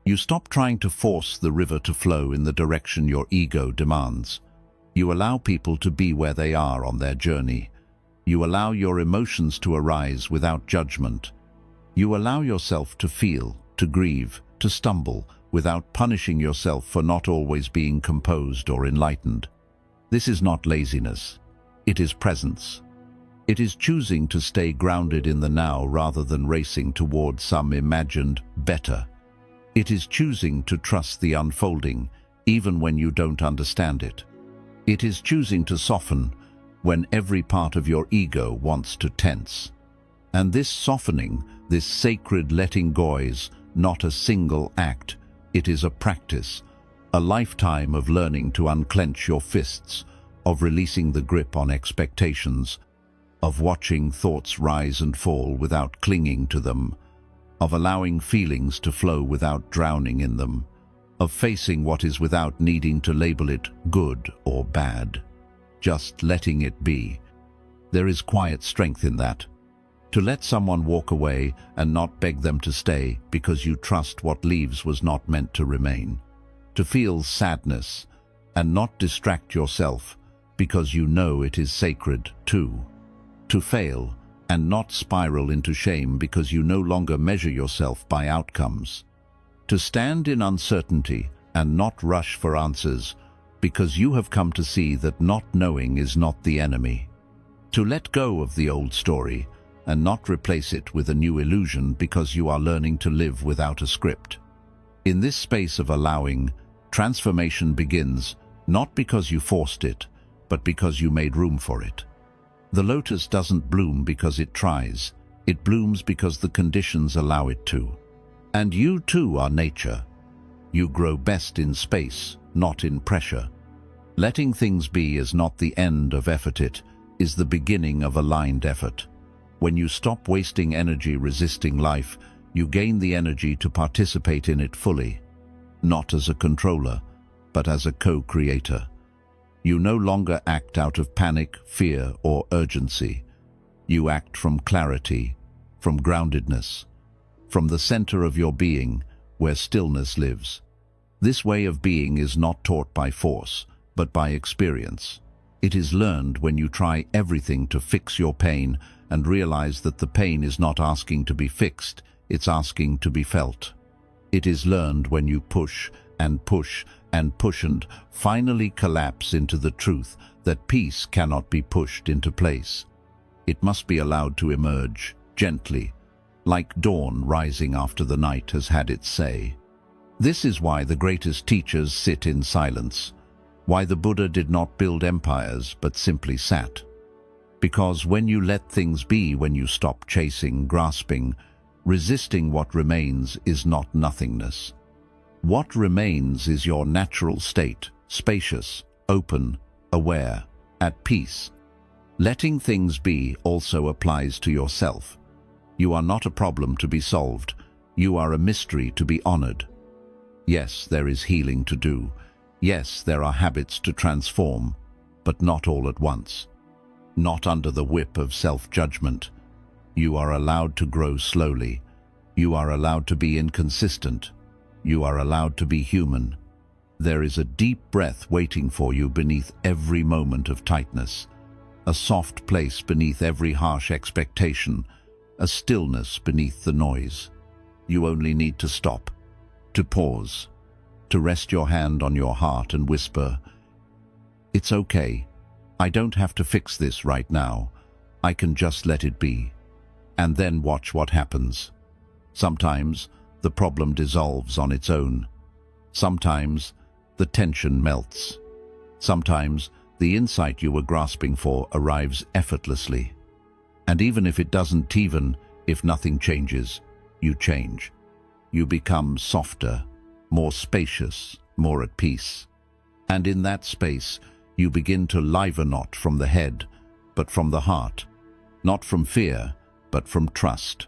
You stop trying to force the river to flow in the direction your ego demands. You allow people to be where they are on their journey. You allow your emotions to arise without judgment. You allow yourself to feel, to grieve, to stumble, without punishing yourself for not always being composed or enlightened. This is not laziness. It is presence. It is choosing to stay grounded in the now rather than racing toward some imagined better. It is choosing to trust the unfolding, even when you don't understand it. It is choosing to soften when every part of your ego wants to tense. And this softening, this sacred letting go, is not a single act. It is a practice, a lifetime of learning to unclench your fists, of releasing the grip on expectations, of watching thoughts rise and fall without clinging to them, of allowing feelings to flow without drowning in them, of facing what is without needing to label it good or bad, just letting it be. There is quiet strength in that. To let someone walk away and not beg them to stay because you trust what leaves was not meant to remain. To feel sadness and not distract yourself because you know it is sacred too. To fail and not spiral into shame because you no longer measure yourself by outcomes. To stand in uncertainty and not rush for answers because you have come to see that not knowing is not the enemy. To let go of the old story and not replace it with a new illusion because you are learning to live without a script. In this space of allowing, transformation begins not because you forced it, but because you made room for it. The lotus doesn't bloom because it tries. It blooms because the conditions allow it to. And you too are nature. You grow best in space, not in pressure. Letting things be is not the end of effort, it is the beginning of aligned effort. When you stop wasting energy resisting life, you gain the energy to participate in it fully, not as a controller, but as a co-creator. You no longer act out of panic, fear, or urgency. You act from clarity, from groundedness, from the center of your being, where stillness lives. This way of being is not taught by force, but by experience. It is learned when you try everything to fix your pain and realize that the pain is not asking to be fixed, it's asking to be felt. It is learned when you push and push and push and finally collapse into the truth that peace cannot be pushed into place. It must be allowed to emerge, gently, like dawn rising after the night has had its say. This is why the greatest teachers sit in silence, why the Buddha did not build empires but simply sat. Because when you let things be, when you stop chasing, grasping, resisting, what remains is not nothingness. What remains is your natural state, spacious, open, aware, at peace. Letting things be also applies to yourself. You are not a problem to be solved. You are a mystery to be honored. Yes, there is healing to do. Yes, there are habits to transform, but not all at once. Not under the whip of self-judgment. You are allowed to grow slowly. You are allowed to be inconsistent. You are allowed to be human. There is a deep breath waiting for you beneath every moment of tightness, a soft place beneath every harsh expectation, a stillness beneath the noise. You only need to stop, to pause, to rest your hand on your heart and whisper, "It's okay. I don't have to fix this right now. I can just let it be." And then watch what happens. Sometimes the problem dissolves on its own. Sometimes the tension melts. Sometimes the insight you were grasping for arrives effortlessly. And even if it doesn't, even if nothing changes, you change. You become softer, more spacious, more at peace. And in that space, you begin to liven not from the head, but from the heart. Not from fear, but from trust.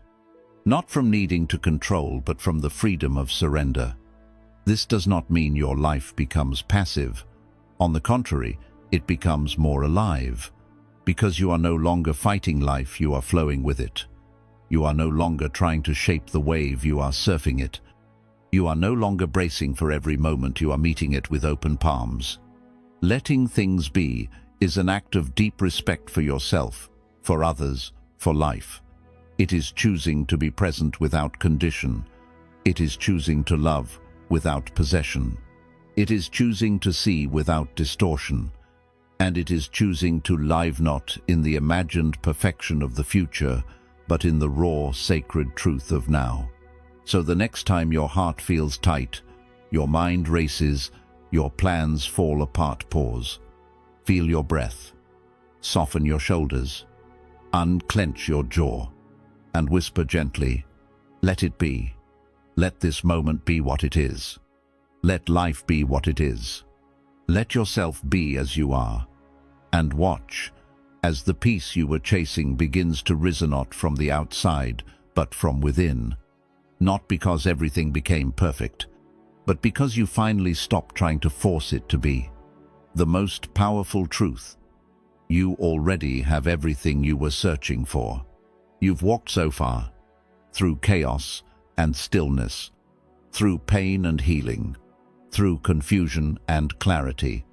Not from needing to control, but from the freedom of surrender. This does not mean your life becomes passive. On the contrary, it becomes more alive. Because you are no longer fighting life, you are flowing with it. You are no longer trying to shape the wave, you are surfing it. You are no longer bracing for every moment, you are meeting it with open palms. Letting things be is an act of deep respect for yourself, for others, for life. It is choosing to be present without condition. It is choosing to love without possession. It is choosing to see without distortion. And it is choosing to live not in the imagined perfection of the future, but in the raw, sacred truth of now. So the next time your heart feels tight, your mind races, your plans fall apart, pause. Feel your breath. Soften your shoulders. Unclench your jaw. And whisper gently, let it be. Let this moment be what it is. Let life be what it is. Let yourself be as you are. And watch as the peace you were chasing begins to rise not from the outside, but from within. Not because everything became perfect, but because you finally stopped trying to force it to be. The most powerful truth: you already have everything you were searching for. You've walked so far, through chaos and stillness, through pain and healing, through confusion and clarity,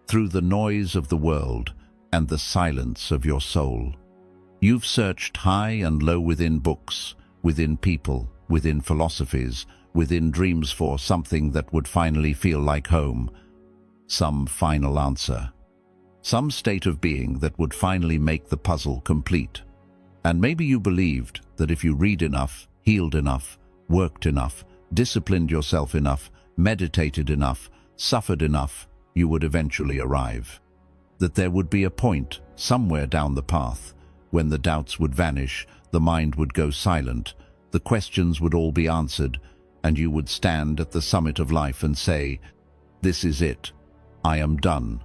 through the noise of the world and the silence of your soul. You've searched high and low within books, within people, within philosophies, within dreams for something that would finally feel like home, some final answer, some state of being that would finally make the puzzle complete. And maybe you believed that if you read enough, healed enough, worked enough, disciplined yourself enough, meditated enough, suffered enough, you would eventually arrive. That there would be a point, somewhere down the path, when the doubts would vanish, the mind would go silent, the questions would all be answered, and you would stand at the summit of life and say, "This is it. I am done."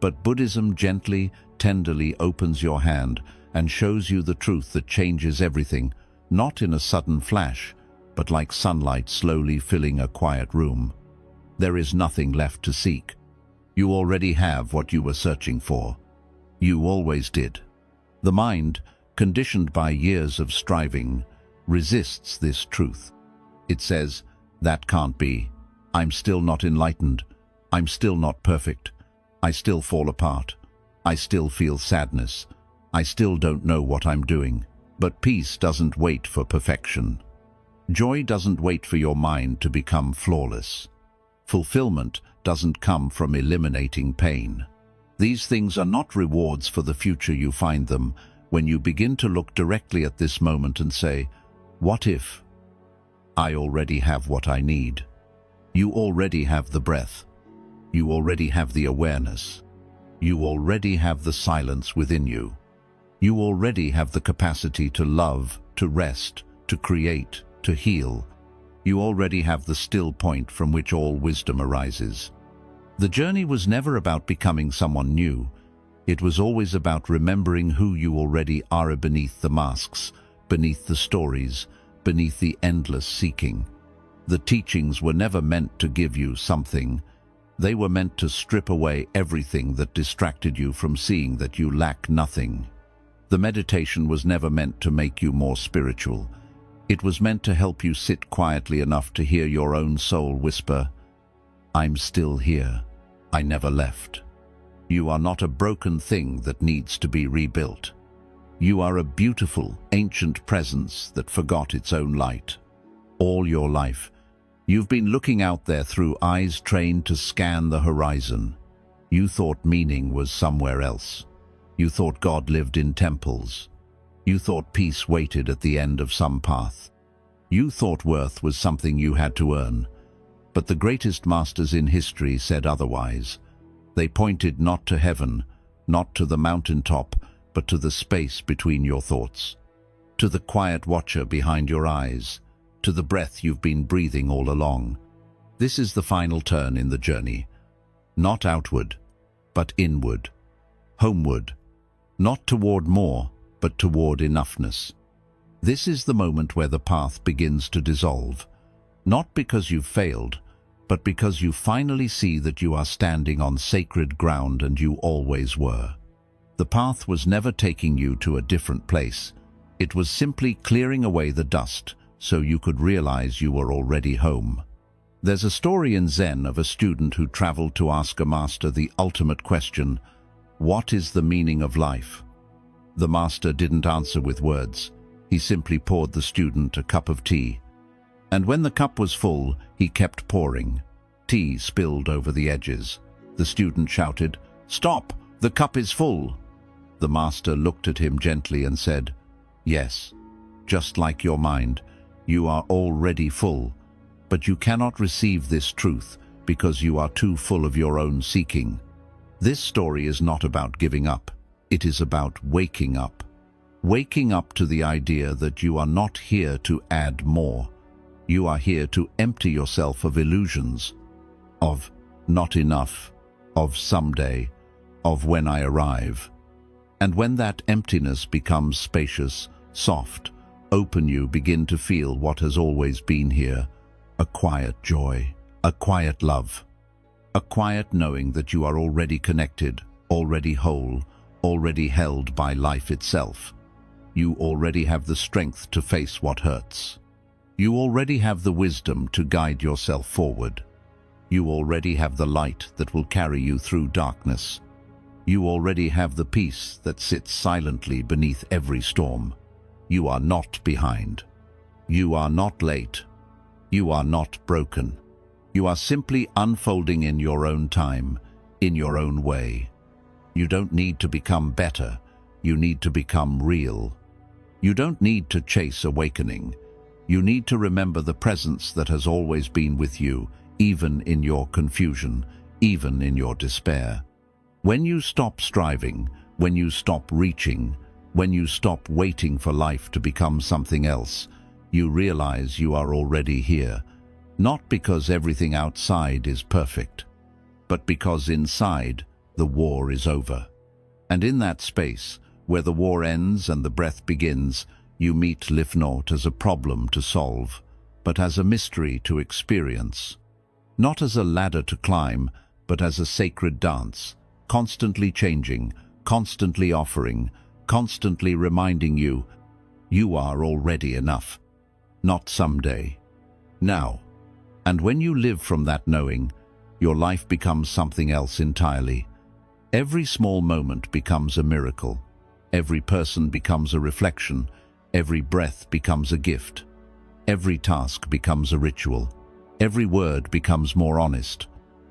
But Buddhism gently, tenderly opens your hand and shows you the truth that changes everything, not in a sudden flash, but like sunlight slowly filling a quiet room. There is nothing left to seek. You already have what you were searching for. You always did. The mind, conditioned by years of striving, resists this truth. It says, that can't be. I'm still not enlightened. I'm still not perfect. I still fall apart. I still feel sadness. I still don't know what I'm doing. But peace doesn't wait for perfection. Joy doesn't wait for your mind to become flawless. Fulfillment doesn't come from eliminating pain. These things are not rewards for the future. You find them when you begin to look directly at this moment and say, what if? I already have what I need. You already have the breath. You already have the awareness. You already have the silence within you. You already have the capacity to love, to rest, to create, to heal. You already have the still point from which all wisdom arises. The journey was never about becoming someone new. It was always about remembering who you already are beneath the masks, beneath the stories, beneath the endless seeking. The teachings were never meant to give you something. They were meant to strip away everything that distracted you from seeing that you lack nothing. The meditation was never meant to make you more spiritual. It was meant to help you sit quietly enough to hear your own soul whisper, I'm still here. I never left. You are not a broken thing that needs to be rebuilt. You are a beautiful, ancient presence that forgot its own light. All your life, you've been looking out there through eyes trained to scan the horizon. You thought meaning was somewhere else. You thought God lived in temples. You thought peace waited at the end of some path. You thought worth was something you had to earn. But the greatest masters in history said otherwise. They pointed not to heaven, not to the mountaintop, but to the space between your thoughts, to the quiet watcher behind your eyes, to the breath you've been breathing all along. This is the final turn in the journey. Not outward, but inward, homeward, not toward more, but toward enoughness. This is the moment where the path begins to dissolve, not because you've failed, but because you finally see that you are standing on sacred ground, and you always were. The path was never taking you to a different place. It was simply clearing away the dust so you could realize you were already home. There's a story in Zen of a student who traveled to ask a master the ultimate question: what is the meaning of life? The master didn't answer with words. He simply poured the student a cup of tea. And when the cup was full, he kept pouring. Tea spilled over the edges. The student shouted, "Stop! The cup is full!" The master looked at him gently and said, "Yes, just like your mind, you are already full, but you cannot receive this truth because you are too full of your own seeking." This story is not about giving up. It is about waking up. Waking up to the idea that you are not here to add more. You are here to empty yourself of illusions, of not enough, of someday, of when I arrive. And when that emptiness becomes spacious, soft, open, you begin to feel what has always been here: a quiet joy, a quiet love, a quiet knowing that you are already connected, already whole, already held by life itself. You already have the strength to face what hurts. You already have the wisdom to guide yourself forward. You already have the light that will carry you through darkness. You already have the peace that sits silently beneath every storm. You are not behind. You are not late. You are not broken. You are simply unfolding in your own time, in your own way. You don't need to become better. You need to become real. You don't need to chase awakening. You need to remember the presence that has always been with you, even in your confusion, even in your despair. When you stop striving, when you stop reaching, when you stop waiting for life to become something else, you realize you are already here, not because everything outside is perfect, but because inside the war is over. And in that space, where the war ends and the breath begins, you meet life not as a problem to solve, but as a mystery to experience. Not as a ladder to climb, but as a sacred dance, constantly changing, constantly offering, constantly reminding you, you are already enough. Not someday. Now. And when you live from that knowing, your life becomes something else entirely. Every small moment becomes a miracle. Every person becomes a reflection. Every breath becomes a gift. Every task becomes a ritual. Every word becomes more honest.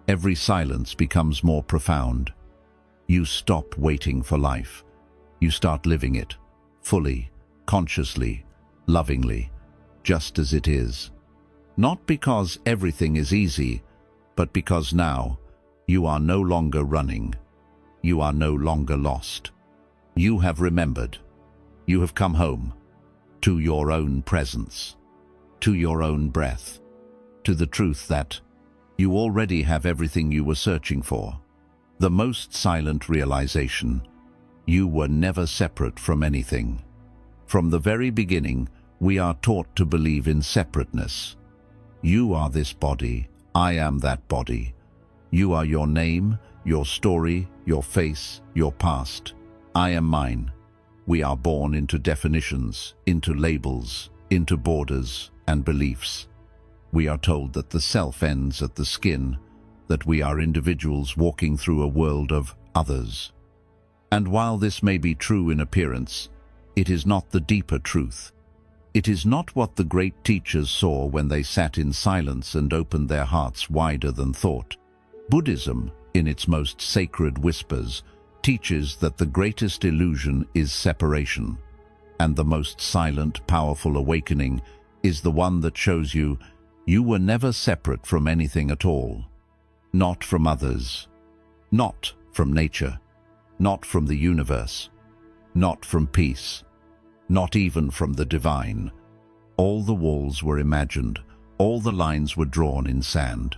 Every silence becomes more profound. You stop waiting for life. You start living it, fully, consciously, lovingly, just as it is. Not because everything is easy, but because now you are no longer running. You are no longer lost. You have remembered. You have come home to your own presence, to your own breath, to the truth that you already have everything you were searching for. The most silent realization: you were never separate from anything. From the very beginning, we are taught to believe in separateness. You are this body, I am that body. You are your name, your story, your face, your past. I am mine. We are born into definitions, into labels, into borders and beliefs. We are told that the self ends at the skin, that we are individuals walking through a world of others. And while this may be true in appearance, it is not the deeper truth. It is not what the great teachers saw when they sat in silence and opened their hearts wider than thought. Buddhism, in its most sacred whispers, teaches that the greatest illusion is separation, and the most silent, powerful awakening is the one that shows you you were never separate from anything at all. Not from others, not from nature, not from the universe, not from peace, not even from the divine. All the walls were imagined, all the lines were drawn in sand.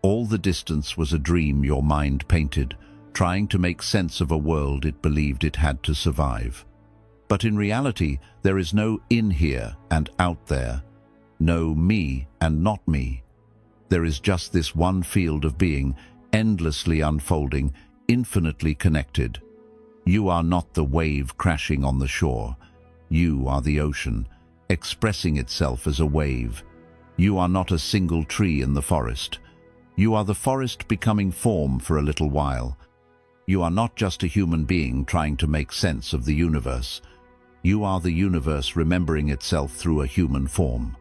All the distance was a dream your mind painted, trying to make sense of a world it believed it had to survive. But in reality, there is no in here and out there, no me and not me. There is just this one field of being, endlessly unfolding, infinitely connected. You are not the wave crashing on the shore. You are the ocean, expressing itself as a wave. You are not a single tree in the forest. You are the forest becoming form for a little while. You are not just a human being trying to make sense of the universe. You are the universe remembering itself through a human form.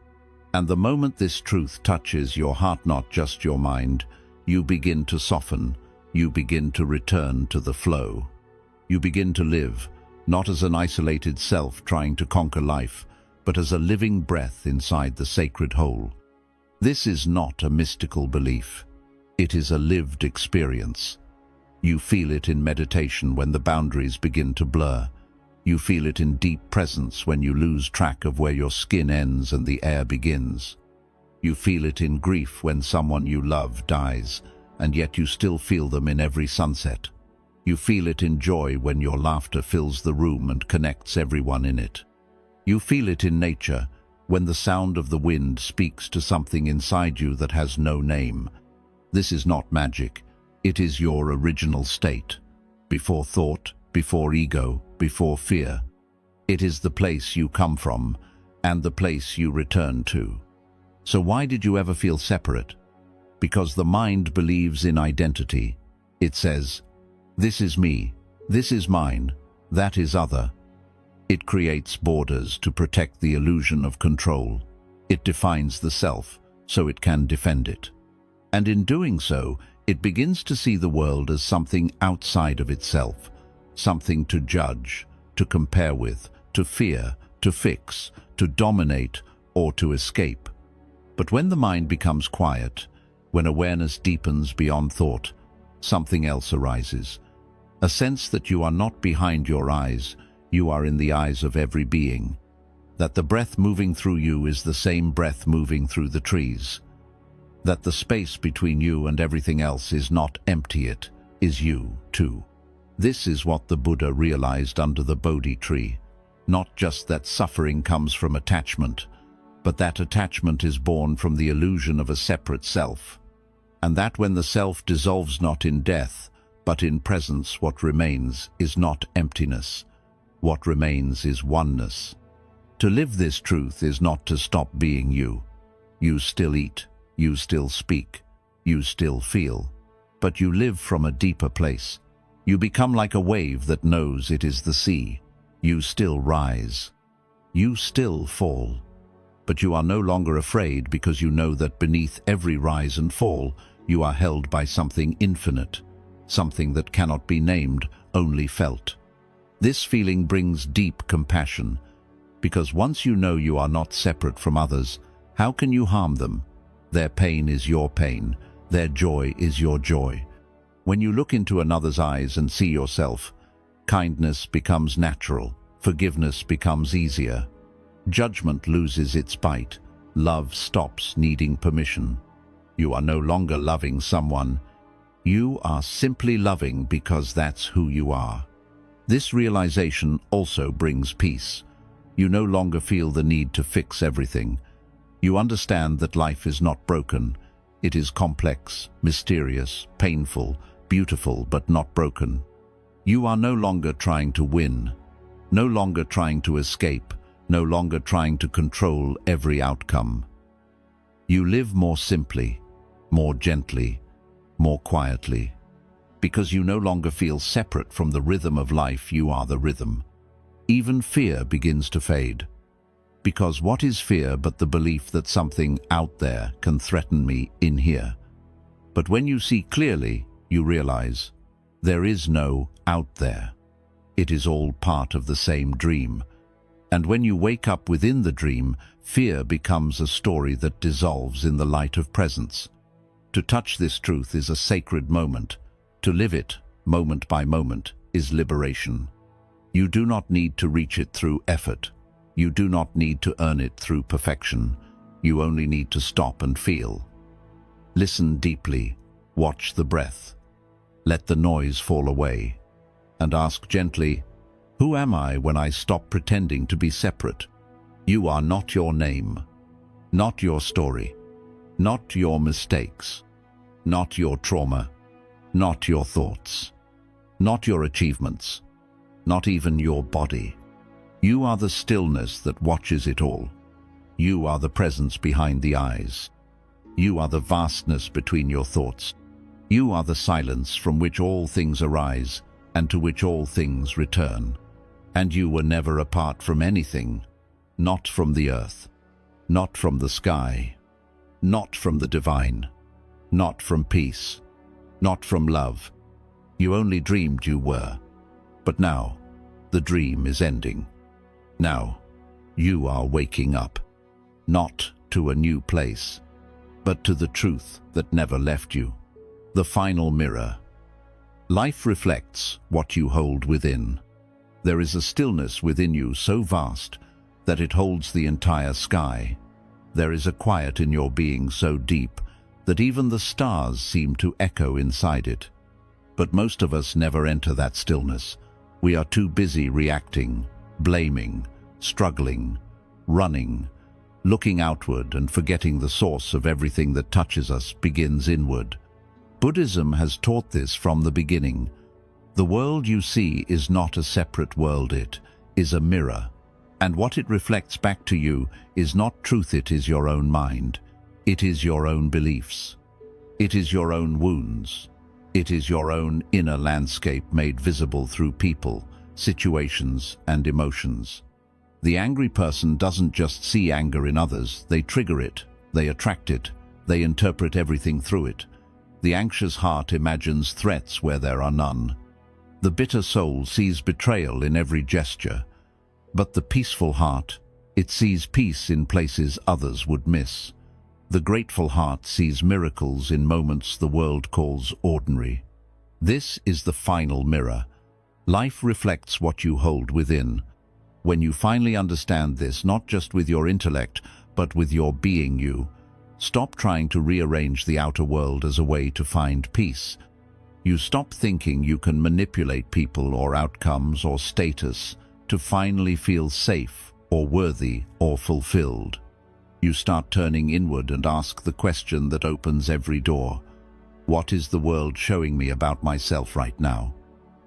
And the moment this truth touches your heart, not just your mind, you begin to soften. You begin to return to the flow. You begin to live, not as an isolated self trying to conquer life, but as a living breath inside the sacred whole. This is not a mystical belief. It is a lived experience. You feel it in meditation when the boundaries begin to blur. You feel it in deep presence when you lose track of where your skin ends and the air begins. You feel it in grief when someone you love dies, and yet you still feel them in every sunset. You feel it in joy when your laughter fills the room and connects everyone in it. You feel it in nature when the sound of the wind speaks to something inside you that has no name. This is not magic. It is your original state, before thought, before ego, before fear. It is the place you come from and the place you return to. So why did you ever feel separate? Because the mind believes in identity. It says, this is me, this is mine, that is other. It creates borders to protect the illusion of control. It defines the self so it can defend it. And in doing so, it begins to see the world as something outside of itself, something to judge, to compare with, to fear, to fix, to dominate, or to escape. But when the mind becomes quiet, when awareness deepens beyond thought, something else arises. A sense that you are not behind your eyes, you are in the eyes of every being. That the breath moving through you is the same breath moving through the trees. That the space between you and everything else is not empty, it is you, too. This is what the Buddha realized under the Bodhi tree. Not just that suffering comes from attachment, but that attachment is born from the illusion of a separate self. And that when the self dissolves not in death, but in presence, what remains is not emptiness. What remains is oneness. To live this truth is not to stop being you. You still eat, you still speak, you still feel, but you live from a deeper place. You become like a wave that knows it is the sea. You still rise. You still fall. But you are no longer afraid because you know that beneath every rise and fall, you are held by something infinite, something that cannot be named, only felt. This feeling brings deep compassion, because once you know you are not separate from others, how can you harm them? Their pain is your pain, their joy is your joy. When you look into another's eyes and see yourself, kindness becomes natural, forgiveness becomes easier. Judgment loses its bite, love stops needing permission. You are no longer loving someone, you are simply loving because that's who you are. This realization also brings peace. You no longer feel the need to fix everything. You understand that life is not broken. It is complex, mysterious, painful, beautiful, but not broken. You are no longer trying to win, no longer trying to escape, no longer trying to control every outcome. You live more simply, more gently, more quietly. Because you no longer feel separate from the rhythm of life, you are the rhythm. Even fear begins to fade. Because what is fear but the belief that something out there can threaten me in here? But when you see clearly, you realize there is no out there. It is all part of the same dream. And when you wake up within the dream, fear becomes a story that dissolves in the light of presence. To touch this truth is a sacred moment. To live it, moment by moment, is liberation. You do not need to reach it through effort. You do not need to earn it through perfection. You only need to stop and feel. Listen deeply. Watch the breath. Let the noise fall away. And ask gently, Who am I when I stop pretending to be separate? You are not your name, not your story, not your mistakes, not your trauma, not your thoughts, not your achievements, not even your body. You are the stillness that watches it all. You are the presence behind the eyes. You are the vastness between your thoughts. You are the silence from which all things arise and to which all things return. And you were never apart from anything, not from the earth, not from the sky, not from the divine, not from peace, not from love. You only dreamed you were. But now, the dream is ending. Now, you are waking up, not to a new place, but to the truth that never left you. The final mirror. Life reflects what you hold within. There is a stillness within you so vast that it holds the entire sky. There is a quiet in your being so deep that even the stars seem to echo inside it. But most of us never enter that stillness. We are too busy reacting, blaming, struggling, running, looking outward and forgetting the source of everything that touches us begins inward. Buddhism has taught this from the beginning. The world you see is not a separate world, it is a mirror. And what it reflects back to you is not truth, it is your own mind. It is your own beliefs. It is your own wounds. It is your own inner landscape made visible through people, situations, and emotions. The angry person doesn't just see anger in others, they trigger it, they attract it, they interpret everything through it. The anxious heart imagines threats where there are none. The bitter soul sees betrayal in every gesture. But the peaceful heart, it sees peace in places others would miss. The grateful heart sees miracles in moments the world calls ordinary. This is the final mirror. Life reflects what you hold within. When you finally understand this, not just with your intellect, but with your being, you stop trying to rearrange the outer world as a way to find peace. You stop thinking you can manipulate people or outcomes or status to finally feel safe or worthy or fulfilled. You start turning inward and ask the question that opens every door. What is the world showing me about myself right now?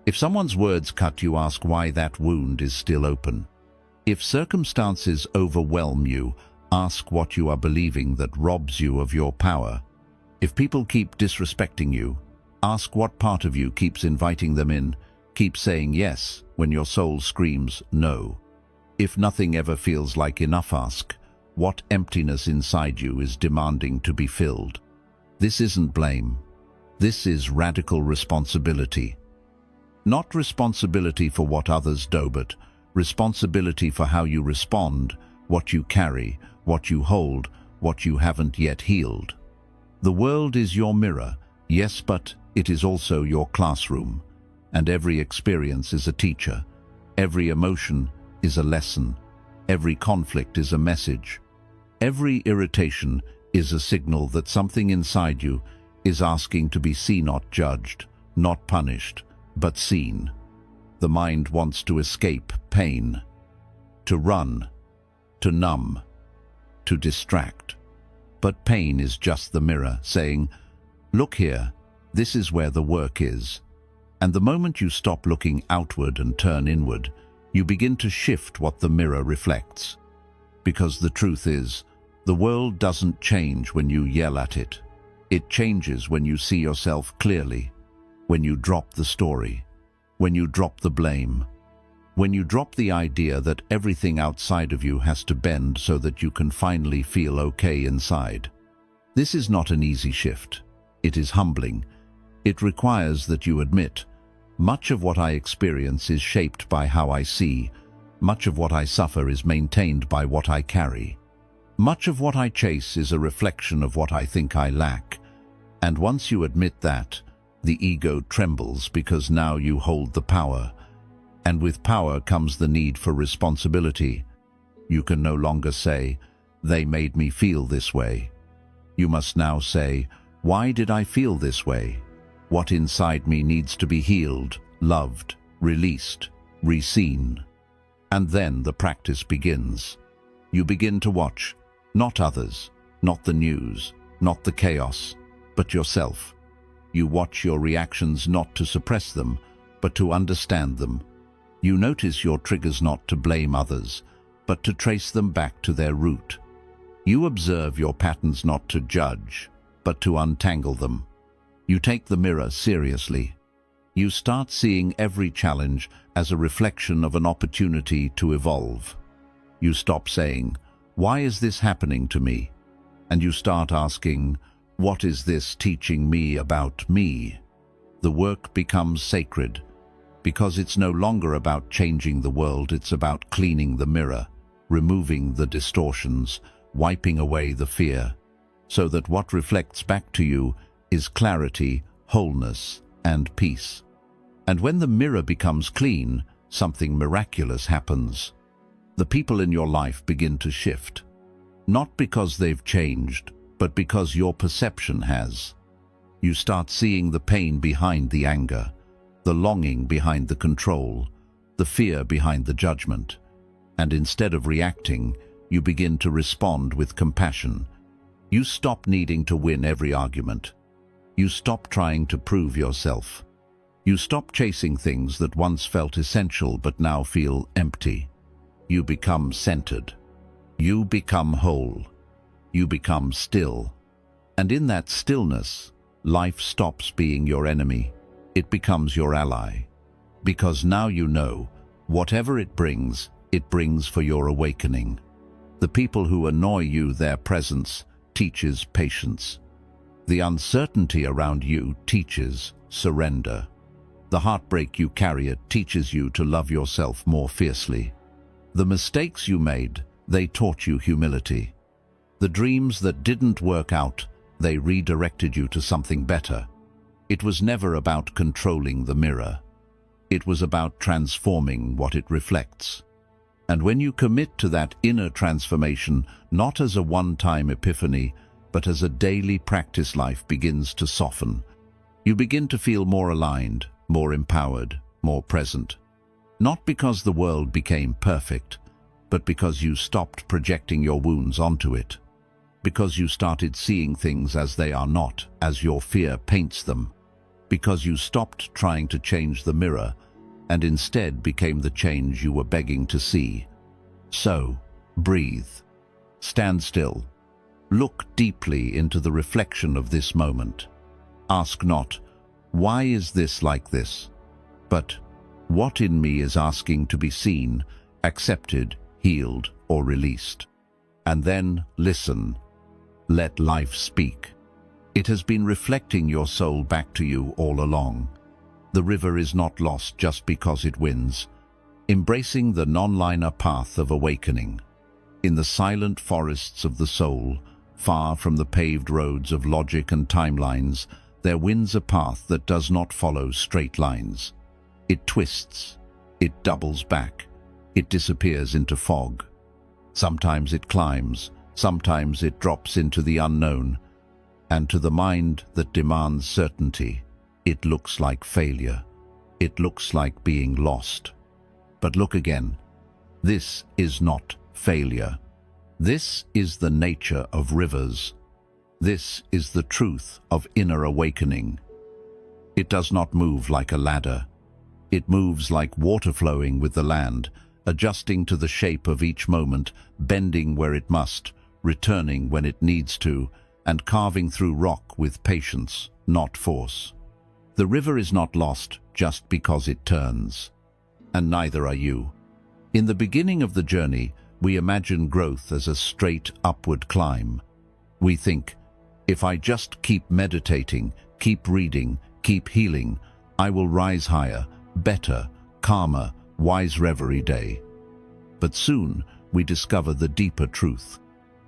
If someone's words cut you, ask why that wound is still open. If circumstances overwhelm you, ask what you are believing that robs you of your power. If people keep disrespecting you, ask what part of you keeps inviting them in, keeps saying yes when your soul screams no. If nothing ever feels like enough, ask what emptiness inside you is demanding to be filled. This isn't blame. This is radical responsibility. Not responsibility for what others do, but responsibility for how you respond, what you carry, what you hold, what you haven't yet healed. The world is your mirror, yes, but it is also your classroom. And every experience is a teacher. Every emotion is a lesson. Every conflict is a message. Every irritation is a signal that something inside you is asking to be seen, not judged, not punished, but seen. The mind wants to escape pain, to run, to numb, to distract. But pain is just the mirror saying, look here, this is where the work is. And the moment you stop looking outward and turn inward, you begin to shift what the mirror reflects. Because the truth is, the world doesn't change when you yell at it. It changes when you see yourself clearly, when you drop the story, when you drop the blame, when you drop the idea that everything outside of you has to bend so that you can finally feel okay inside. This is not an easy shift. It is humbling. It requires that you admit, much of what I experience is shaped by how I see. Much of what I suffer is maintained by what I carry. Much of what I chase is a reflection of what I think I lack. And once you admit that, the ego trembles because now you hold the power. And with power comes the need for responsibility. You can no longer say, they made me feel this way. You must now say, why did I feel this way? What inside me needs to be healed, loved, released? re-seen. And then the practice begins. You begin to watch, not others, not the news, not the chaos, but yourself. You watch your reactions not to suppress them, but to understand them. You notice your triggers not to blame others, but to trace them back to their root. You observe your patterns not to judge, but to untangle them. You take the mirror seriously. You start seeing every challenge as a reflection of an opportunity to evolve. You stop saying, "Why is this happening to me?" And you start asking, "What is this teaching me about me?" The work becomes sacred, because it's no longer about changing the world, it's about cleaning the mirror, removing the distortions, wiping away the fear, so that what reflects back to you is clarity, wholeness, and peace. And when the mirror becomes clean, something miraculous happens. The people in your life begin to shift, not because they've changed, but because your perception has. You start seeing the pain behind the anger, the longing behind the control, the fear behind the judgment. And instead of reacting, you begin to respond with compassion. You stop needing to win every argument. You stop trying to prove yourself. You stop chasing things that once felt essential but now feel empty. You become centered. You become whole. You become still. And in that stillness, life stops being your enemy. It becomes your ally. Because now you know, whatever it brings for your awakening. The people who annoy you, their presence teaches patience. The uncertainty around you teaches surrender. The heartbreak you carry, it teaches you to love yourself more fiercely. The mistakes you made, they taught you humility. The dreams that didn't work out, they redirected you to something better. It was never about controlling the mirror. It was about transforming what it reflects. And when you commit to that inner transformation, not as a one-time epiphany, but as a daily practice, life begins to soften. You begin to feel more aligned, more empowered, more present. Not because the world became perfect, but because you stopped projecting your wounds onto it. Because you started seeing things as they are, not as your fear paints them. Because you stopped trying to change the mirror and instead became the change you were begging to see. So, breathe. Stand still. Look deeply into the reflection of this moment. Ask not, "Why is this like this?" but, "What in me is asking to be seen, accepted, healed, or released?" And then listen. Let life speak. It has been reflecting your soul back to you all along. The river is not lost just because it wins. Embracing the non-linear path of awakening. In the silent forests of the soul, far from the paved roads of logic and timelines, there wins a path that does not follow straight lines. It twists, it doubles back, it disappears into fog. Sometimes it climbs, sometimes it drops into the unknown, and to the mind that demands certainty, it looks like failure. It looks like being lost. But look again. This is not failure. This is the nature of rivers. This is the truth of inner awakening. It does not move like a ladder. It moves like water flowing with the land, adjusting to the shape of each moment, bending where it must, returning when it needs to, and carving through rock with patience, not force. The river is not lost just because it turns. And neither are you. In the beginning of the journey, we imagine growth as a straight upward climb. We think, if I just keep meditating, keep reading, keep healing, I will rise higher, better, calmer, wiser every day. But soon we discover the deeper truth.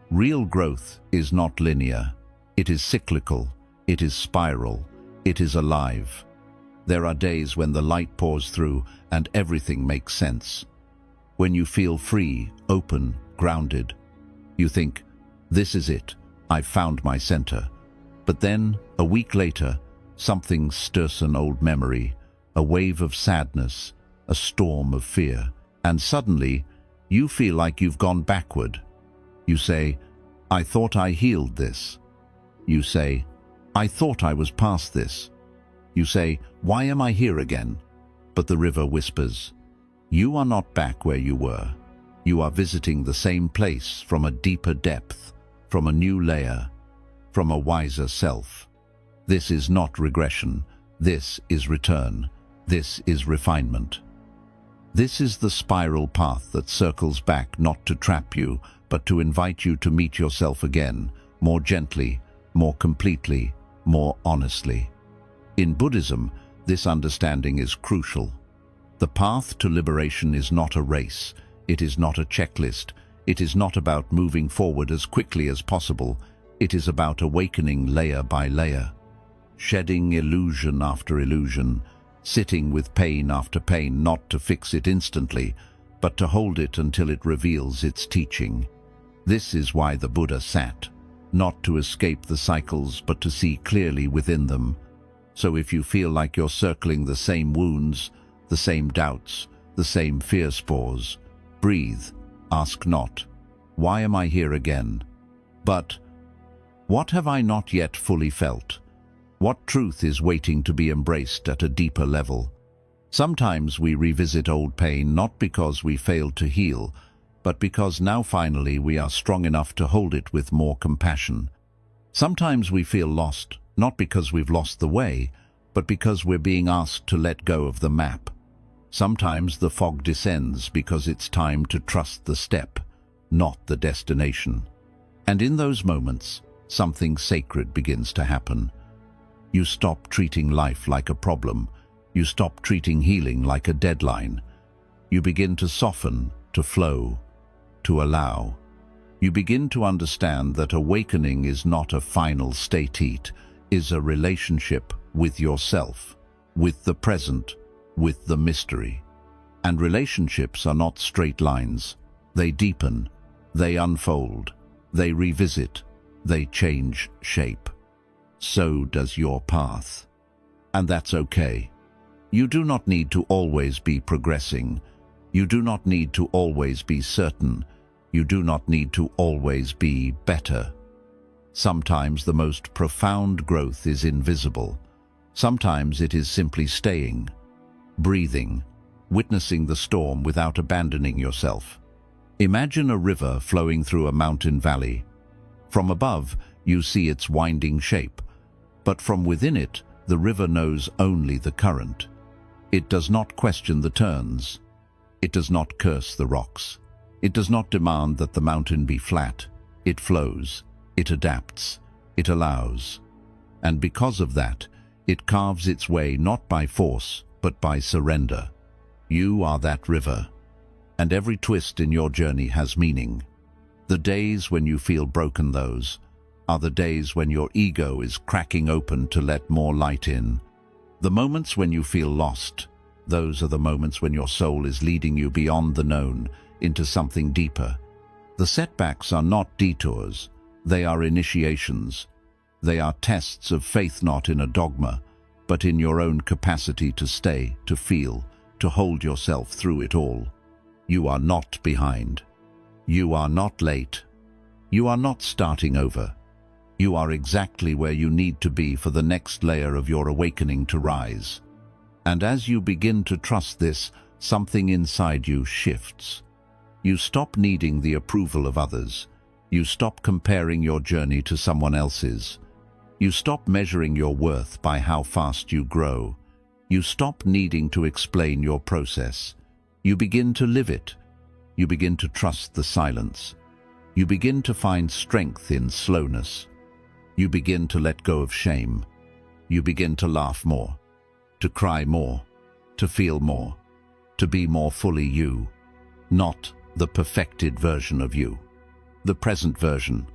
Real growth is not linear. It is cyclical. It is spiral. It is alive. There are days when the light pours through and everything makes sense. When you feel free, open, grounded, you think, this is it, I've found my center. But then, a week later, something stirs an old memory, a wave of sadness, a storm of fear, and suddenly you feel like you've gone backward. You say, "I thought I healed this." You say, "I thought I was past this." You say, "Why am I here again?" But the river whispers, "You are not back where you were. You are visiting the same place from a deeper depth, from a new layer, from a wiser self. This is not regression. This is return. This is refinement." This is the spiral path that circles back not to trap you, but to invite you to meet yourself again, more gently, more completely, more honestly. In Buddhism, this understanding is crucial. The path to liberation is not a race. It is not a checklist. It is not about moving forward as quickly as possible. It is about awakening layer by layer, shedding illusion after illusion, sitting with pain after pain, not to fix it instantly, but to hold it until it reveals its teaching. This is why the Buddha sat, not to escape the cycles, but to see clearly within them. So if you feel like you're circling the same wounds, the same doubts, the same fear spores, breathe, ask not, "Why am I here again?" but, "What have I not yet fully felt? What truth is waiting to be embraced at a deeper level?" Sometimes we revisit old pain not because we failed to heal, but because now finally we are strong enough to hold it with more compassion. Sometimes we feel lost, not because we've lost the way, but because we're being asked to let go of the map. Sometimes the fog descends because it's time to trust the step, not the destination. And in those moments, something sacred begins to happen. You stop treating life like a problem. You stop treating healing like a deadline. You begin to soften, to flow, to allow. You begin to understand that awakening is not a final state, is a relationship with yourself, with the present, with the mystery. And relationships are not straight lines. They deepen, they unfold, they revisit, they change shape. So does your path. And that's okay. You do not need to always be progressing. You do not need to always be certain. You do not need to always be better. Sometimes the most profound growth is invisible. Sometimes it is simply staying, breathing, witnessing the storm without abandoning yourself. Imagine a river flowing through a mountain valley. From above, you see its winding shape, but from within it, the river knows only the current. It does not question the turns. It does not curse the rocks. It does not demand that the mountain be flat. It flows. It adapts. It allows. And because of that, it carves its way not by force, but by surrender. You are that river, and every twist in your journey has meaning. The days when you feel broken, those are the days when your ego is cracking open to let more light in. The moments when you feel lost, those are the moments when your soul is leading you beyond the known, into something deeper. The setbacks are not detours, they are initiations. They are tests of faith, not in a dogma, but in your own capacity to stay, to feel, to hold yourself through it all. You are not behind. You are not late. You are not starting over. You are exactly where you need to be for the next layer of your awakening to rise. And as you begin to trust this, something inside you shifts. You stop needing the approval of others. You stop comparing your journey to someone else's. You stop measuring your worth by how fast you grow. You stop needing to explain your process. You begin to live it. You begin to trust the silence. You begin to find strength in slowness. You begin to let go of shame. You begin to laugh more, to cry more, to feel more, to be more fully you. Not the perfected version of you. The present version.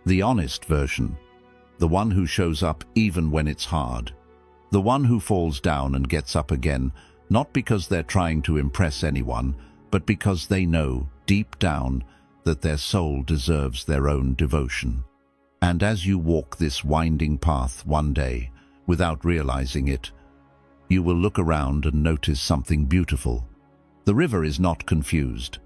The honest version. The one who shows up even when it's hard. The one who falls down and gets up again, not because they're trying to impress anyone, but because they know, deep down, that their soul deserves their own devotion. And as you walk this winding path one day, without realizing it, you will look around and notice something beautiful. The river is not confused.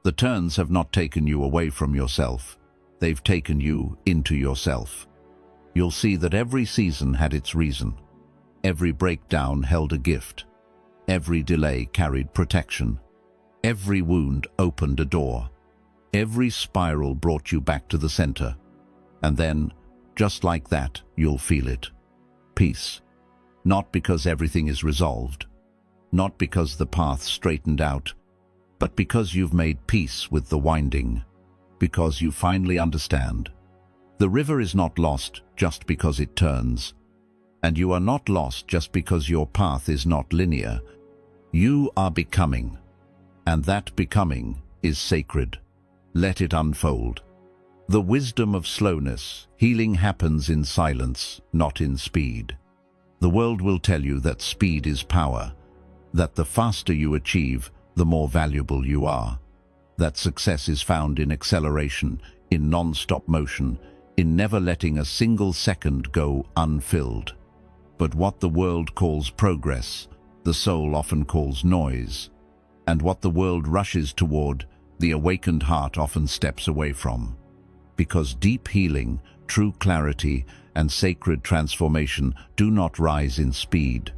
The turns have not taken you away from yourself. They've taken you into yourself. You'll see that every season had its reason. Every breakdown held a gift. Every delay carried protection. Every wound opened a door. Every spiral brought you back to the center. And then, just like that, you'll feel it. Peace. Not because everything is resolved. Not because the path straightened out. But because you've made peace with the winding. Because you finally understand. The river is not lost just because it turns. And you are not lost just because your path is not linear. You are becoming. And that becoming is sacred. Let it unfold. The wisdom of slowness. Healing happens in silence, not in speed. The world will tell you that speed is power, that the faster you achieve, the more valuable you are, that success is found in acceleration, in non-stop motion, in never letting a single second go unfilled. But what the world calls progress, the soul often calls noise. And what the world rushes toward, the awakened heart often steps away from. Because deep healing, true clarity, and sacred transformation do not rise in speed.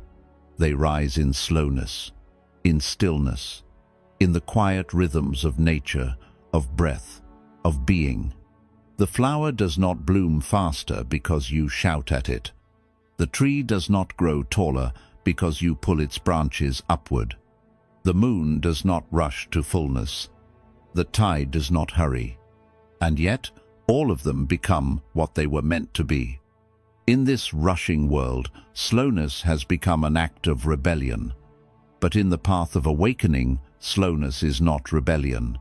They rise in slowness, in stillness, in the quiet rhythms of nature, of breath, of being. The flower does not bloom faster because you shout at it. The tree does not grow taller because you pull its branches upward. The moon does not rush to fullness. The tide does not hurry. And yet, all of them become what they were meant to be. In this rushing world, slowness has become an act of rebellion. But in the path of awakening, slowness is not rebellion.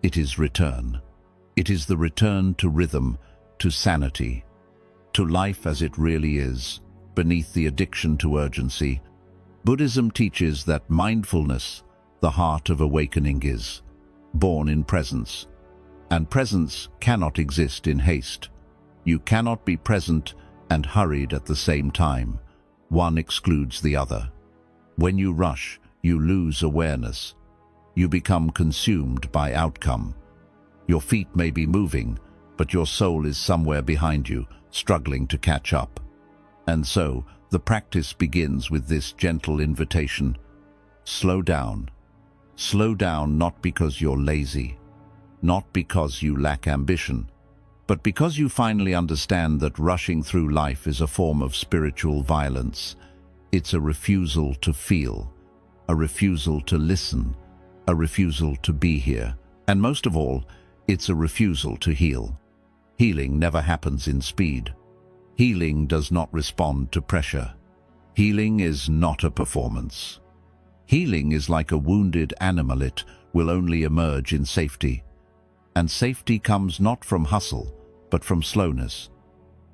It is return. It is the return to rhythm, to sanity, to life as it really is, beneath the addiction to urgency. Buddhism teaches that mindfulness, the heart of awakening, is born in presence. And presence cannot exist in haste. You cannot be present and hurried at the same time. One excludes the other. When you rush, you lose awareness. You become consumed by outcome. Your feet may be moving, but your soul is somewhere behind you, struggling to catch up. And so, the practice begins with this gentle invitation. Slow down. Slow down not because you're lazy, not because you lack ambition, but because you finally understand that rushing through life is a form of spiritual violence. It's a refusal to feel, a refusal to listen, a refusal to be here, and most of all, it's a refusal to heal. Healing never happens in speed. Healing does not respond to pressure. Healing is not a performance. Healing is like a wounded animal. It will only emerge in safety. And safety comes not from hustle, but from slowness.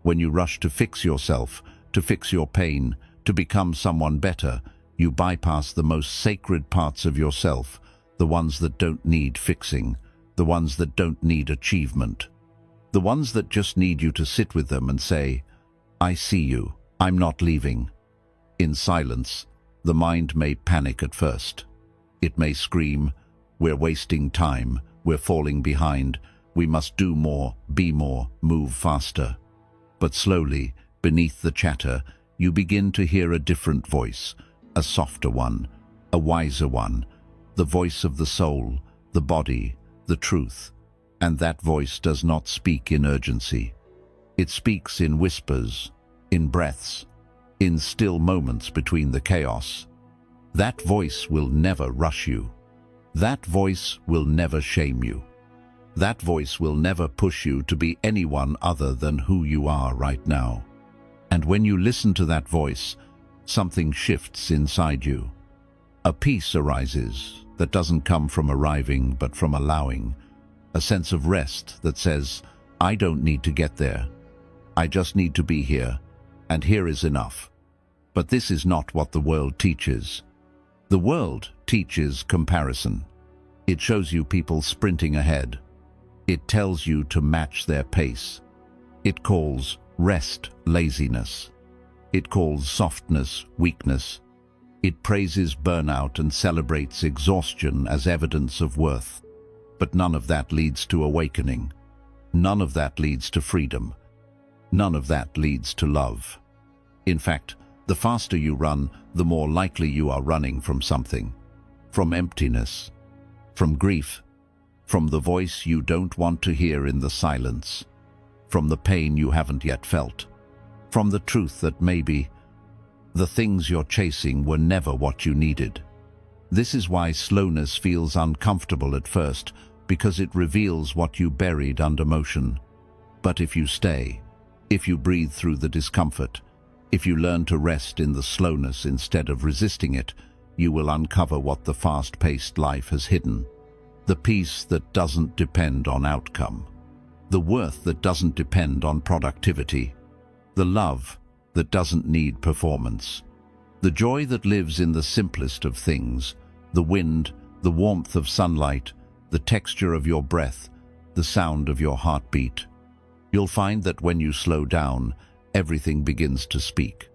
When you rush to fix yourself, to fix your pain, to become someone better, you bypass the most sacred parts of yourself, the ones that don't need fixing, the ones that don't need achievement, the ones that just need you to sit with them and say, I see you, I'm not leaving. In silence, the mind may panic at first. It may scream, we're wasting time, we're falling behind, we must do more, be more, move faster. But slowly, beneath the chatter, you begin to hear a different voice, a softer one, a wiser one, the voice of the soul, the body, the truth. And that voice does not speak in urgency. It speaks in whispers, in breaths, in still moments between the chaos. That voice will never rush you. That voice will never shame you. That voice will never push you to be anyone other than who you are right now. And when you listen to that voice, something shifts inside you. A peace arises that doesn't come from arriving but from allowing. A sense of rest that says, I don't need to get there. I just need to be here, and here is enough. But this is not what the world teaches. The world teaches comparison. It shows you people sprinting ahead. It tells you to match their pace. It calls rest laziness. It calls softness weakness. It praises burnout and celebrates exhaustion as evidence of worth. But none of that leads to awakening. None of that leads to freedom. None of that leads to love. In fact, the faster you run, the more likely you are running from something. From emptiness. From grief. From the voice you don't want to hear in the silence. From the pain you haven't yet felt. From the truth that maybe the things you're chasing were never what you needed. This is why slowness feels uncomfortable at first, because it reveals what you buried under motion. But if you stay, if you breathe through the discomfort, if you learn to rest in the slowness instead of resisting it, you will uncover what the fast-paced life has hidden. The peace that doesn't depend on outcome. The worth that doesn't depend on productivity. The love that doesn't need performance. The joy that lives in the simplest of things. The wind, the warmth of sunlight, the texture of your breath, the sound of your heartbeat. You'll find that when you slow down, everything begins to speak.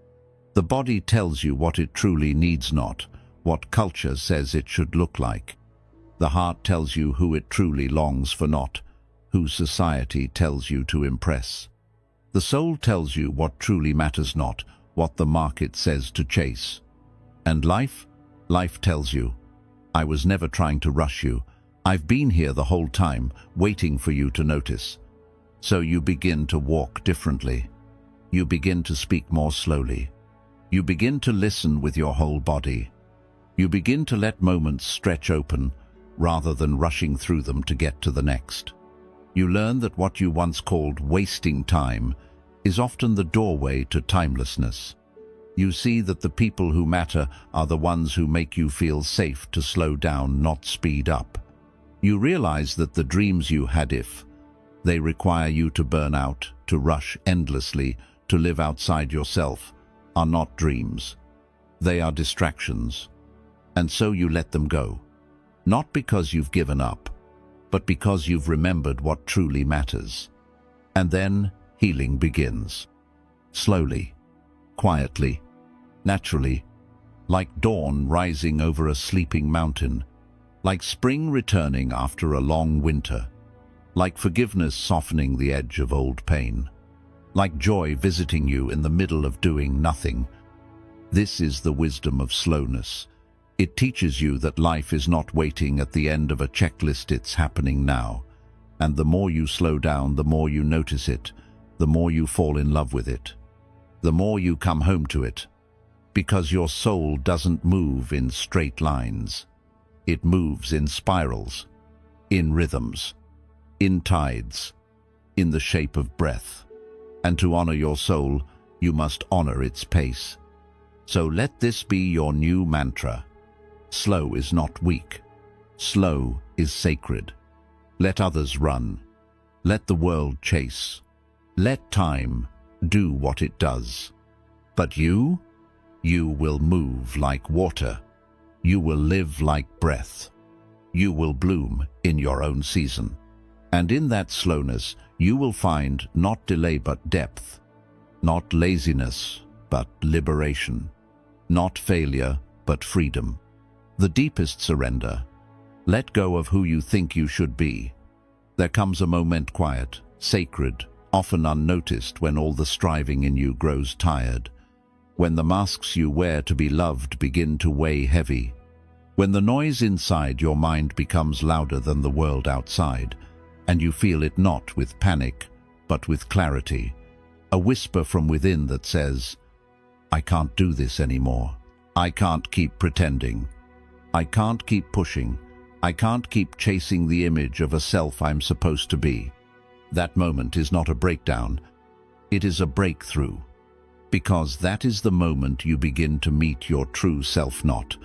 The body tells you what it truly needs, not what culture says it should look like. The heart tells you who it truly longs for, not who society tells you to impress. The soul tells you what truly matters, not what the market says to chase. And life tells you, I was never trying to rush you. I've been here the whole time, waiting for you to notice. So you begin to walk differently. You begin to speak more slowly. You begin to listen with your whole body. You begin to let moments stretch open, rather than rushing through them to get to the next. You learn that what you once called wasting time is often the doorway to timelessness. You see that the people who matter are the ones who make you feel safe to slow down, not speed up. You realize that the dreams you had, if they require you to burn out, to rush endlessly, to live outside yourself, are not dreams. They are distractions. And so you let them go. Not because you've given up, but because you've remembered what truly matters. And then healing begins. Slowly, quietly, naturally, like dawn rising over a sleeping mountain, like spring returning after a long winter, like forgiveness softening the edge of old pain, like joy visiting you in the middle of doing nothing. This is the wisdom of slowness. It teaches you that life is not waiting at the end of a checklist, it's happening now. And the more you slow down, the more you notice it, the more you fall in love with it, the more you come home to it. Because your soul doesn't move in straight lines. It moves in spirals, in rhythms, in tides, in the shape of breath. And to honor your soul, you must honor its pace. So let this be your new mantra. Slow is not weak. Slow is sacred. Let others run. Let the world chase. Let time do what it does. But you will move like water. You will live like breath. You will bloom in your own season. And in that slowness, you will find not delay but depth, not laziness but liberation, not failure but freedom. The deepest surrender. Let go of who you think you should be. There comes a moment quiet, sacred, often unnoticed, when all the striving in you grows tired, when the masks you wear to be loved begin to weigh heavy, when the noise inside your mind becomes louder than the world outside, and you feel it not with panic, but with clarity, a whisper from within that says, I can't do this anymore. I can't keep pretending. I can't keep pushing. I can't keep chasing the image of a self I'm supposed to be. That moment is not a breakdown. It is a breakthrough. Because that is the moment you begin to meet your true self, not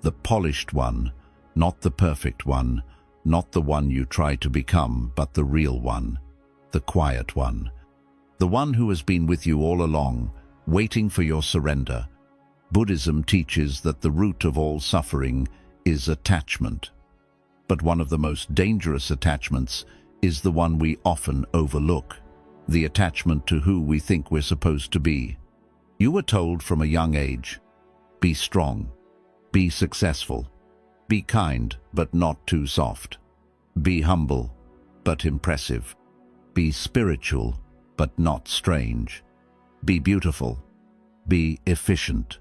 the polished one, not the perfect one, not the one you try to become, but the real one, the quiet one, the one who has been with you all along, waiting for your surrender. Buddhism teaches that the root of all suffering is attachment. But one of the most dangerous attachments is the one we often overlook, the attachment to who we think we're supposed to be. You were told from a young age, be strong, Be successful. Be kind, but not too soft. Be humble, but impressive. Be spiritual, but not strange. Be beautiful. Be efficient.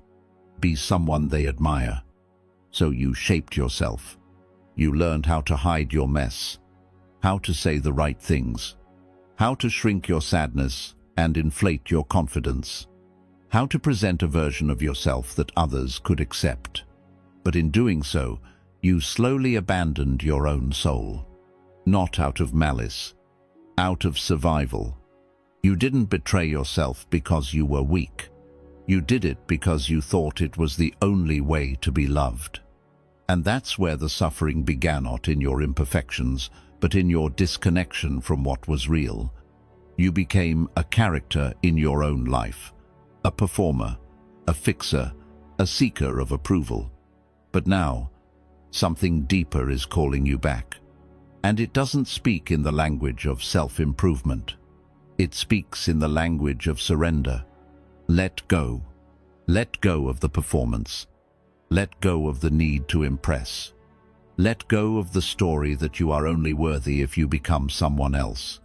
Be someone they admire. So you shaped yourself. You learned how to hide your mess, how to say the right things, how to shrink your sadness and inflate your confidence, how to present a version of yourself that others could accept. But in doing so, you slowly abandoned your own soul. Not out of malice, out of survival. You didn't betray yourself because you were weak. You did it because you thought it was the only way to be loved. And that's where the suffering began, not in your imperfections, but in your disconnection from what was real. You became a character in your own life, a performer, a fixer, a seeker of approval. But now, something deeper is calling you back. And it doesn't speak in the language of self-improvement. It speaks in the language of surrender. Let go. Let go of the performance. Let go of the need to impress. Let go of the story that you are only worthy if you become someone else.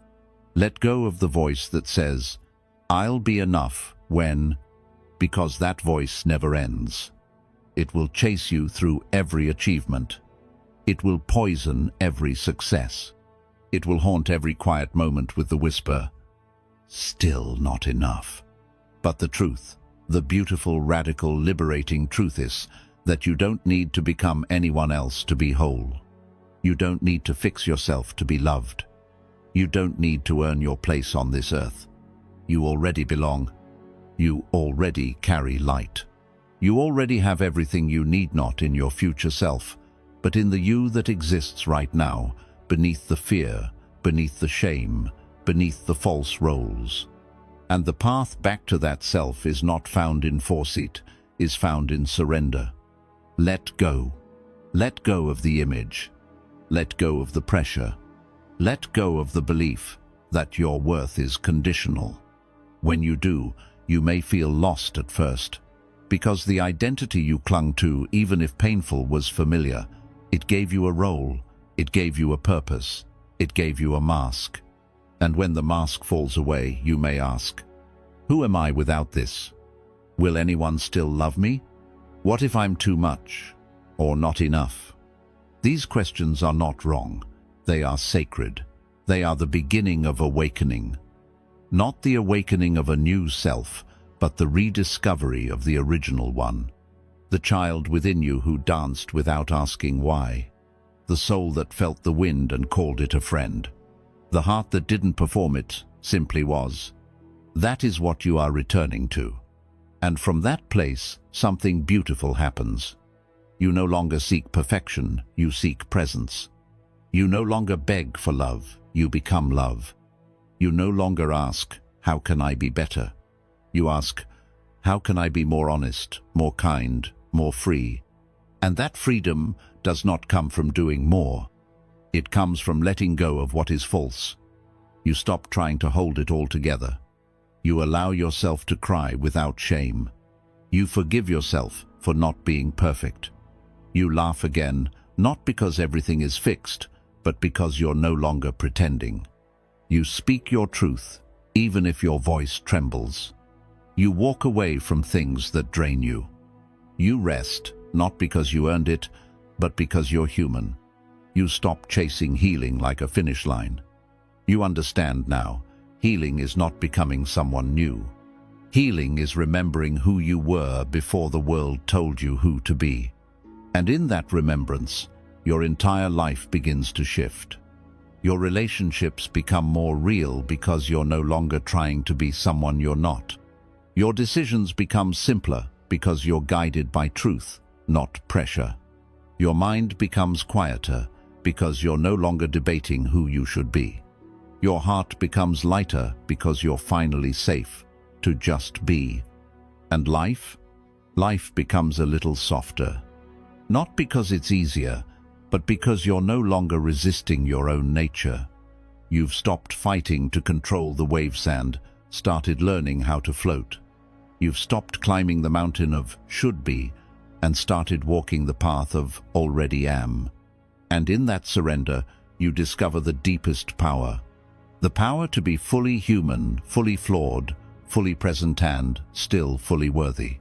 Let go of the voice that says, "I'll be enough when," because that voice never ends. It will chase you through every achievement. It will poison every success. It will haunt every quiet moment with the whisper, "Still not enough." But the truth, the beautiful, radical, liberating truth is that you don't need to become anyone else to be whole. You don't need to fix yourself to be loved. You don't need to earn your place on this earth. You already belong. You already carry light. You already have everything you need, not in your future self, but in the you that exists right now, beneath the fear, beneath the shame, beneath the false roles. And the path back to that self is not found in foresight, is found in surrender. Let go. Let go of the image. Let go of the pressure. Let go of the belief that your worth is conditional. When you do, you may feel lost at first, because the identity you clung to, even if painful, was familiar. It gave you a role, it gave you a purpose, it gave you a mask. And when the mask falls away, you may ask, who am I without this? Will anyone still love me? What if I'm too much or not enough? These questions are not wrong. They are sacred. They are the beginning of awakening. Not the awakening of a new self, but the rediscovery of the original one. The child within you who danced without asking why. The soul that felt the wind and called it a friend. The heart that didn't perform it, simply was. That is what you are returning to. And from that place, something beautiful happens. You no longer seek perfection, you seek presence. You no longer beg for love, you become love. You no longer ask, how can I be better? You ask, how can I be more honest, more kind, more free? And that freedom does not come from doing more. It comes from letting go of what is false. You stop trying to hold it all together. You allow yourself to cry without shame. You forgive yourself for not being perfect. You laugh again, not because everything is fixed, but because you're no longer pretending. You speak your truth, even if your voice trembles. You walk away from things that drain you. You rest, not because you earned it, but because you're human. You stop chasing healing like a finish line. You understand now, healing is not becoming someone new. Healing is remembering who you were before the world told you who to be. And in that remembrance, your entire life begins to shift. Your relationships become more real because you're no longer trying to be someone you're not. Your decisions become simpler because you're guided by truth, not pressure. Your mind becomes quieter because you're no longer debating who you should be. Your heart becomes lighter because you're finally safe to just be. And life becomes a little softer. Not because it's easier, but because you're no longer resisting your own nature. You've stopped fighting to control the wave sand, started learning how to float. You've stopped climbing the mountain of should be, and started walking the path of already am. And in that surrender, you discover the deepest power. The power to be fully human, fully flawed, fully present and still fully worthy.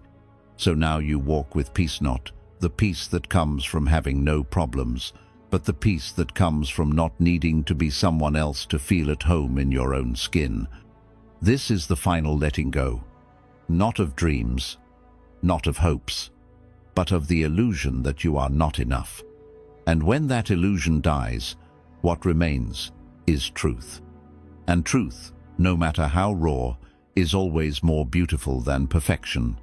So now you walk with peace, not the peace that comes from having no problems, but the peace that comes from not needing to be someone else to feel at home in your own skin. This is the final letting go, not of dreams, not of hopes, but of the illusion that you are not enough. And when that illusion dies, what remains is truth. And truth, no matter how raw, is always more beautiful than perfection.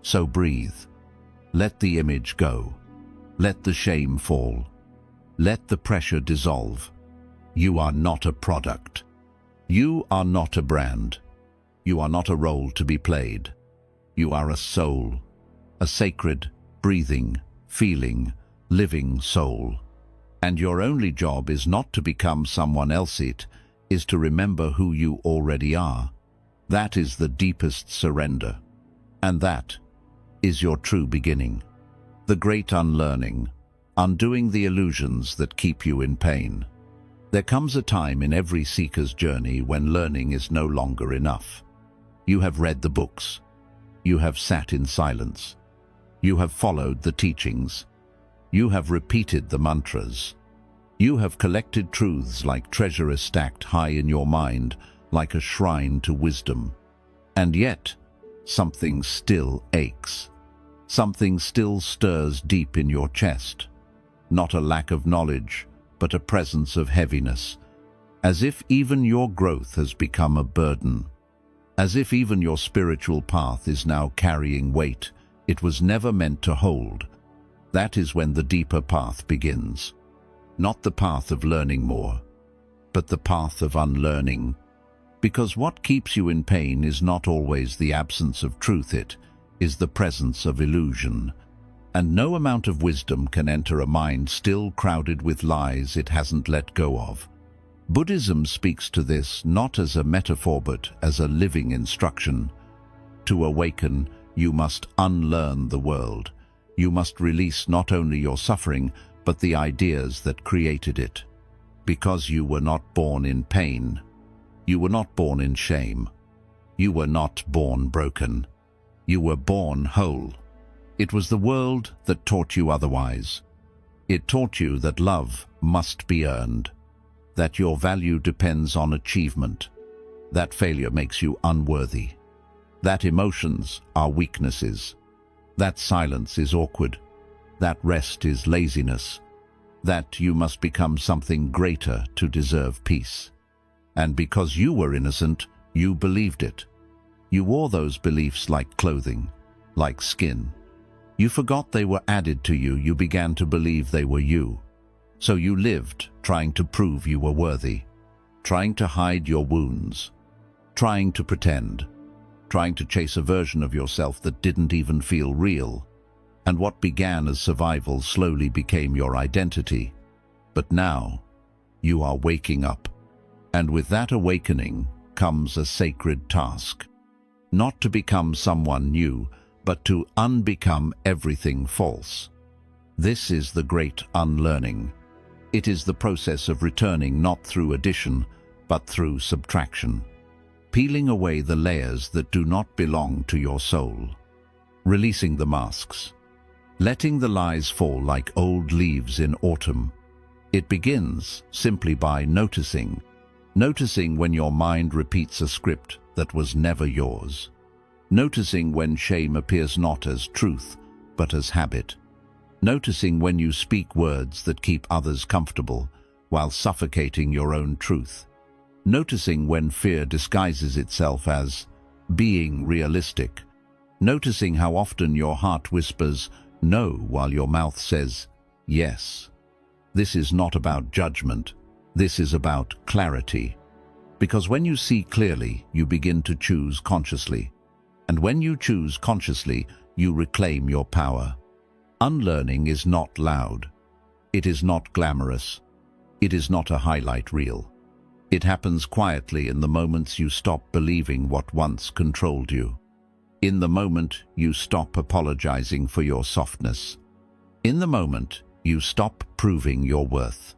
So breathe. Let the image go. Let the shame fall. Let the pressure dissolve. You are not a product. You are not a brand. You are not a role to be played. You are a soul, a sacred, breathing, feeling, living soul. And your only job is not to become someone else, it is to remember who you already are. That is the deepest surrender. And that is your true beginning. The great unlearning, undoing the illusions that keep you in pain. There comes a time in every seeker's journey when learning is no longer enough. You have read the books. You have sat in silence. You have followed the teachings. You have repeated the mantras. You have collected truths like treasure stacked high in your mind, like a shrine to wisdom. And yet, something still aches. Something still stirs deep in your chest. Not a lack of knowledge, but a presence of heaviness. As if even your growth has become a burden. As if even your spiritual path is now carrying weight it was never meant to hold. That is when the deeper path begins. Not the path of learning more, but the path of unlearning. Because what keeps you in pain is not always the absence of truth, it is the presence of illusion. And no amount of wisdom can enter a mind still crowded with lies it hasn't let go of. Buddhism speaks to this not as a metaphor but as a living instruction. To awaken, you must unlearn the world. You must release not only your suffering, but the ideas that created it. Because you were not born in pain. You were not born in shame. You were not born broken. You were born whole. It was the world that taught you otherwise. It taught you that love must be earned, that your value depends on achievement, that failure makes you unworthy, that emotions are weaknesses, that silence is awkward, that rest is laziness, that you must become something greater to deserve peace. And because you were innocent, you believed it. You wore those beliefs like clothing, like skin. You forgot they were added to you. You began to believe they were you. So you lived trying to prove you were worthy, trying to hide your wounds, trying to pretend, trying to chase a version of yourself that didn't even feel real. And what began as survival slowly became your identity. But now, you are waking up. And with that awakening comes a sacred task. Not to become someone new, but to unbecome everything false. This is the great unlearning. It is the process of returning not through addition, but through subtraction. Peeling away the layers that do not belong to your soul. Releasing the masks. Letting the lies fall like old leaves in autumn. It begins simply by noticing. Noticing when your mind repeats a script that was never yours. Noticing when shame appears not as truth, but as habit. Noticing when you speak words that keep others comfortable, while suffocating your own truth. Noticing when fear disguises itself as being realistic. Noticing how often your heart whispers no while your mouth says yes. This is not about judgment. This is about clarity. Because when you see clearly, you begin to choose consciously. And when you choose consciously, you reclaim your power. Unlearning is not loud. It is not glamorous. It is not a highlight reel. It happens quietly in the moments you stop believing what once controlled you. In the moment, you stop apologizing for your softness. In the moment, you stop proving your worth.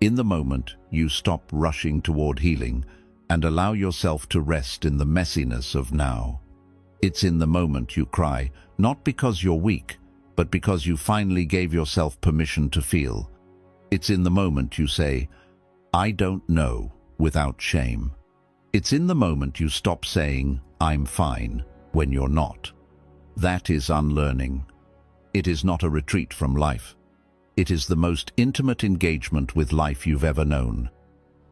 In the moment, you stop rushing toward healing and allow yourself to rest in the messiness of now. It's in the moment you cry, not because you're weak, but because you finally gave yourself permission to feel. It's in the moment you say, "I don't know," without shame. It's in the moment you stop saying, "I'm fine," when you're not. That is unlearning. It is not a retreat from life. It is the most intimate engagement with life you've ever known.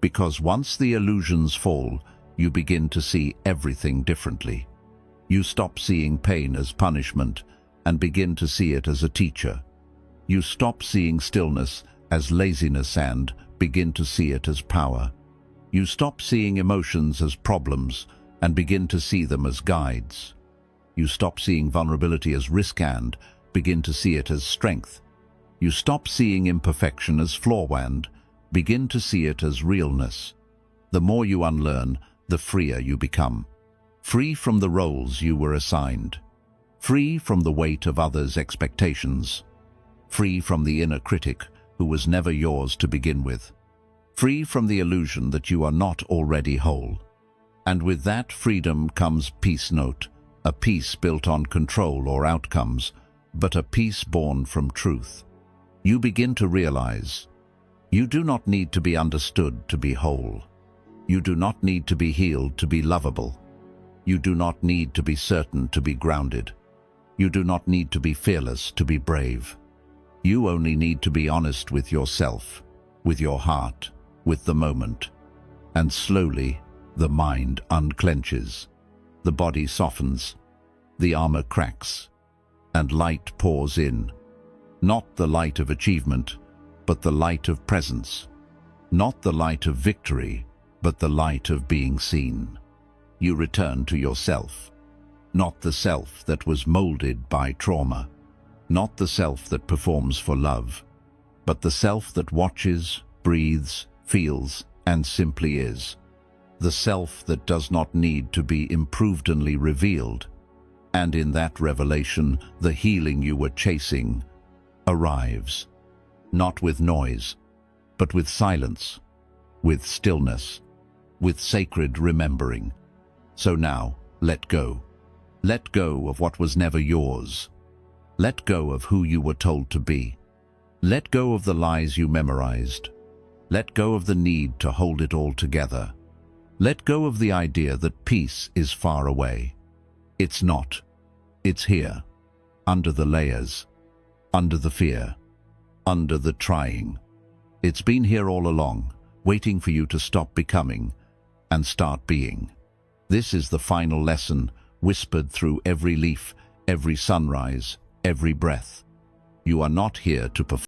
Because once the illusions fall, you begin to see everything differently. You stop seeing pain as punishment and begin to see it as a teacher. You stop seeing stillness as laziness and begin to see it as power. You stop seeing emotions as problems and begin to see them as guides. You stop seeing vulnerability as risk and begin to see it as strength. You stop seeing imperfection as flaw and begin to see it as realness. The more you unlearn, the freer you become. Free from the roles you were assigned. Free from the weight of others' expectations. Free from the inner critic who was never yours to begin with. Free from the illusion that you are not already whole. And with that freedom comes peace. Note, a peace built on control or outcomes, but a peace born from truth. You begin to realize you do not need to be understood to be whole. You do not need to be healed to be lovable. You do not need to be certain to be grounded. You do not need to be fearless to be brave. You only need to be honest with yourself, with your heart, with the moment. And slowly, the mind unclenches. The body softens. The armor cracks. And light pours in. Not the light of achievement, but the light of presence. Not the light of victory, but the light of being seen. You return to yourself. Not the self that was molded by trauma. Not the self that performs for love, but the self that watches, breathes, feels, and simply is. The self that does not need to be improvedly revealed. And in that revelation, the healing you were chasing arrives. Not with noise, but with silence, with stillness, with sacred remembering. So now, let go. Let go of what was never yours. Let go of who you were told to be. Let go of the lies you memorized. Let go of the need to hold it all together. Let go of the idea that peace is far away. It's not. It's here, under the layers, under the fear, under the trying. It's been here all along, waiting for you to stop becoming and start being. This is the final lesson, whispered through every leaf, every sunrise, every breath. You are not here to perform.